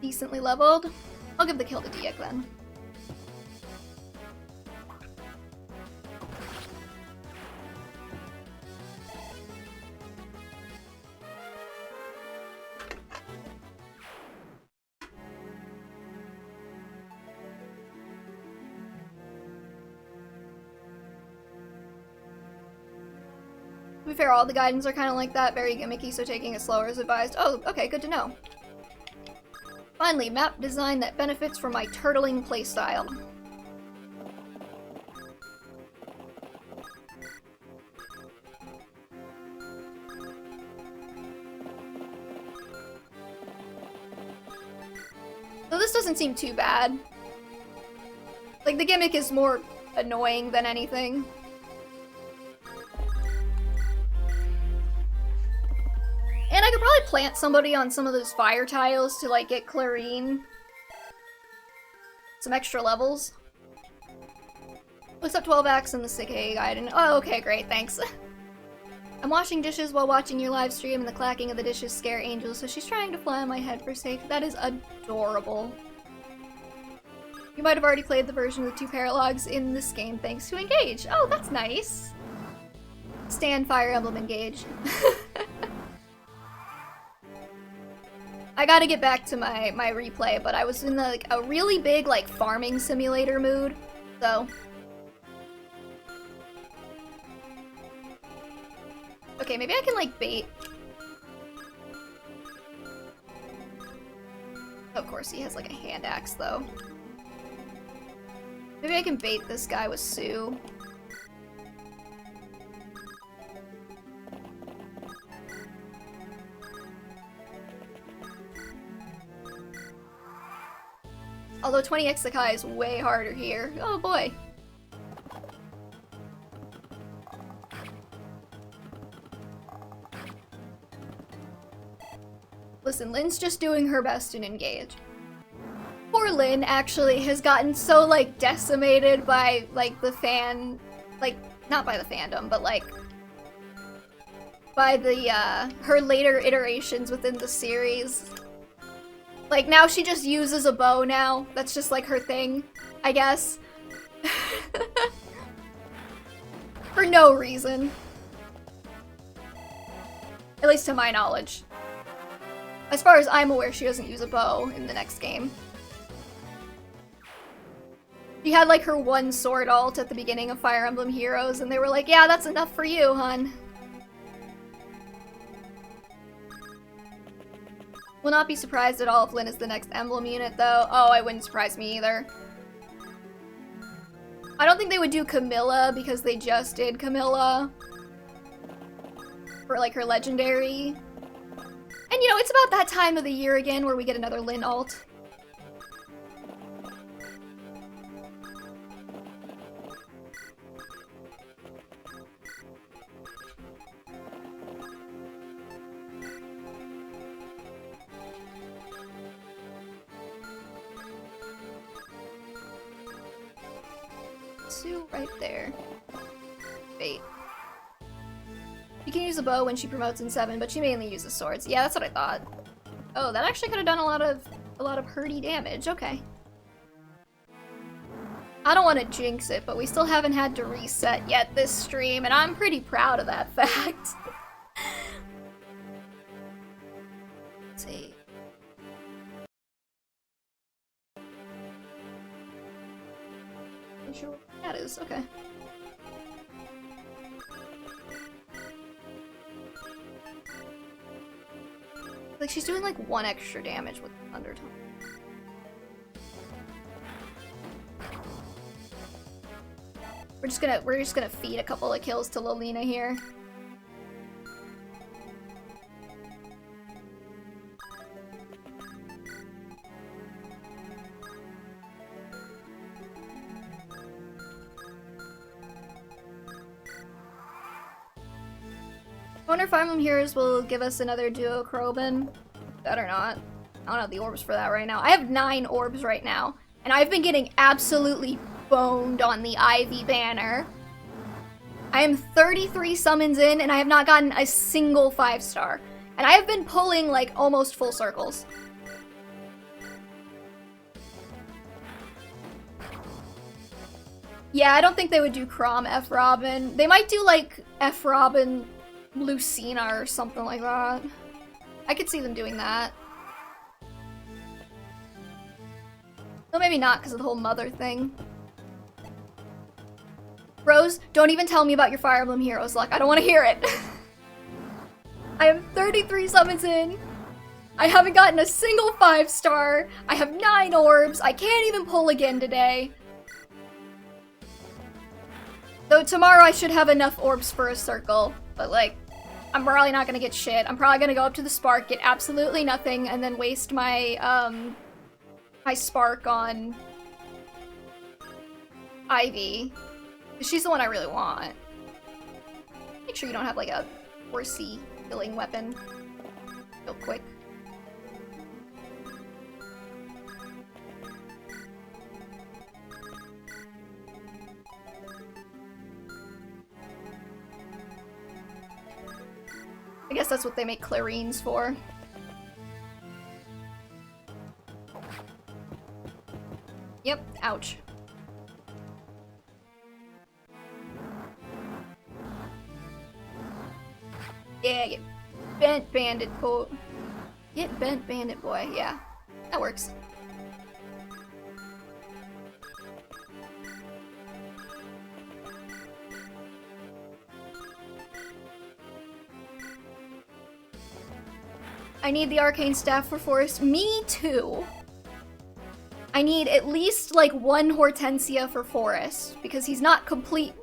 decently leveled. I'll give the kill to Diek then. To be fair, all the guidance are kind of like that, very gimmicky, so taking it slower is advised. Oh, okay, good to know. Finally, map design that benefits from my turtling playstyle. So this doesn't seem too bad. Like, the gimmick is more annoying than anything. And I could probably plant somebody on some of those fire tiles to, like, get Clarine some extra levels. Looks up 12x in the sick guide, and oh, okay, great, thanks. I'm washing dishes while watching your live stream, and the clacking of the dishes scare Angel, so she's trying to fly on my head for safety. That is adorable. You might have already played the version with 2 paralogs in this game thanks to Engage. Oh, that's nice. Stand Fire Emblem Engage. I gotta get back to my replay, but I was in like a really big like farming simulator mood, so. Okay, maybe I can like bait. Of course, he has like a hand axe though. Maybe I can bait this guy with Sue. Although 20x Sakai is way harder here. Oh boy. Listen, Lynn's just doing her best in Engage. Poor Lynn actually has gotten so like decimated by like the fan, like not by the fandom, but like by the her later iterations within the series. Like, now she just uses a bow now. That's just, like, her thing, I guess. For no reason. At least to my knowledge. As far as I'm aware, she doesn't use a bow in the next game. She had, like, her one sword ult at the beginning of Fire Emblem Heroes, and they were like, yeah, that's enough for you, hun. Will not be surprised at all if Lynn is the next Emblem unit, though. Oh, it wouldn't surprise me either. I don't think they would do Camilla because they just did Camilla for, like, her legendary. And, you know, it's about that time of the year again where we get another Lynn ult. Sue right there. Bait. You can use a bow when she promotes in 7, but she mainly uses swords. Yeah, that's what I thought. Oh, that actually could have done a lot of hurty damage. Okay. I don't want to jinx it, but we still haven't had to reset yet this stream, and I'm pretty proud of that fact. Let's see. Sure what that is. Okay. Like, she's doing like 1 extra damage with Undertone. We're just gonna feed a couple of kills to Lolina here. I wonder if Fire Emblem Heroes will give us another duo Krobin. Better not. I don't have the orbs for that right now. I have 9 orbs right now, and I've been getting absolutely boned on the Ivy banner. I am 33 summons in, and I have not gotten a single 5-star. And I have been pulling, like, almost full circles. Yeah, I don't think they would do Chrom F. Robin. They might do, like, F. Robin Lucina or something like that. I could see them doing that. Well, maybe not because of the whole mother thing. Rose, don't even tell me about your Fire Emblem Heroes luck. I don't want to hear it. I am 33 summons in. I haven't gotten a single 5-star. I have 9 orbs. I can't even pull again today. Though tomorrow I should have enough orbs for a circle. But like, I'm probably not gonna get shit. I'm probably gonna go up to the Spark, get absolutely nothing, and then waste my my spark on Ivy. She's the one I really want. Make sure you don't have like a horsey killing weapon. Real quick. I guess that's what they make clarines for. Yep, ouch. Yeah, get bent bandit boy. Get bent bandit boy, yeah. That works. I need the arcane staff for Forest. Me too. I need at least like one Hortensia for Forest because he's not complete.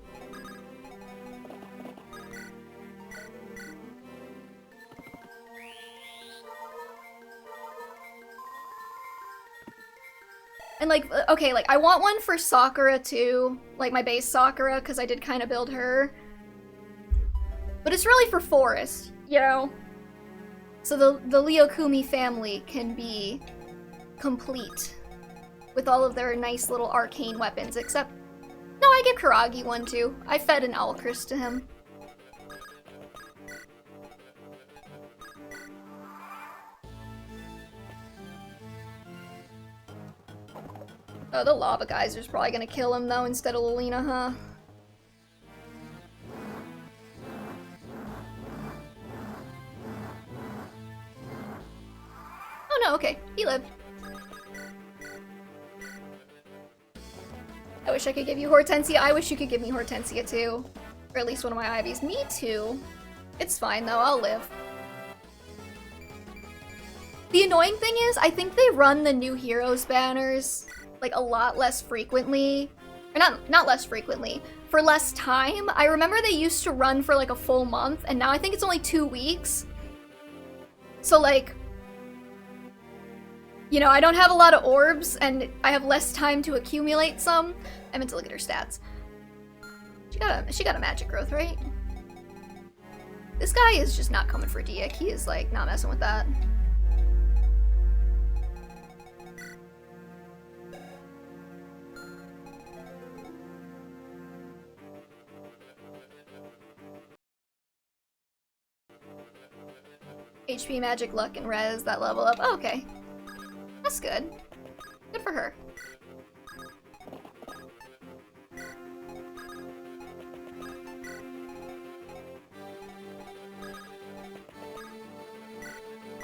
And like, okay, like I want one for Sakura too, like my base Sakura, because I did kind of build her. But it's really for Forest, you know? So the Lyokumi family can be complete with all of their nice little arcane weapons, except... No, I give Kuragi one too. I fed an Alcris to him. Oh, the lava geyser's probably gonna kill him though instead of Lilina, huh? Oh no, okay. He lived. I wish I could give you Hortensia. I wish you could give me Hortensia too. Or at least one of my Ivies. Me too. It's fine though, I'll live. The annoying thing is, I think they run the new heroes banners like a lot less frequently. Or not less frequently. For less time. I remember they used to run for like a full month, and now I think it's only 2 weeks. So like, you know, I don't have a lot of orbs, and I have less time to accumulate some. I meant to look at her stats. She got a magic growth, right? This guy is just not coming for Diak. He is, like, not messing with that. HP, magic, luck, and res, that level up. Oh, okay. That's good. Good for her.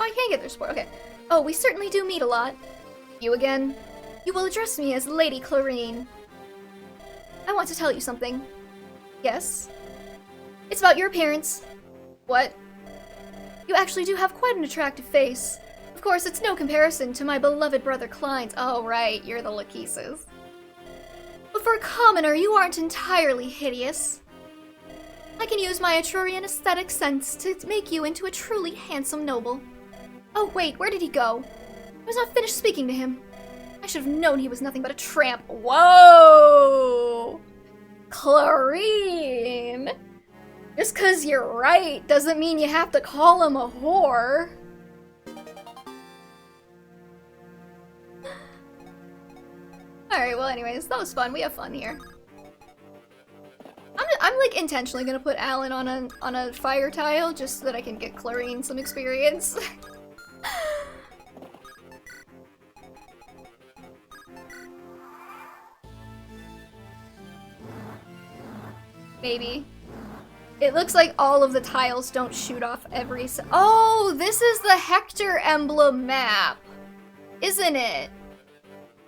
Oh, I can't get their support. Okay. Oh, we certainly do meet a lot. You again? You will address me as Lady Clarine. I want to tell you something. Yes? It's about your appearance. What? You actually do have quite an attractive face. Of course, it's no comparison to my beloved brother Klein's. Oh, right, you're the Lachesis. But for a commoner, you aren't entirely hideous. I can use my Etrurian aesthetic sense to make you into a truly handsome noble. Oh, wait, where did he go? I was not finished speaking to him. I should have known he was nothing but a tramp. Whoa! Clarine! Just because you're right doesn't mean you have to call him a whore. Alright, well anyways, that was fun. We have fun here. I'm like intentionally gonna put Alan on a fire tile just so that I can get Clarine some experience. Maybe. It looks like all of the tiles don't shoot off every Oh, this is the Hector emblem map, isn't it?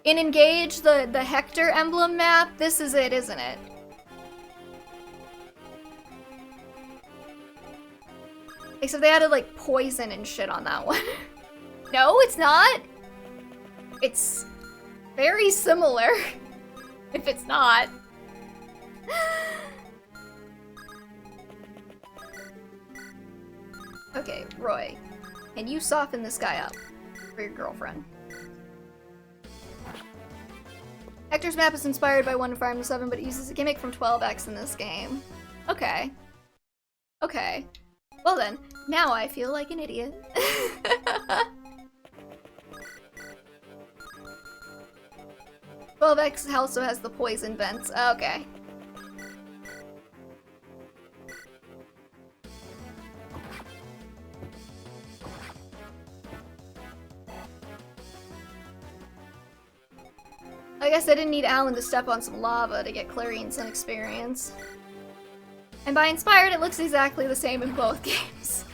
In Engage, the Hector emblem map, this is it, isn't it? Except they added like poison and shit on that one. No, it's not. It's very similar, if it's not. Okay, Roy, can you soften this guy up for your girlfriend? Vector's map is inspired by 1 Fire Emblem 7, but it uses a gimmick from 12X in this game. Okay. Okay. Well then, now I feel like an idiot. 12X also has the poison vents. Okay. I guess I didn't need Alan to step on some lava to get Clarine some experience. And by inspired, it looks exactly the same in both games.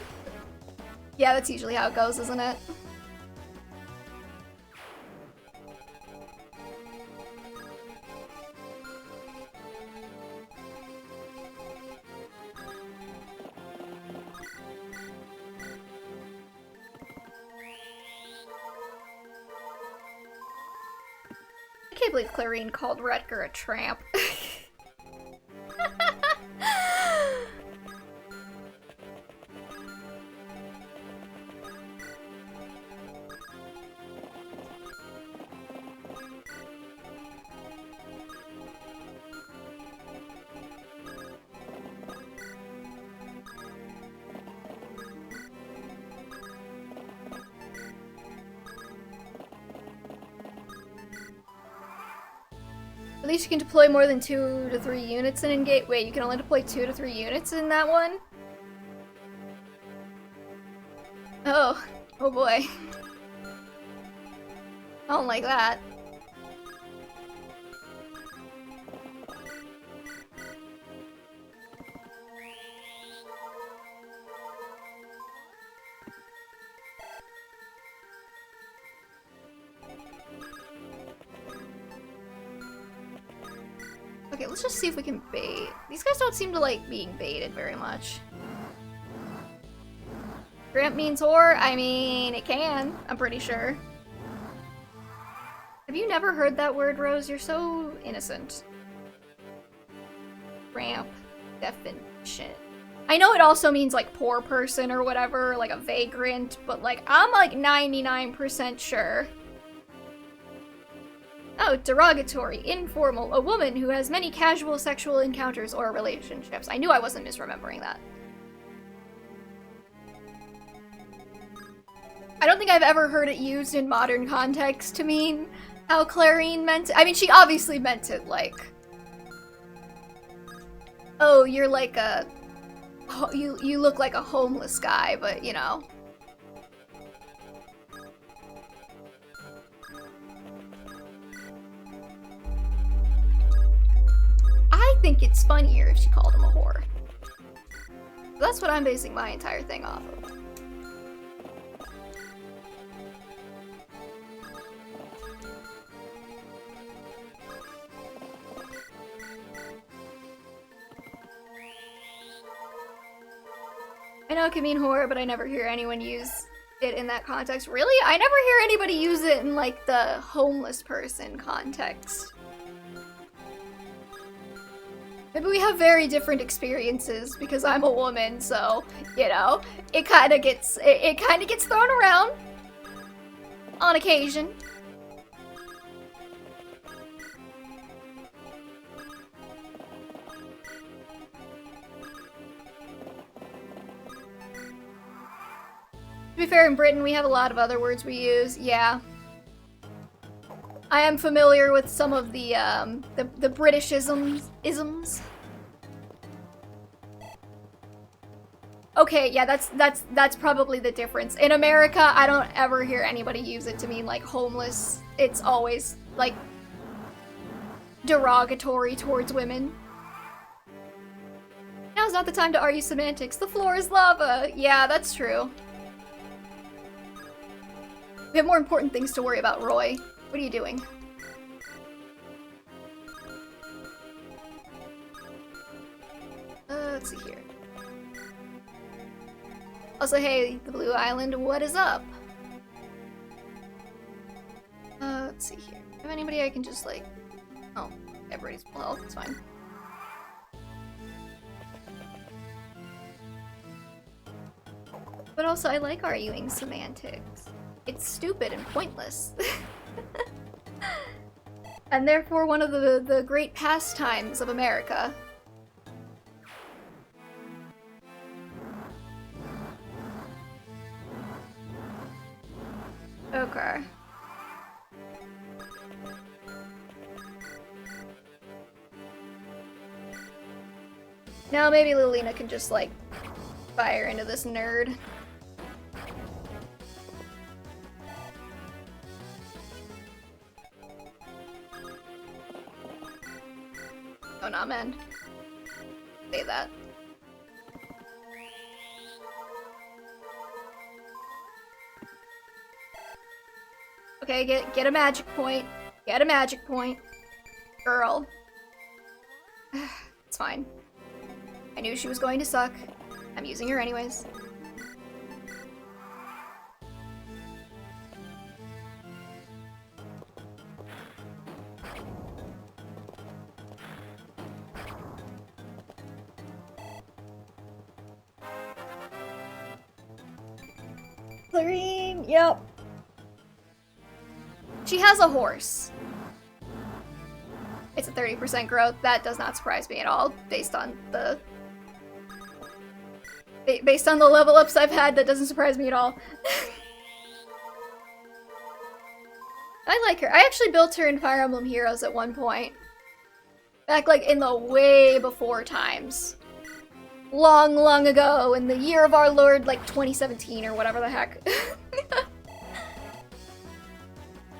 Yeah, that's usually how it goes, isn't it? I can't believe Clarine called Rutger a tramp. At least you can deploy more than 2 to 3 units in engage. Wait, you can only deploy 2 to 3 units in that one? Oh. Oh boy. I don't like that. Okay, let's just see if we can bait. These guys don't seem to like being baited very much. Tramp means whore? I mean, it can. I'm pretty sure. Have you never heard that word, Rose? You're so innocent. Tramp definition. I know it also means like poor person or whatever, like a vagrant, but like I'm like 99% sure. Oh, derogatory, informal, a woman who has many casual sexual encounters or relationships. I knew I wasn't misremembering that. I don't think I've ever heard it used in modern context to mean how Clarine meant it. I mean, she obviously meant it like, oh, you're like a, you look like a homeless guy, but you know. I think it's funnier if she called him a whore. So that's what I'm basing my entire thing off of. I know it can mean whore, but I never hear anyone use it in that context. Really? I never hear anybody use it in like the homeless person context. Maybe we have very different experiences because I'm a woman, so, you know, it kind of gets thrown around on occasion. To be fair, in Britain we have a lot of other words we use, yeah. I am familiar with some of the British isms. Okay, yeah, that's probably the difference. In America, I don't ever hear anybody use it to mean like homeless. It's always like derogatory towards women. Now's not the time to argue semantics. The floor is lava. Yeah, that's true. We have more important things to worry about, Roy. What are you doing? Let's see here. Also, hey, the Blue Island, what is up? Let's see here. Do I have anybody I can just like... Oh, everybody's full health, it's fine. But also, I like arguing semantics. It's stupid and pointless. and therefore one of the great pastimes of America. Okay. Now maybe Lilina can just, like, fire into this nerd. Oh, nah, man. Say that. Okay, get a magic point. Get a magic point. Girl. It's fine. I knew she was going to suck. I'm using her anyways. Clarine, yep. She has a horse. It's a 30% growth. That does not surprise me at all, based on the level ups I've had. That doesn't surprise me at all. I like her. I actually built her in Fire Emblem Heroes at one point. Back, like, in the way before times. Long, long ago, in the year of our Lord, like, 2017 or whatever the heck.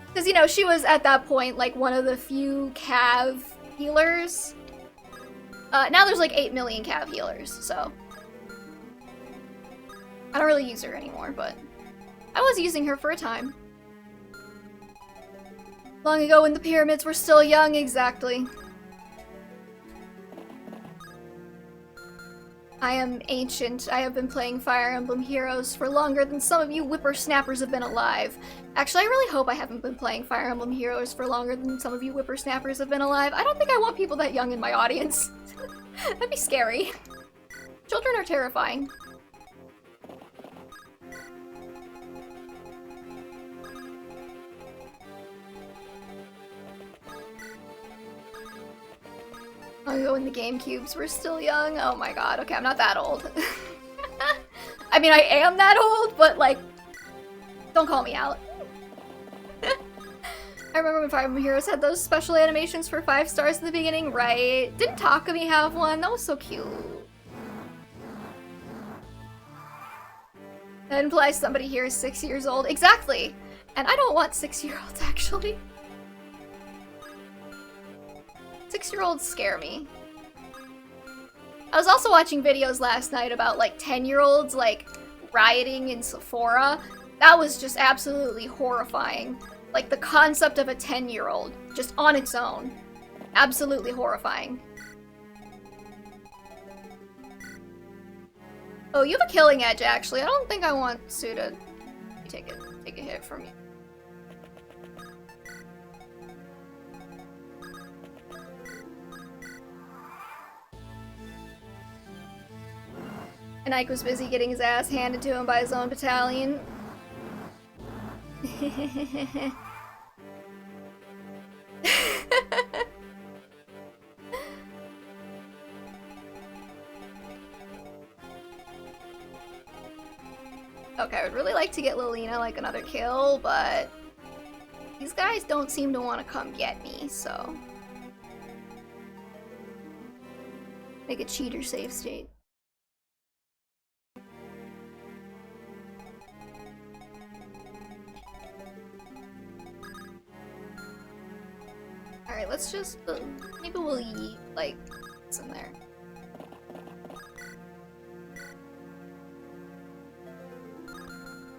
Because, you know, she was, at that point, like, one of the few Cav healers. Now there's, like, 8 million Cav healers, so... I don't really use her anymore, but... I was using her for a time. Long ago when the pyramids were still young, exactly. I am ancient. I have been playing Fire Emblem Heroes for longer than some of you whippersnappers have been alive. Actually, I really hope I haven't been playing Fire Emblem Heroes for longer than some of you whippersnappers have been alive. I don't think I want people that young in my audience. That'd be scary. Children are terrifying. Long ago when the GameCubes were still young. Oh my god, okay, I'm not that old. I mean, I am that old, but like, don't call me out. I remember when Fire Emblem Heroes had those special animations for 5 stars in the beginning, right? Didn't Takumi have one? That was so cute. That implies somebody here is 6 years old. Exactly! And I don't want 6-year-olds, actually. 6-year-olds scare me. I was also watching videos last night about, like, 10-year-olds, like, rioting in Sephora. That was just absolutely horrifying. Like, the concept of a 10-year-old, just on its own. Absolutely horrifying. Oh, you have a killing edge, actually. I don't think I want Sue to take a hit from you. And Ike was busy getting his ass handed to him by his own battalion. Okay, I would really like to get Lilina, like, another kill, but these guys don't seem to want to come get me, so... Make a cheater save state. Alright, let's just... maybe we'll eat, like, what's in there.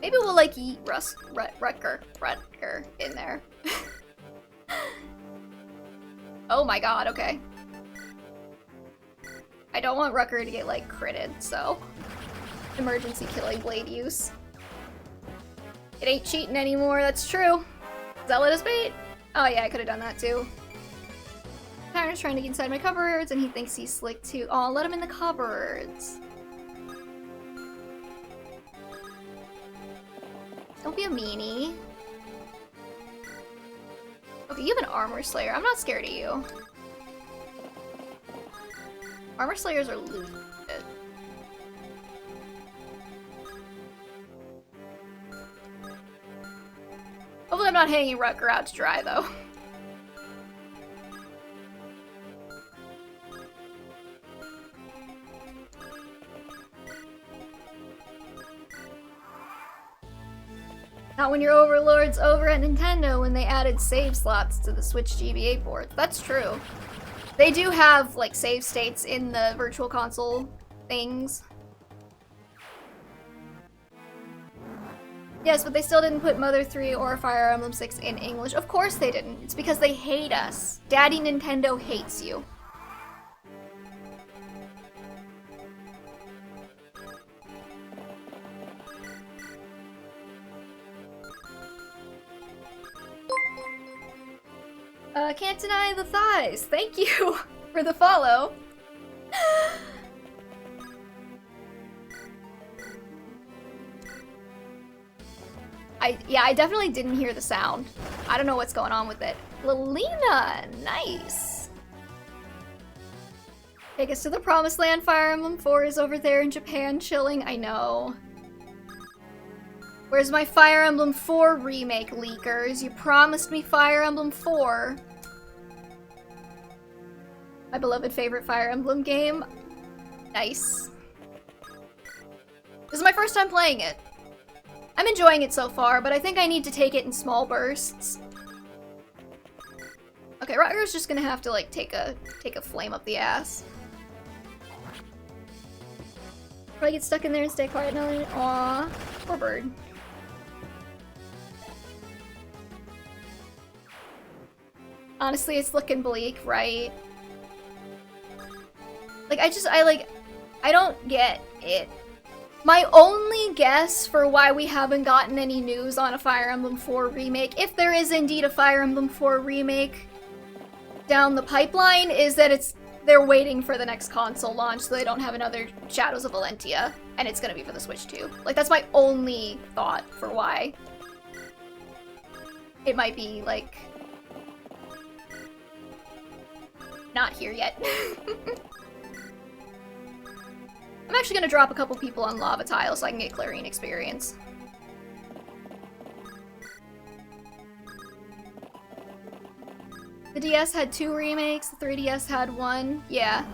Maybe we'll, like, eat Rutger in there. Oh my god, okay. I don't want Rutger to get, like, critted, so... Emergency killing blade use. It ain't cheating anymore, that's true. Zealot is bait. Oh yeah, I could've done that too. Tyler's trying to get inside my cupboards, and he thinks he's slick too. Oh, let him in the cupboards. Don't be a meanie. do you have an Armor Slayer? I'm not scared of you. Armor Slayers are loot. Hopefully I'm not hanging Rutger out to dry, though. Not when your overlord's over at Nintendo when they added save slots to the Switch GBA port. That's true. They do have, like, save states in the Virtual Console things. Yes, but they still didn't put Mother 3 or Fire Emblem 6 in English. Of course they didn't. It's because they hate us. Daddy Nintendo hates you. Can't deny the thighs. Thank you for the follow. I definitely didn't hear the sound. I don't know what's going on with it. Lelina, nice. Take us to the promised land. Fire Emblem 4 is over there in Japan chilling. I know. Where's my Fire Emblem 4 remake, leakers? You promised me Fire Emblem 4. My beloved favorite Fire Emblem game. Nice. This is my first time playing it. I'm enjoying it so far, but I think I need to take it in small bursts. Okay, Rutger's just gonna have to, like, take a flame up the ass. Probably get stuck in there and stay quiet now. Aw, poor bird. Honestly, it's looking bleak, right? Like, I don't get it. My only guess for why we haven't gotten any news on a Fire Emblem 4 remake, if there is indeed a Fire Emblem 4 remake down the pipeline, is that they're waiting for the next console launch so they don't have another Shadows of Valentia, and it's gonna be for the Switch too. Like, that's my only thought for why it might be, like, not here yet. I'm actually gonna drop a couple people on Lava Tile so I can get Clarine experience. The DS had 2 remakes, the 3DS had 1. Yeah.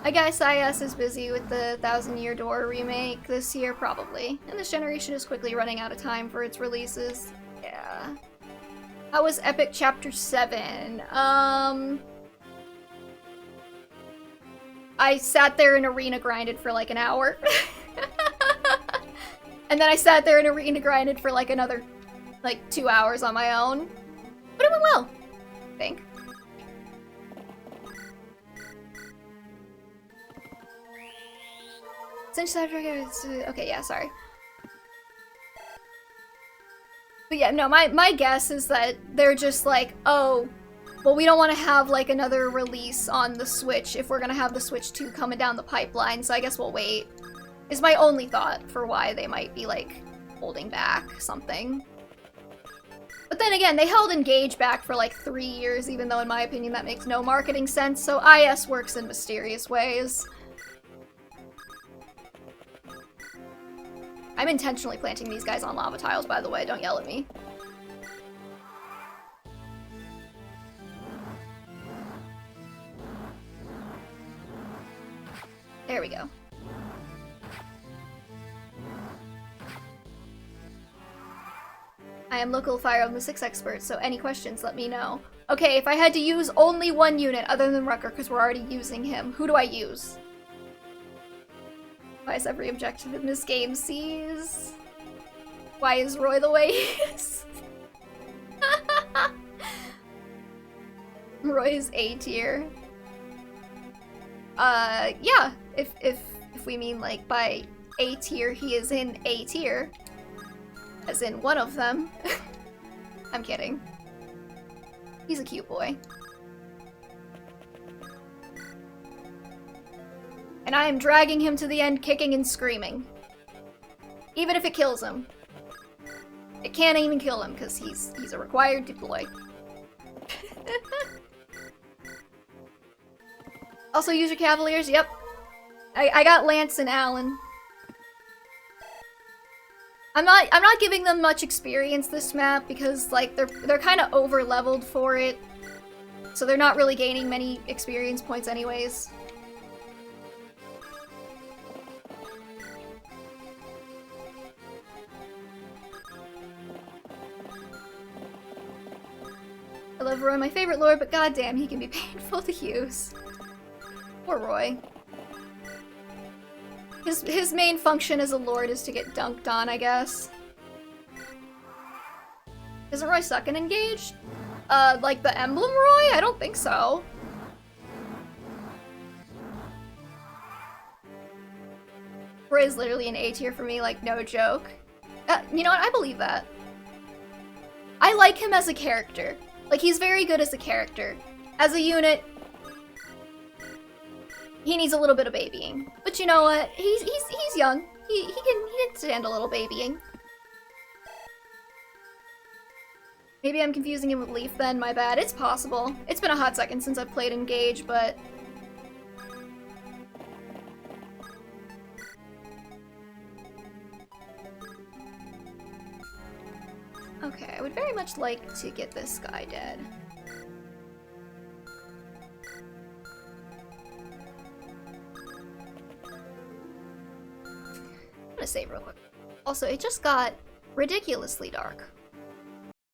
I guess IS is busy with the Thousand Year Door remake this year, probably. And this generation is quickly running out of time for its releases. Yeah. How was Epic Chapter 7? I sat there and arena grinded for like an hour. And then I sat there and arena grinded for like another, like, 2 hours on my own. But it went well, I think. Since okay, yeah, sorry. But yeah, no, my guess is that they're just like, oh, well, we don't want to have, like, another release on the Switch if we're gonna have the Switch 2 coming down the pipeline, so I guess we'll wait. Is my only thought for why they might be, like, holding back something. But then again, they held Engage back for, like, 3 years, even though in my opinion that makes no marketing sense, so IS works in mysterious ways. I'm intentionally planting these guys on lava tiles, by the way, don't yell at me. There we go. I am local Fire Emblem 6 expert, so any questions, let me know. Okay, if I had to use only one unit other than Rutger, because we're already using him, who do I use? Why is every objective in this game C's? Why is Roy the way he is? Roy is A tier. Yeah, if we mean, like, by A tier, he is in A tier. As in one of them. I'm kidding. He's a cute boy. And I am dragging him to the end, kicking and screaming. Even if it kills him. It can't even kill him, because he's a required deploy. Also use your Cavaliers, yep. I got Lance and Alan. I'm not giving them much experience this map because like they're kind of over leveled for it. So they're not really gaining many experience points anyways. I love Roy, my favorite lord, but goddamn, he can be painful to use. Poor Roy. His main function as a lord is to get dunked on, I guess. Isn't Roy second engaged? Like the Emblem Roy? I don't think so. Roy is literally an A tier for me, like, no joke. You know what? I believe that. I like him as a character. Like, he's very good as a character. As a unit, he needs a little bit of babying. But you know what? He's young. He can stand a little babying. Maybe I'm confusing him with Leaf then, my bad. It's possible. It's been a hot second since I've played Engage, but... Okay, I would very much like to get this guy dead. I'm gonna save real quick. Also, it just got ridiculously dark.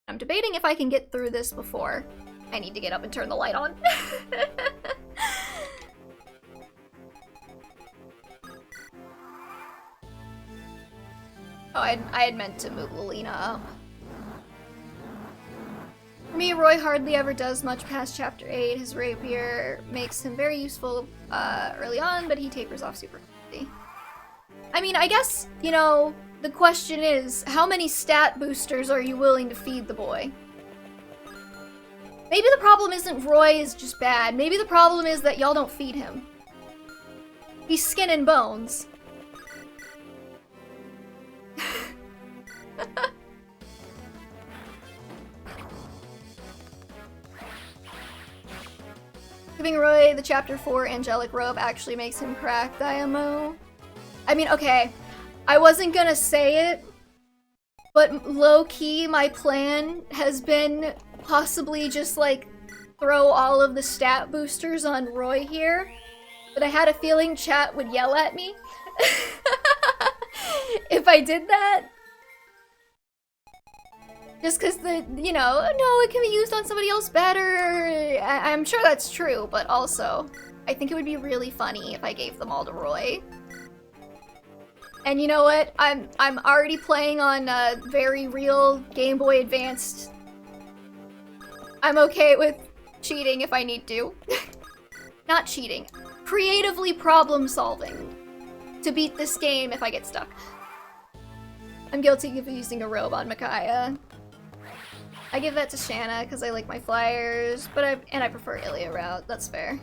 I'm debating if I can get through this before I need to get up and turn the light on. Oh, I had meant to move Lilina up. For me, Roy hardly ever does much past Chapter 8. His rapier makes him very useful early on, but he tapers off super quickly. I mean, I guess, you know, the question is, how many stat boosters are you willing to feed the boy? Maybe the problem isn't Roy is just bad. Maybe the problem is that y'all don't feed him. He's skin and bones. Giving Roy the Chapter 4 Angelic Robe actually makes him crack IMO. I mean, okay, I wasn't gonna say it, but low-key my plan has been possibly just like throw all of the stat boosters on Roy here, but I had a feeling chat would yell at me if I did that. Just because you know, no, it can be used on somebody else better. I'm sure that's true, but also, I think it would be really funny if I gave them all to Roy. And you know what? I'm already playing on very real Game Boy Advanced. I'm okay with cheating if I need to. Not cheating. Creatively problem solving to beat this game if I get stuck. I'm guilty of using a robe on Micaiah. I give that to Shanna because I like my flyers, but I prefer Ilya route. That's fair.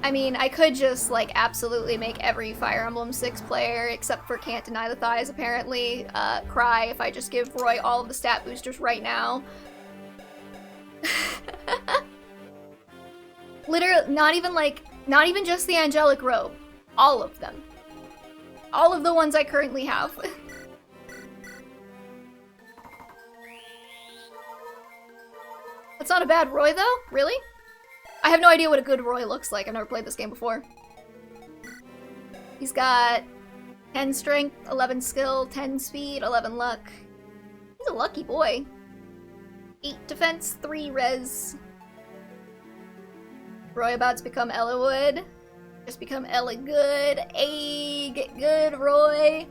I mean, I could just, like, absolutely make every Fire Emblem 6 player, except for Can't Deny the Thighs, apparently, cry if I just give Roy all of the stat boosters right now. Literally, not even just the Angelic Robe. All of them. All of the ones I currently have. That's not a bad Roy, though? Really? I have no idea what a good Roy looks like. I've never played this game before. He's got 10 strength, 11 skill, 10 speed, 11 luck. He's a lucky boy. 8 defense, 3 res. Roy about to become Ella Wood. Just become Ella Good. Ayy, get good, Roy.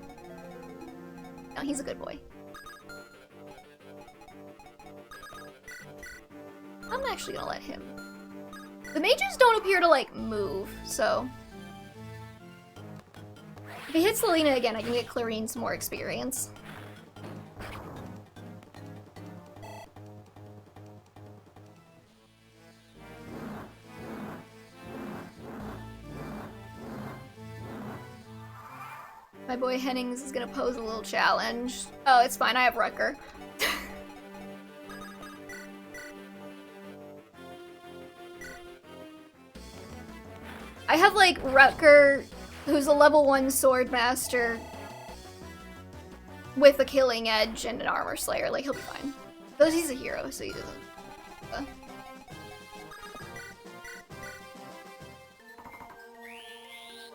No, he's a good boy. I'm actually gonna let him. The mages don't appear to, like, move, so... If he hits Lilina again, I can get Clarine some more experience. My boy Roy Hennings is gonna pose a little challenge. Oh, it's fine, I have Rutger. I have like Rutger, who's a level 1 Swordmaster with a killing edge and an armor slayer. Like, he'll be fine. Because he's a hero, so he doesn't.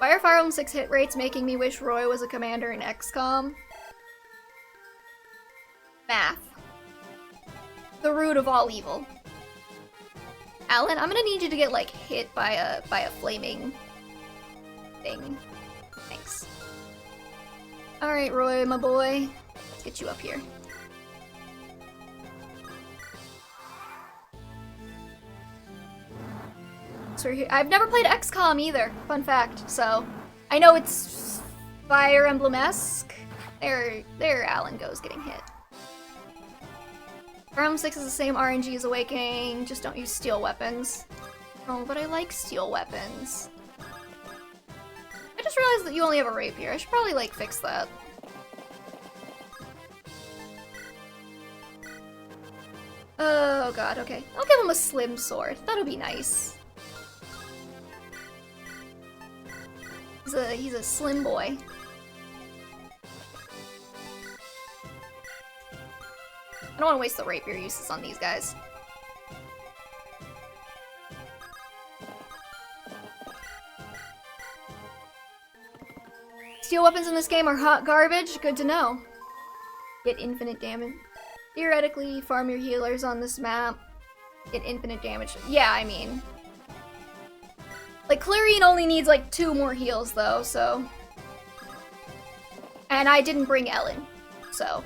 Fire Emblem 6 hit rates making me wish Roy was a commander in XCOM. Math. The root of all evil. Alan, I'm gonna need you to get like hit by a flaming thing. Thanks. Alright, Roy, my boy. Let's get you up here. So I've never played XCOM either, fun fact, so I know it's Fire Emblem-esque. There Alan goes getting hit. Fire Emblem 6 is the same RNG as Awakening, just don't use steel weapons. Oh, but I like steel weapons. I just realized that you only have a rapier. I should probably like fix that. Oh god, okay. I'll give him a slim sword. That'll be nice. He's a slim boy. I don't want to waste the rapier uses on these guys. Steel weapons in this game are hot garbage. Good to know. Get infinite damage. Theoretically, farm your healers on this map. Get infinite damage. Yeah, I mean... like, Clarine only needs, like, 2 more heals, though, so... and I didn't bring Ellen, so...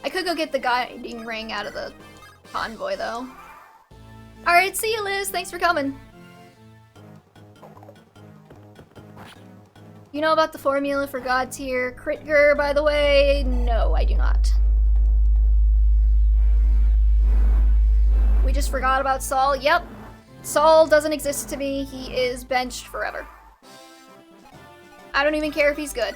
I could go get the guiding ring out of the convoy, though. Alright, see you, Liz! Thanks for coming! You know about the formula for God tier Critger, by the way? No, I do not. We just forgot about Saul. Yep. Saul doesn't exist to me. He is benched forever. I don't even care if he's good.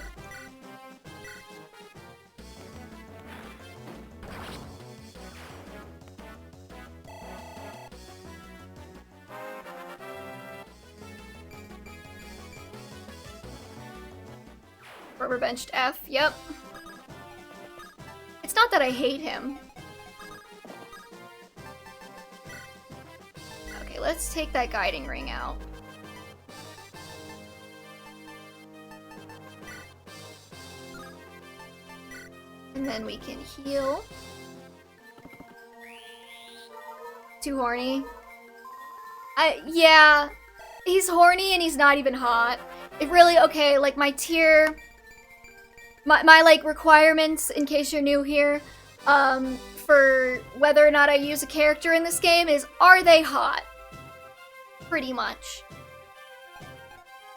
Rubber benched F, yep. It's not that I hate him. Okay, let's take that guiding ring out. And then we can heal. Too horny. Yeah. He's horny and he's not even hot. It really, okay, like my tier... My like, requirements, in case you're new here, for whether or not I use a character in this game is, are they hot? Pretty much.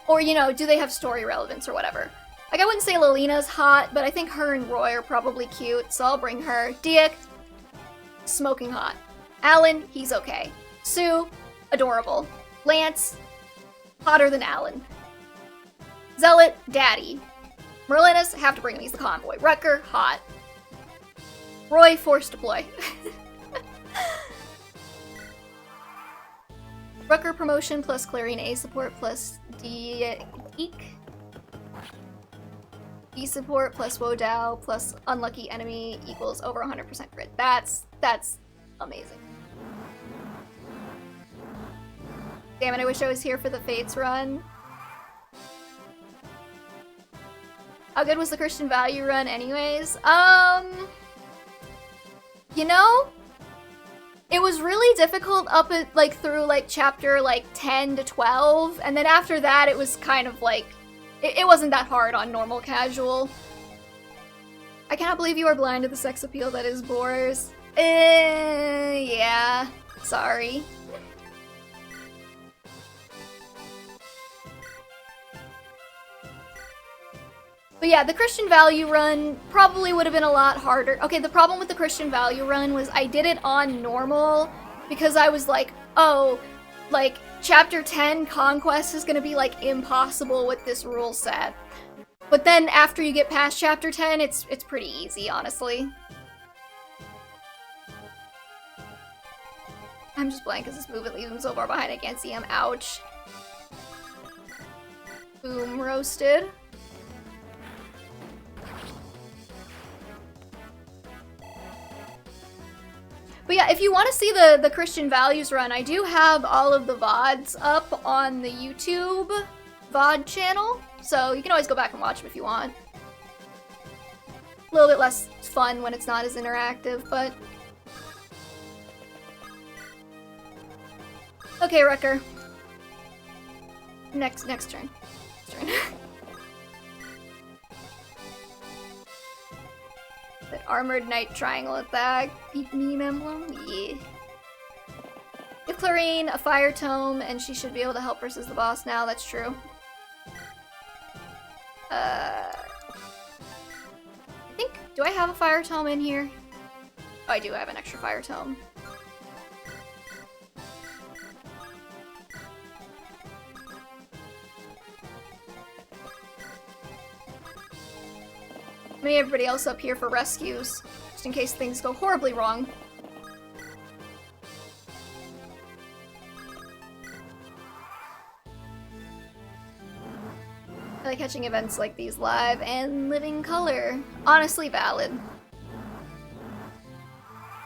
Or, you know, do they have story relevance or whatever. Like, I wouldn't say Lilina's hot, but I think her and Roy are probably cute, so I'll bring her. Diak, smoking hot. Alan, he's okay. Sue, adorable. Lance, hotter than Alan. Zealot, daddy. Merlinus, have to bring him, he's the convoy. Rutger, hot. Roy, forced deploy. Rutger promotion plus Clarine A support plus D support plus Wodao plus unlucky enemy equals over 100% crit. That's amazing. Damn it, I wish I was here for the Fates run. How good was the Christian Value run anyways? You know, it was really difficult up at, like, through, like, chapter, like, 10 to 12, and then after that it was kind of, like, it wasn't that hard on normal casual. I cannot believe you are blind to the sex appeal that is Boars. Yeah, sorry. But yeah, the Christian value run probably would have been a lot harder. Okay, the problem with the Christian value run was I did it on normal because I was like, oh, like, Chapter 10 Conquest is gonna be, like, impossible with this rule set. But then after you get past Chapter 10, it's pretty easy, honestly. I'm just blank because this movement leaves him so far behind I can't see him. Ouch. Boom, roasted. But yeah, if you want to see the Christian values run, I do have all of the VODs up on the YouTube VOD channel, so you can always go back and watch them if you want. A little bit less fun when it's not as interactive, but... Okay, Rutger. Next turn. That armored knight triangle attack. Meme emblem? Yeah. Give Clarine a fire tome and she should be able to help versus the boss now, that's true. I think, do I have a fire tome in here? Oh, I do have an extra fire tome. Maybe everybody else up here for rescues, just in case things go horribly wrong. I like catching events like these live and living color. Honestly valid.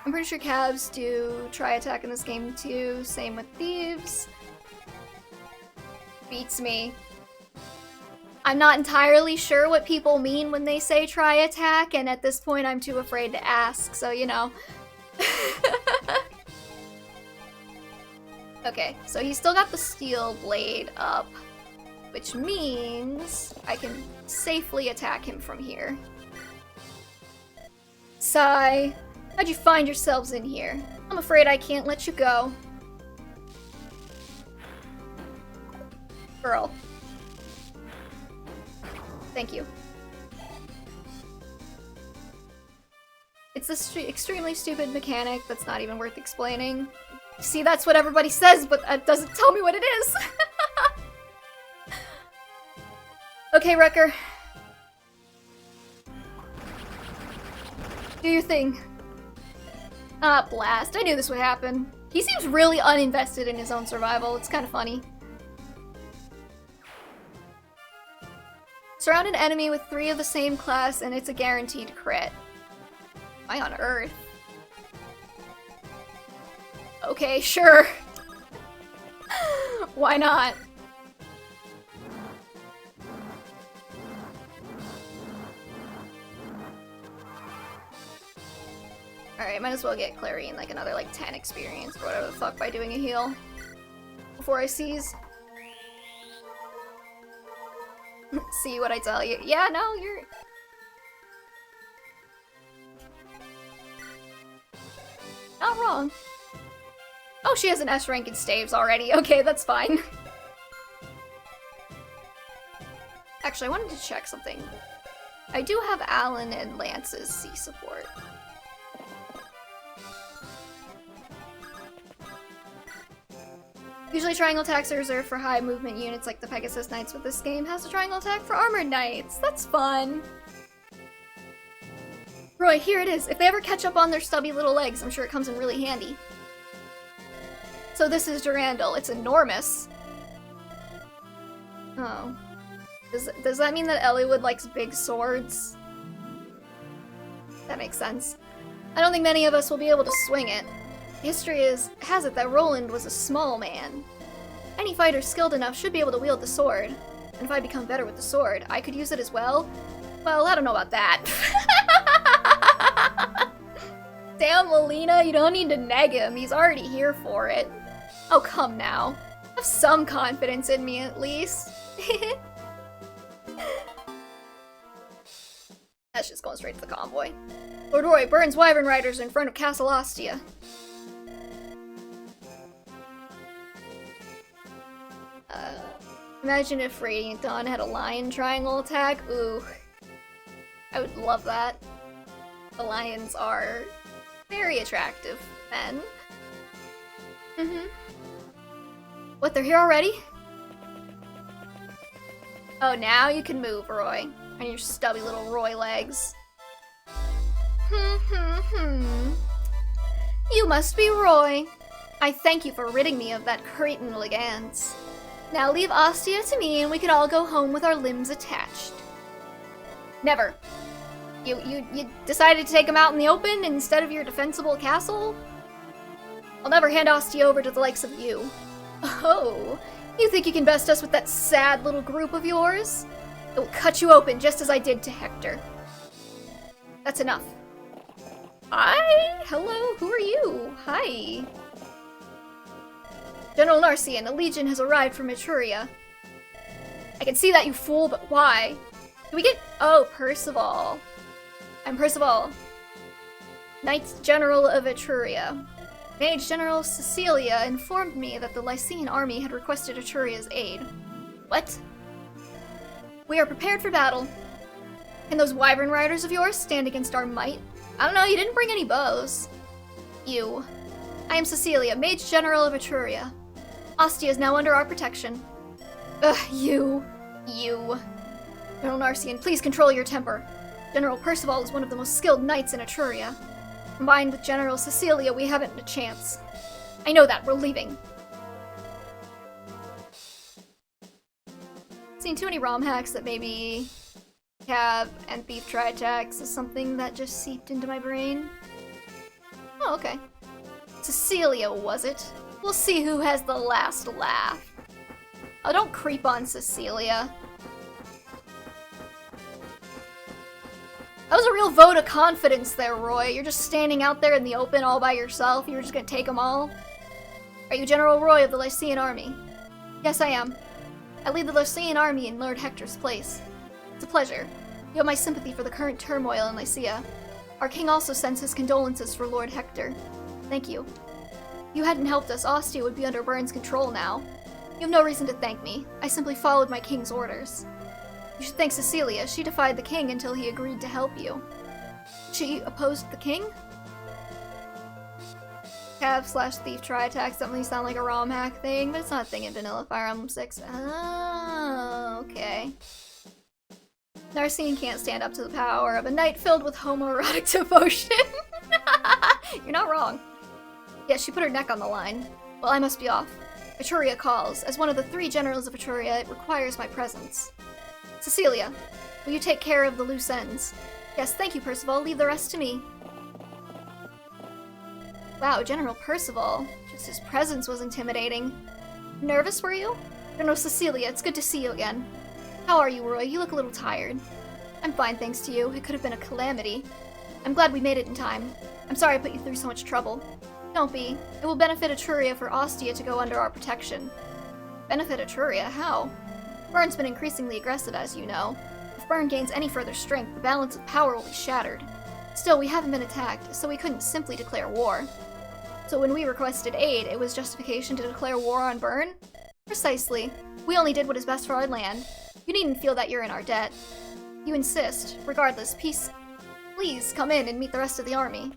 I'm pretty sure Cavs do try attack in this game too, same with Thieves. Beats me. I'm not entirely sure what people mean when they say try attack, and at this point I'm too afraid to ask, so you know. Okay, so he's still got the steel blade up, which means I can safely attack him from here. Sigh, how'd you find yourselves in here? I'm afraid I can't let you go. Girl. Thank you. It's this extremely stupid mechanic that's not even worth explaining. See, that's what everybody says, but that doesn't tell me what it is. Okay, Rutger. Do your thing. Ah, blast. I knew this would happen. He seems really uninvested in his own survival. It's kind of funny. Surround an enemy with 3 of the same class and it's a guaranteed crit. Why on earth? Okay, sure. Why not? Alright, might as well get Clarine like another like 10 experience or whatever the fuck by doing a heal. Before I seize. See what I tell you. Yeah, no, you're... not wrong. Oh, she has an S rank in staves already. Okay, that's fine. Actually, I wanted to check something. I do have Alan and Lance's C support. Usually triangle attacks are reserved for high movement units like the Pegasus Knights, but this game has a triangle attack for armored knights. That's fun. Roy, here it is. If they ever catch up on their stubby little legs, I'm sure it comes in really handy. So this is Durandal. It's enormous. Oh. Does that mean that Eliwood likes big swords? That makes sense. I don't think many of us will be able to swing it. History has it that Roland was a small man. Any fighter skilled enough should be able to wield the sword. And if I become better with the sword, I could use it as well? Well, I don't know about that. Damn, Melina, you don't need to neg him. He's already here for it. Oh, come now. Have some confidence in me, at least. That's just going straight to the convoy. Lord Roy, Burns Wyvern Riders in front of Castle Ostia. Imagine if Radiant Dawn had a lion triangle attack. Ooh. I would love that. The lions are very attractive men. What, they're here already? Oh, now you can move, Roy. On your stubby little Roy legs. You must be Roy. I thank you for ridding me of that cretin Legance. Now leave Ostia to me and we can all go home with our limbs attached. Never. You decided to take him out in the open instead of your defensible castle? I'll never hand Ostia over to the likes of you. Oh, you think you can best us with that sad little group of yours? It will cut you open just as I did to Hector. That's enough. Hi? Hello, who are you? Hi. General Narcian, a legion has arrived from Etruria. I can see that, you fool, but why? Do we get— oh, Percival. I'm Percival, Knight General of Etruria. Mage General Cecilia informed me that the Lycian army had requested Etruria's aid. What? We are prepared for battle. Can those wyvern riders of yours stand against our might? I don't know, you didn't bring any bows. You. I am Cecilia, Mage General of Etruria. Ostia is now under our protection. Ugh, you. General Narcian, please control your temper. General Percival is one of the most skilled knights in Etruria. Combined with General Cecilia, we haven't a chance. I know that, we're leaving. Seen too many ROM hacks that maybe cab and thief try attacks is something that just seeped into my brain. Oh, okay. Cecilia, was it? We'll see who has the last laugh. Oh, don't creep on Cecilia. That was a real vote of confidence there, Roy. You're just standing out there in the open all by yourself. You're just gonna take them all? Are you General Roy of the Lycian army? Yes, I am. I lead the Lycian army in Lord Hector's place. It's a pleasure. You have my sympathy for the current turmoil in Lycia. Our king also sends his condolences for Lord Hector. Thank you. If you hadn't helped us, Ostia would be under Byrne's control now. You have no reason to thank me. I simply followed my king's orders. You should thank Cecilia. She defied the king until he agreed to help you. She opposed the king? Cav/thief try attacks definitely sound like a ROM hack thing, but it's not a thing in Vanilla Fire Emblem 6. Oh, okay. Narcian can't stand up to the power of a knight filled with homoerotic devotion. You're not wrong. Yes, she put her neck on the line. Well, I must be off. Etruria calls. As one of the 3 generals of Etruria, it requires my presence. Cecilia, will you take care of the loose ends? Yes, thank you, Percival. Leave the rest to me. Wow, General Percival. Just his presence was intimidating. Nervous, were you? General Cecilia, it's good to see you again. How are you, Roy? You look a little tired. I'm fine, thanks to you. It could have been a calamity. I'm glad we made it in time. I'm sorry I put you through so much trouble. Don't be. It will benefit Etruria for Ostia to go under our protection. Benefit Etruria? How? Byrne's been increasingly aggressive, as you know. If Byrne gains any further strength, the balance of power will be shattered. Still, we haven't been attacked, so we couldn't simply declare war. So when we requested aid, it was justification to declare war on Byrne? Precisely. We only did what is best for our land. You needn't feel that you're in our debt. You insist. Regardless, please come in and meet the rest of the army.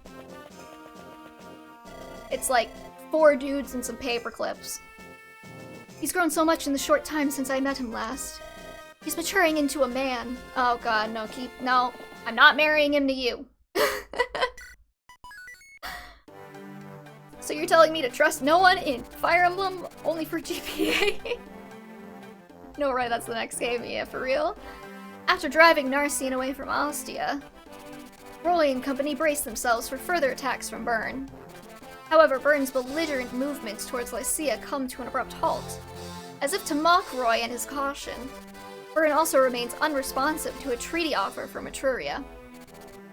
It's like 4 dudes and some paper clips. He's grown so much in the short time since I met him last. He's maturing into a man. Oh god, no, I'm not marrying him to you. So you're telling me to trust no one in Fire Emblem, only for GBA? No, right, that's the next game, yeah, for real. After driving Narcian away from Ostia, Roy and company braced themselves for further attacks from Byrne. However, Byrne's belligerent movements towards Lycia come to an abrupt halt. As if to mock Roy and his caution, Byrne also remains unresponsive to a treaty offer from Etruria.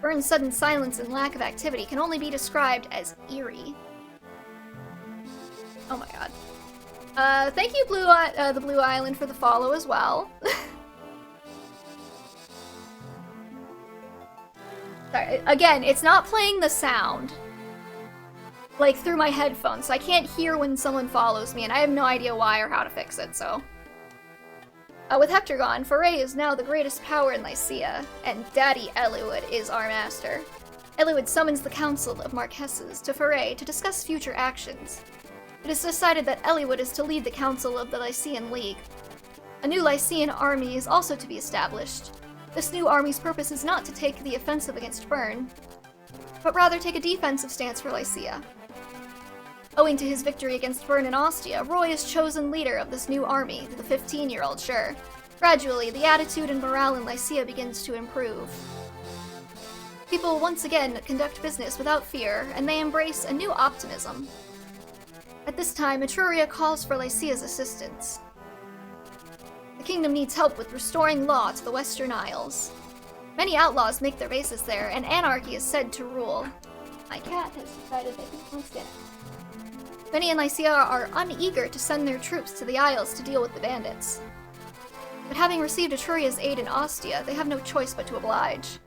Byrne's sudden silence and lack of activity can only be described as eerie. Oh my god. Thank you, the Blue Island, for the follow as well. Sorry, again, it's not playing the sound, like, through my headphones, so I can't hear when someone follows me, and I have no idea why or how to fix it, so. With Hector gone, Foray is now the greatest power in Lycia, and Daddy Eliwood is our master. Eliwood summons the Council of Marquesses to Foray to discuss future actions. It is decided that Eliwood is to lead the Council of the Lycian League. A new Lycian army is also to be established. This new army's purpose is not to take the offensive against Bern, but rather take a defensive stance for Lycia. Owing to his victory against Bern and Ostia, Roy is chosen leader of this new army, the 15-year-old Sure. Gradually, the attitude and morale in Lycia begins to improve. People once again conduct business without fear, and they embrace a new optimism. At this time, Etruria calls for Lycia's assistance. The kingdom needs help with restoring law to the Western Isles. Many outlaws make their bases there, and anarchy is said to rule. My cat has decided that he wants it. Many in Lycia are uneager to send their troops to the Isles to deal with the bandits. But having received Etruria's aid in Ostia, they have no choice but to oblige.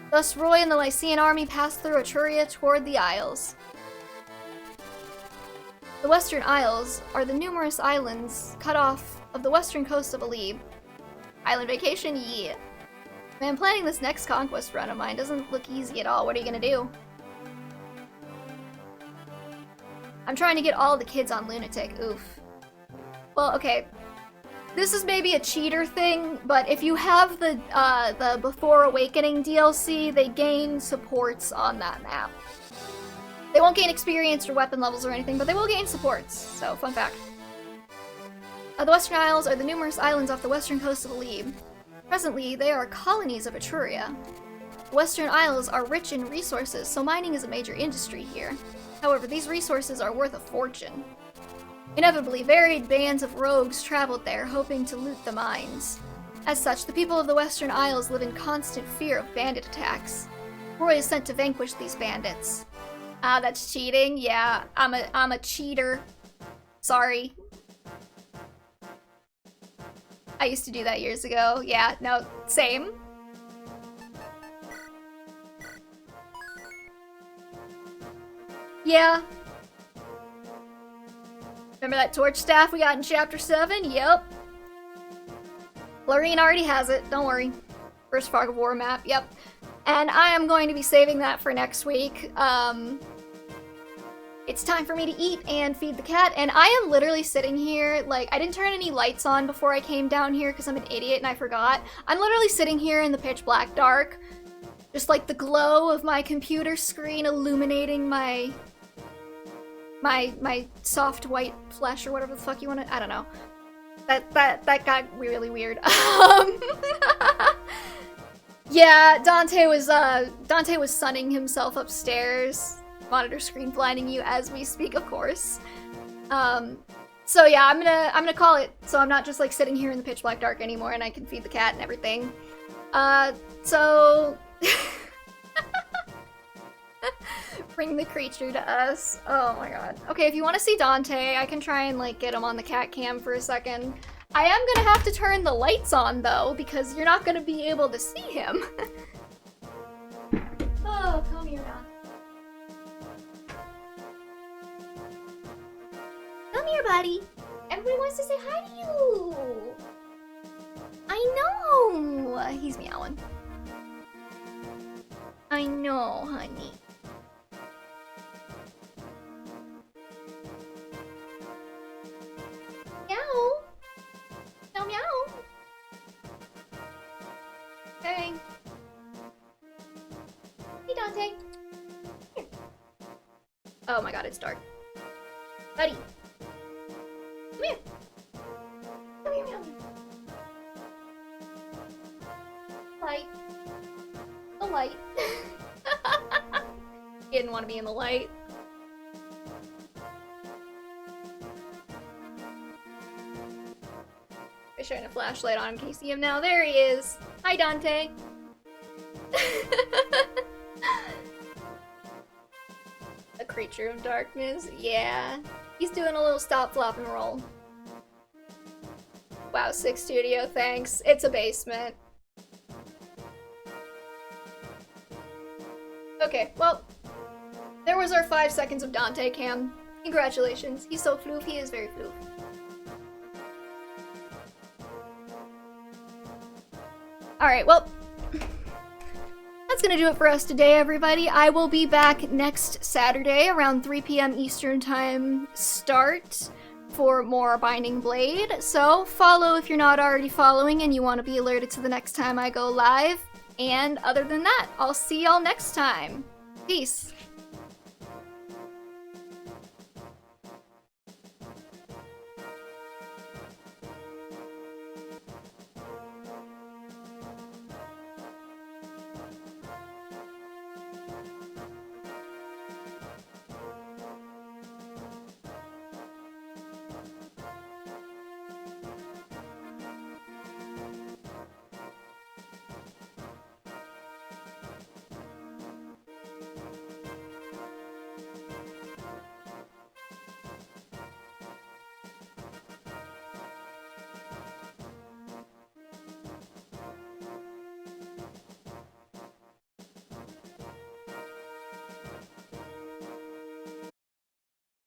Thus, Roy and the Lycian army pass through Etruria toward the Isles. The Western Isles are the numerous islands cut off of the western coast of Alib. Island vacation? Yeah. Man, planning this next conquest run of mine doesn't look easy at all. What are you gonna do? I'm trying to get all the kids on Lunatic. Oof. Well, okay. This is maybe a cheater thing, but if you have the Before Awakening DLC, they gain supports on that map. They won't gain experience or weapon levels or anything, but they will gain supports. So, fun fact. The Western Isles are the numerous islands off the western coast of Alib. Presently, they are colonies of Etruria. The Western Isles are rich in resources, so mining is a major industry here. However, these resources are worth a fortune. Inevitably, varied bands of rogues traveled there, hoping to loot the mines. As such, the people of the Western Isles live in constant fear of bandit attacks. Roy is sent to vanquish these bandits. Ah, that's cheating? Yeah, I'm a cheater. Sorry. I used to do that years ago. Yeah, no, same. Yeah. Remember that torch staff we got in Chapter 7? Yep. Lorene already has it, don't worry. First Fog of War map, yep. And I am going to be saving that for next week. It's time for me to eat and feed the cat, and I am literally sitting here, like, I didn't turn any lights on before I came down here because I'm an idiot and I forgot. I'm literally sitting here in the pitch black dark, just like the glow of my computer screen illuminating my soft white flesh or whatever the fuck you want to, I don't know. That got really weird. Yeah, Dante was sunning himself upstairs. Monitor screen blinding you as we speak, of course. So yeah, I'm gonna call it so I'm not just like sitting here in the pitch black dark anymore and I can feed the cat and everything. So bring the creature to us. Oh my god. Okay, if you want to see Dante, I can try and like get him on the cat cam for a second. I am gonna have to turn the lights on though, because you're not gonna be able to see him. Oh, come here now. Come here, buddy. Everybody wants to say hi to you. I know. He's meowing. I know, honey. Meow. Meow, meow. Hey. Hey, Dante. Here. Oh my god, it's dark. Buddy. Come here. Come here, meow. Light. The light. He didn't want to be in the light. I shine a flashlight on him. Can you see him now? There he is. Hi, Dante. A creature of darkness. Yeah. He's doing a little stop, flop, and roll. Wow, 6 Studio, thanks. It's a basement. Okay, well, there was our 5 seconds of Dante cam. Congratulations. He's so floof. He is very floof. Alright, well, that's gonna do it for us today, everybody. I will be back next Saturday around 3 p.m. Eastern Time start for more Binding Blade. So follow if you're not already following and you want to be alerted to the next time I go live. And other than that, I'll see y'all next time. Peace.